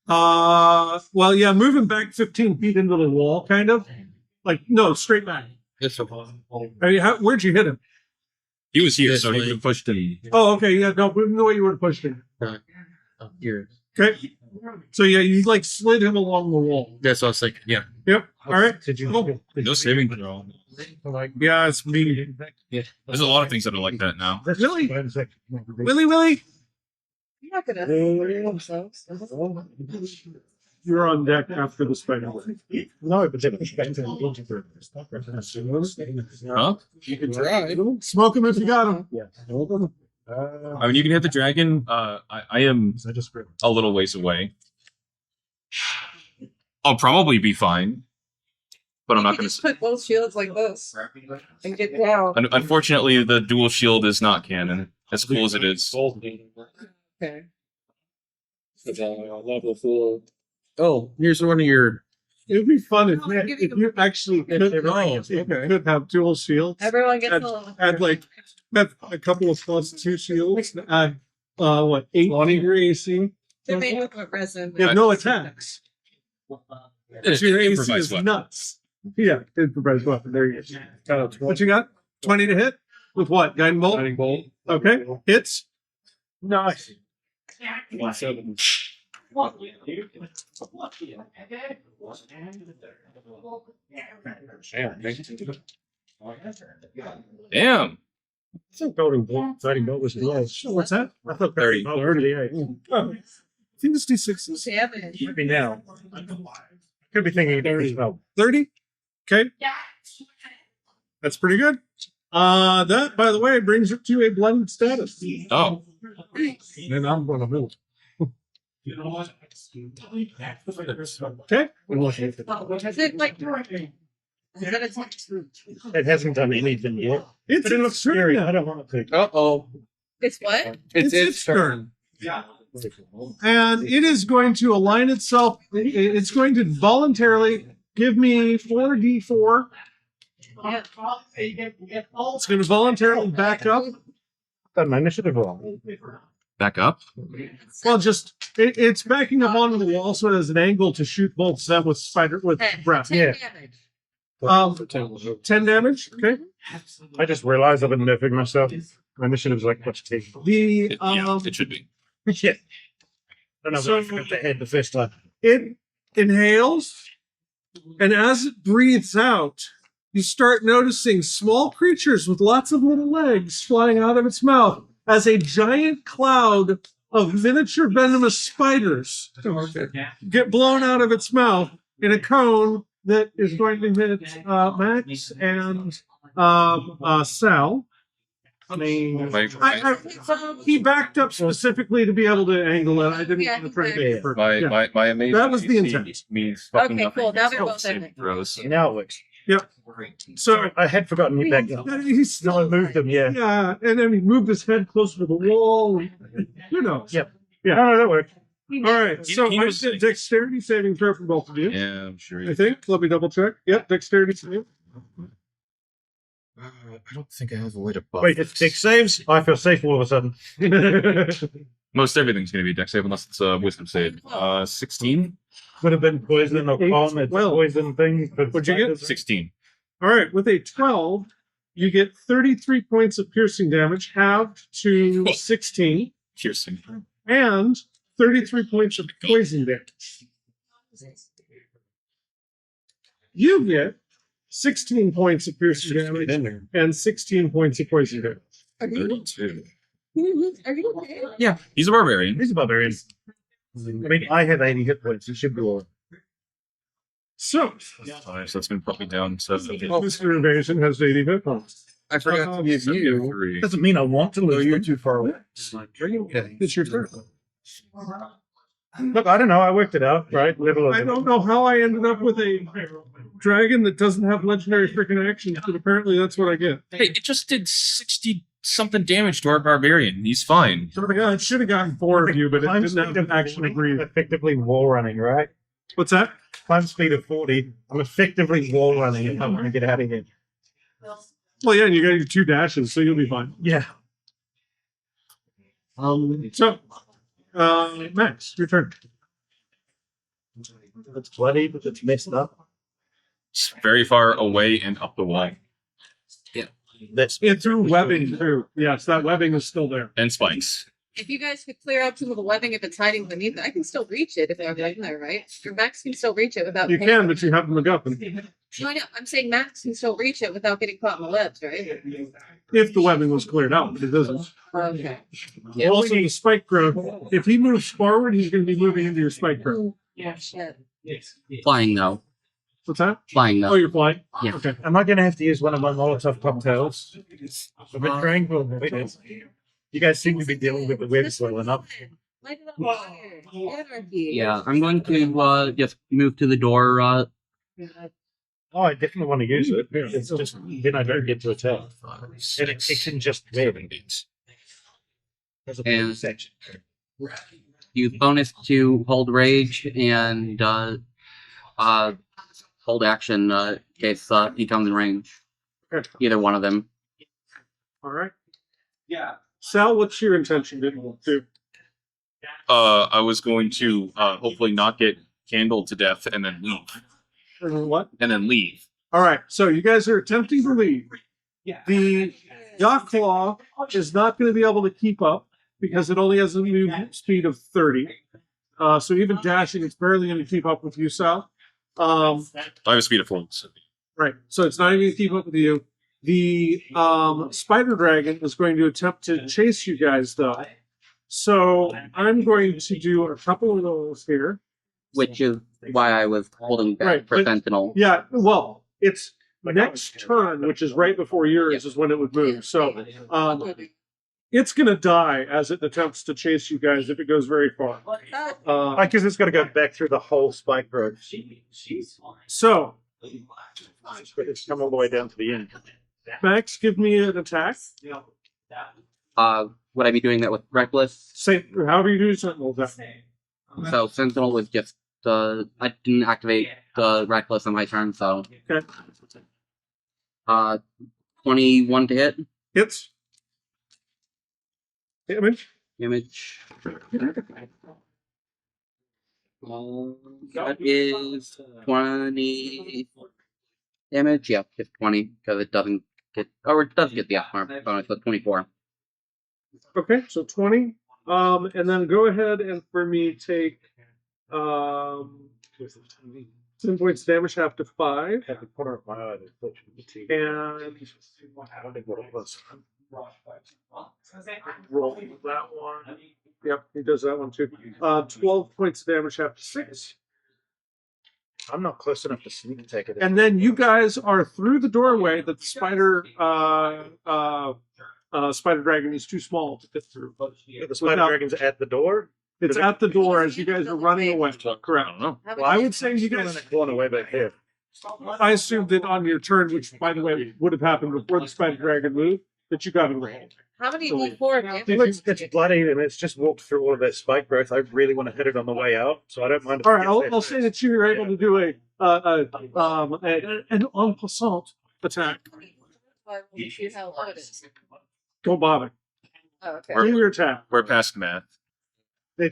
Well, yeah, moving back 15 feet into the wall, kind of. Like, no, straight back. Yes. I mean, where'd you hit him? He was here, This so he way. would have pushed him. Oh, okay, yeah, no, move him the way you would have pushed him. Here. Okay. So, yeah, you like slid him along the wall. That's what I was thinking. Yeah. Yep. All right. Did you? Cool. No saving throw. Yeah, it's me. There's a lot of things that are like that now. Really? Really? Willie? You're not gonna. You're on deck after the spider. No, but they're expecting Huh? You can try. Smoke him if you got him. Yeah. I mean, you can hit the dragon. I am a little ways away. I'll probably be fine, but I'm not You going just to. put both shields like this and get down. Unfortunately, the dual shield is not canon. As cool as it is. Okay. Oh, here's one of your. It would be fun if, I'll give you if you actually could, if you could have dual shields. Everyone gets Add, a little. add like add a couple of +2 shields. Add what 8 your AC. They're made with what resin. You have no attacks. It's Your AC improvised is weapon. nuts. Yeah, improvised weapon. There you go. What you got? 20 to hit. With what? Guiding bolt? Guiding bolt. Okay. Hits. Nice. Damn. I think guiding bolt was the edge. What's that? I thought 30. guiding bolt was the edge. Oh, I think it's D6s. Damage. Maybe now. Could be thinking 30 as well. 30. Okay. That's pretty good. That, by the way, brings it to a blended status. Oh, Then I'm gonna move. Okay. Is it like? Is it a, It hasn't done anything yet. It's But it looks scary. I don't want it to. Uh-oh. it's what? It's its turn. And it is going to align itself. It's going to voluntarily give me 4d4. Yeah. It's going to voluntarily back up. Done my initiative wrong. back up. Well, just it's backing up onto the wall, so it has an angle to shoot bolts at with breath. 10 Yeah. damage. 10 damage. Okay. I just realized I've been nerfing myself. My initiative's like what's take. The Yeah, it should be. Yeah. I don't know. So- I forgot the head the first time. it inhales, and as it breathes out, you start noticing small creatures with lots of little legs flying out of its mouth as a giant cloud of miniature venomous spiders get blown out of its mouth in a cone that is going to hit Max and Sal. He backed up specifically to be able to angle it. I didn't Yeah, want to try to he make it perfect. My, Yeah. my, my amazing That was the AC intent. means fucking Okay, nothing. cool. Now they're Except both saving ending. throws. Now it works. So I had forgotten you back up. he's No, I moved them. Yeah. yeah, and then he moved his head closer to the wall. You know. Yep. Yeah. No, that worked. All right. So He I was- did dexterity saving throw for both of you. Yeah, I'm sure. I think. Let me double check. Yep, dexterity saving. I don't think I have a way to buff. Wait, it's six saves. I feel safe all of a sudden. Most everything's going to be a dex save unless it's a wisdom save. 16? Could have been poison or calm. It's Well, poison thing. But what'd you get? 16. All right. With a 12, you get 33 points of piercing damage, halved to 16, Piercing. and 33 points of poison damage. You get 16 points of piercing damage and 16 points of poison damage. Are you, 32. are you okay? Yeah, he's a barbarian. He's a barbarian. I mean, I have 80 hit points. It should be all. So, So that's going to put me down to Mr. Invasion has 80 hit points. I forgot to give you. 73. Doesn't mean I want to No, lose. you're them. too far away. Okay. It's your turn. Look, I don't know. I worked it out, right? Level of I don't know how I ended up with a dragon that doesn't have legendary freaking actions, but apparently that's what I get. Hey, it just did 60 something damage to our barbarian. He's fine. So yeah, it should have gotten 4 of you, but it Climb didn't have speed of an action to breathe. effectively wall running, right? What's that? Climb speed of 40. I'm effectively wall running if I want to get out of here. Well, yeah, and you got your 2 dashes, so you'll be fine. Yeah. So, Max, your turn. It's bloody, but it's messed up. It's very far away and up the wall. That's It threw webbing through. Yes, that webbing is still there. And spikes. If you guys could clear out some of the webbing if it's hiding beneath it, I can still reach it if they're in there, right? Your Max can still reach it without. You can, but you have the MacGuffin. No, I know. I'm saying Max can still reach it without getting caught in the webs, right? If the webbing was cleared out, but it doesn't. Okay. Also, the spike growth. If he moves forward, he's going to be moving into your spike growth. Yeah, shit. Flying though. What's that? Flying Oh, though. you're flying? Yeah. Okay. Am I going to have to use one of my Molotov cocktails? A bit tranquil. You guys seem to be dealing with the webs well enough. Light it on fire. Anarchy. Yeah, I'm going to just move to the door. Oh, I definitely want to use it. It's just then I don't get to attack. And it can just web. There's a And- section. Use bonus to hold rage and hold action in case he comes in range. Okay. Either one of them. All right. Sal, what's your intention to do? I was going to hopefully not get candled to death and then leave. What? And then leave. All right. So you guys are attempting to leave. The Yaklaw is not going to be able to keep up because it only has a movement speed of 30. So even dashing, it's barely going to keep up with you, Sal. I have a speed of 4. Right. So it's not even going to keep up with you. The spider dragon is going to attempt to chase you guys, though. So I'm going to do a couple of those here. Which is why I was holding back Right, for but- Sentinel. Yeah, well, it's next turn, which is right before yours, is when it would move. So it's going to die as it attempts to chase you guys if it goes very far. Because it's got to go back through the whole spike growth. So, It's come all the way down to the end. Max, give me an attack. Would I be doing that with Reckless? Say, however you do Sentinel attack. So Sentinel was just I didn't activate the Reckless on my turn, so Okay. 21 to hit. Hits. Damage. Damage. That is 20 damage. Yeah, just 20 because it doesn't get, or it does get the F mark bonus, but 24. Okay, so 20. And then go ahead and for me take 10 points of damage, half to 5. At the corner of my eye, And I don't think what it was. roll that one. Yep, he does that one too. 12 points of damage, half to 6. I'm not close enough to sneak attack it. And then you guys are through the doorway that the spider dragon is too small to fit through. The spider Without- dragon's at the door. It's at the door as you guys are running away. I Correct. don't know. Well, I would say you Still in guys. the corner way back here. I assumed that on your turn, which by the way would have happened before the spider dragon moved, that you got it rolled. How many D4 damage? It's bloody and it's just walked through all of that spike growth. I really want to hit it on the way out, so I don't mind. If All it right, gets I'll, there I'll first. say that you were able to do an en passant attack. Or will you shoot how low it is? Don't bother. Oh, okay. Do your attack. We're past math. We're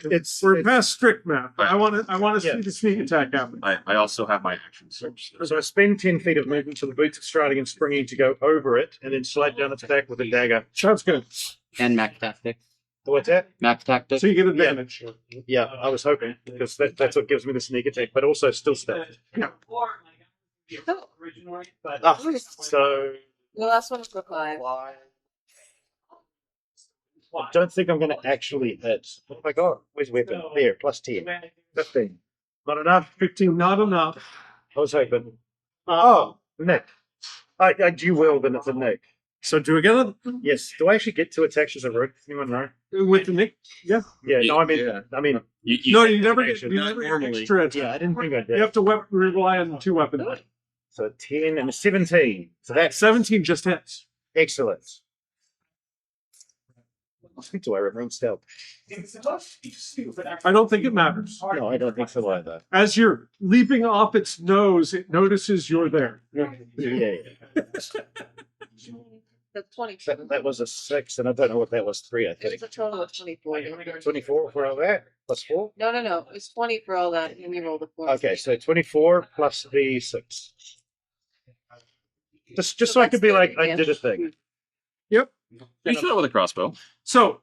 past strict math. But I want to see Yeah. the sneak attack happen. I also have my actions. So I spend 10 feet of movement to the boots of striding and springing to go over it, and then slide down its back with a dagger. Sounds good. And Max Tactics. What's that? Max Tactics. So you get advantage. Yeah, I was hoping, because that's what gives me the sneak attack, but also still step. So The last one was for 5. I don't think I'm going to actually hit. Oh my god, where's weapon? There, plus 10. 15. Not enough? 15, not enough. I was hoping. Oh, Nick. I do well, then it's a Nick. So do again Yes. Do I actually get 2 attacks as a rook? Anyone know? with the nick. Yeah. Yeah, no, I Yeah. mean, No, you never get Not normally. extra attack. yeah, I didn't think I You did. have to rely on 2 weapons. So 10 and a 17. So that's 17 just hits. excellent. Do I remain stealth? I don't think it matters. No, I don't think so either. As you're leaping off its nose, it notices you're there. Yeah. That's 24. That was a 6, and I don't know what that was. 3, I It think. was a total of 24 damage. 24 for all that? Plus 4? No. It was 20 for all that, and we rolled a 4. Okay, so 24 plus the 6. Just so I could be like, I did a thing. Yep. You should have with a crossbow. So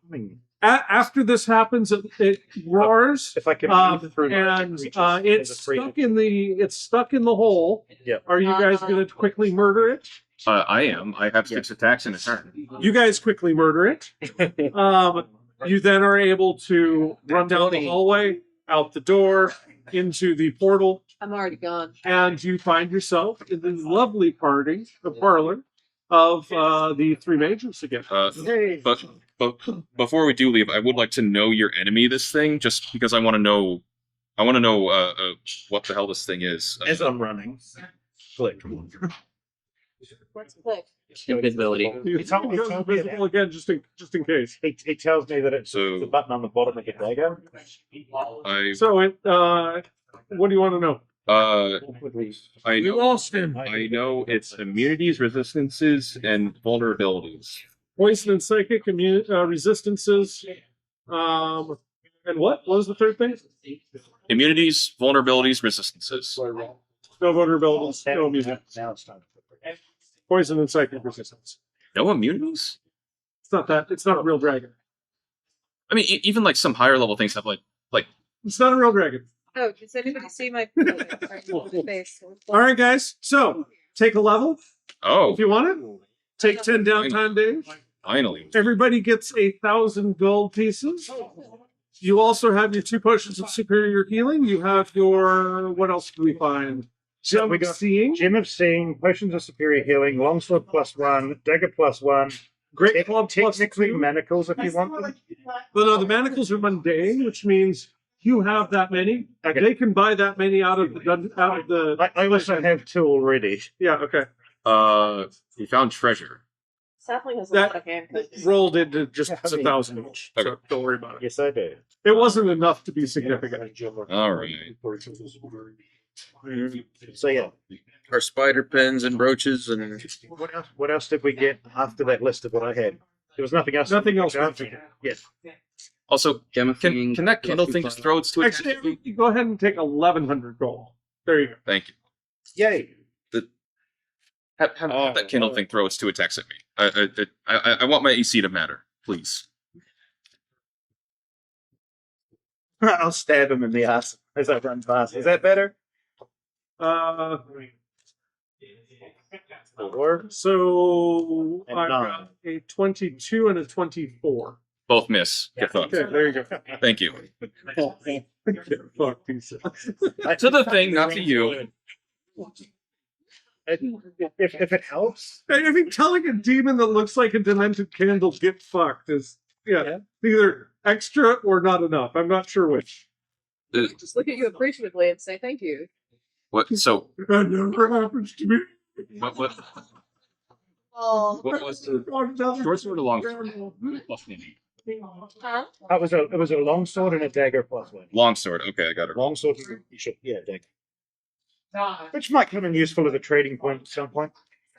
after this happens, it roars. If I can move through my And creatures, it's as a free- stuck in the hole. Yeah. Are you guys going to quickly murder it? I am. I have 6 attacks in a turn. You guys quickly murder it. You then are able to run down the hallway, out the door, into the portal, I'm already gone. and you find yourself in the lovely parlor of the 3 mages again. Hey. But before we do leave, I would like to know your enemy. This thing, just because I want to know. I want to know what the hell this thing is. As I'm running, click. What's click? Invisibility. You told me- goes told me invisible again, just in case. He tells me that it's So- the button on the bottom of the dagger. So, what do you want to know? I We know. lost him. I know its immunities, resistances, and vulnerabilities. Poison and psychic resistances. And what? What was the third thing? Immunities, vulnerabilities, resistances. No vulnerabilities. No immunity. Now it's time. poison and psychic resistance. No immunities? It's not that. It's not a real dragon. I mean, even like some higher level things have like It's not a real dragon. Oh, does anybody see my face? All right, guys. So take a level oh, if you want it. Take 10 downtime days. finally. Everybody gets 1,000 gold pieces. You also have your 2 potions of superior healing. You have your, what else do we find? Gem We of got Seeing, Gem of Seeing, Potions of Superior Healing, Longsword +1, Dagger +1, Great Club plus technically 2. Manacles if you want them. But no, the manacles are mundane, which means you have that many. Okay. They can buy that many out of the. I also have 2 already. Yeah, okay. We found treasure. Sapling has a That- lot of hand codes. Rolled into just I mean- 1,000 each. So Okay. don't worry about it. Yes, I do. It wasn't enough to be significant. All right. So yeah, Our spider pins and brooches and what else did we get after that list of what I had? There was nothing else. Nothing else. Yes. Also, Gem of Seeing can that Kindle plus thing 2 just throw its to attack? Actually, you go ahead and take 1,100 gold. There you go. Thank you. Yay. Have that Kindle thing throw its 2 attacks at me. I want my AC to matter, please. I'll stab him in the ass as I run past. Is that better? So And I've 9. got a 22 and a 24. Both miss. Get fucked. Okay, there you go. Thank you. Fuck these. To the thing, not to you. If it helps, I think telling a demon that looks like a demented candle get fucked is either extra or not enough. I'm not sure which. Just look at you appreciatively and say thank you. What? So That never happens to me. what? Oh, What was the short sword or long sword? huh? it was a long sword and a dagger +1. Long sword. Okay, I got it. Long sword, you should, yeah, dagger. Which might come in useful as a trading point at some point.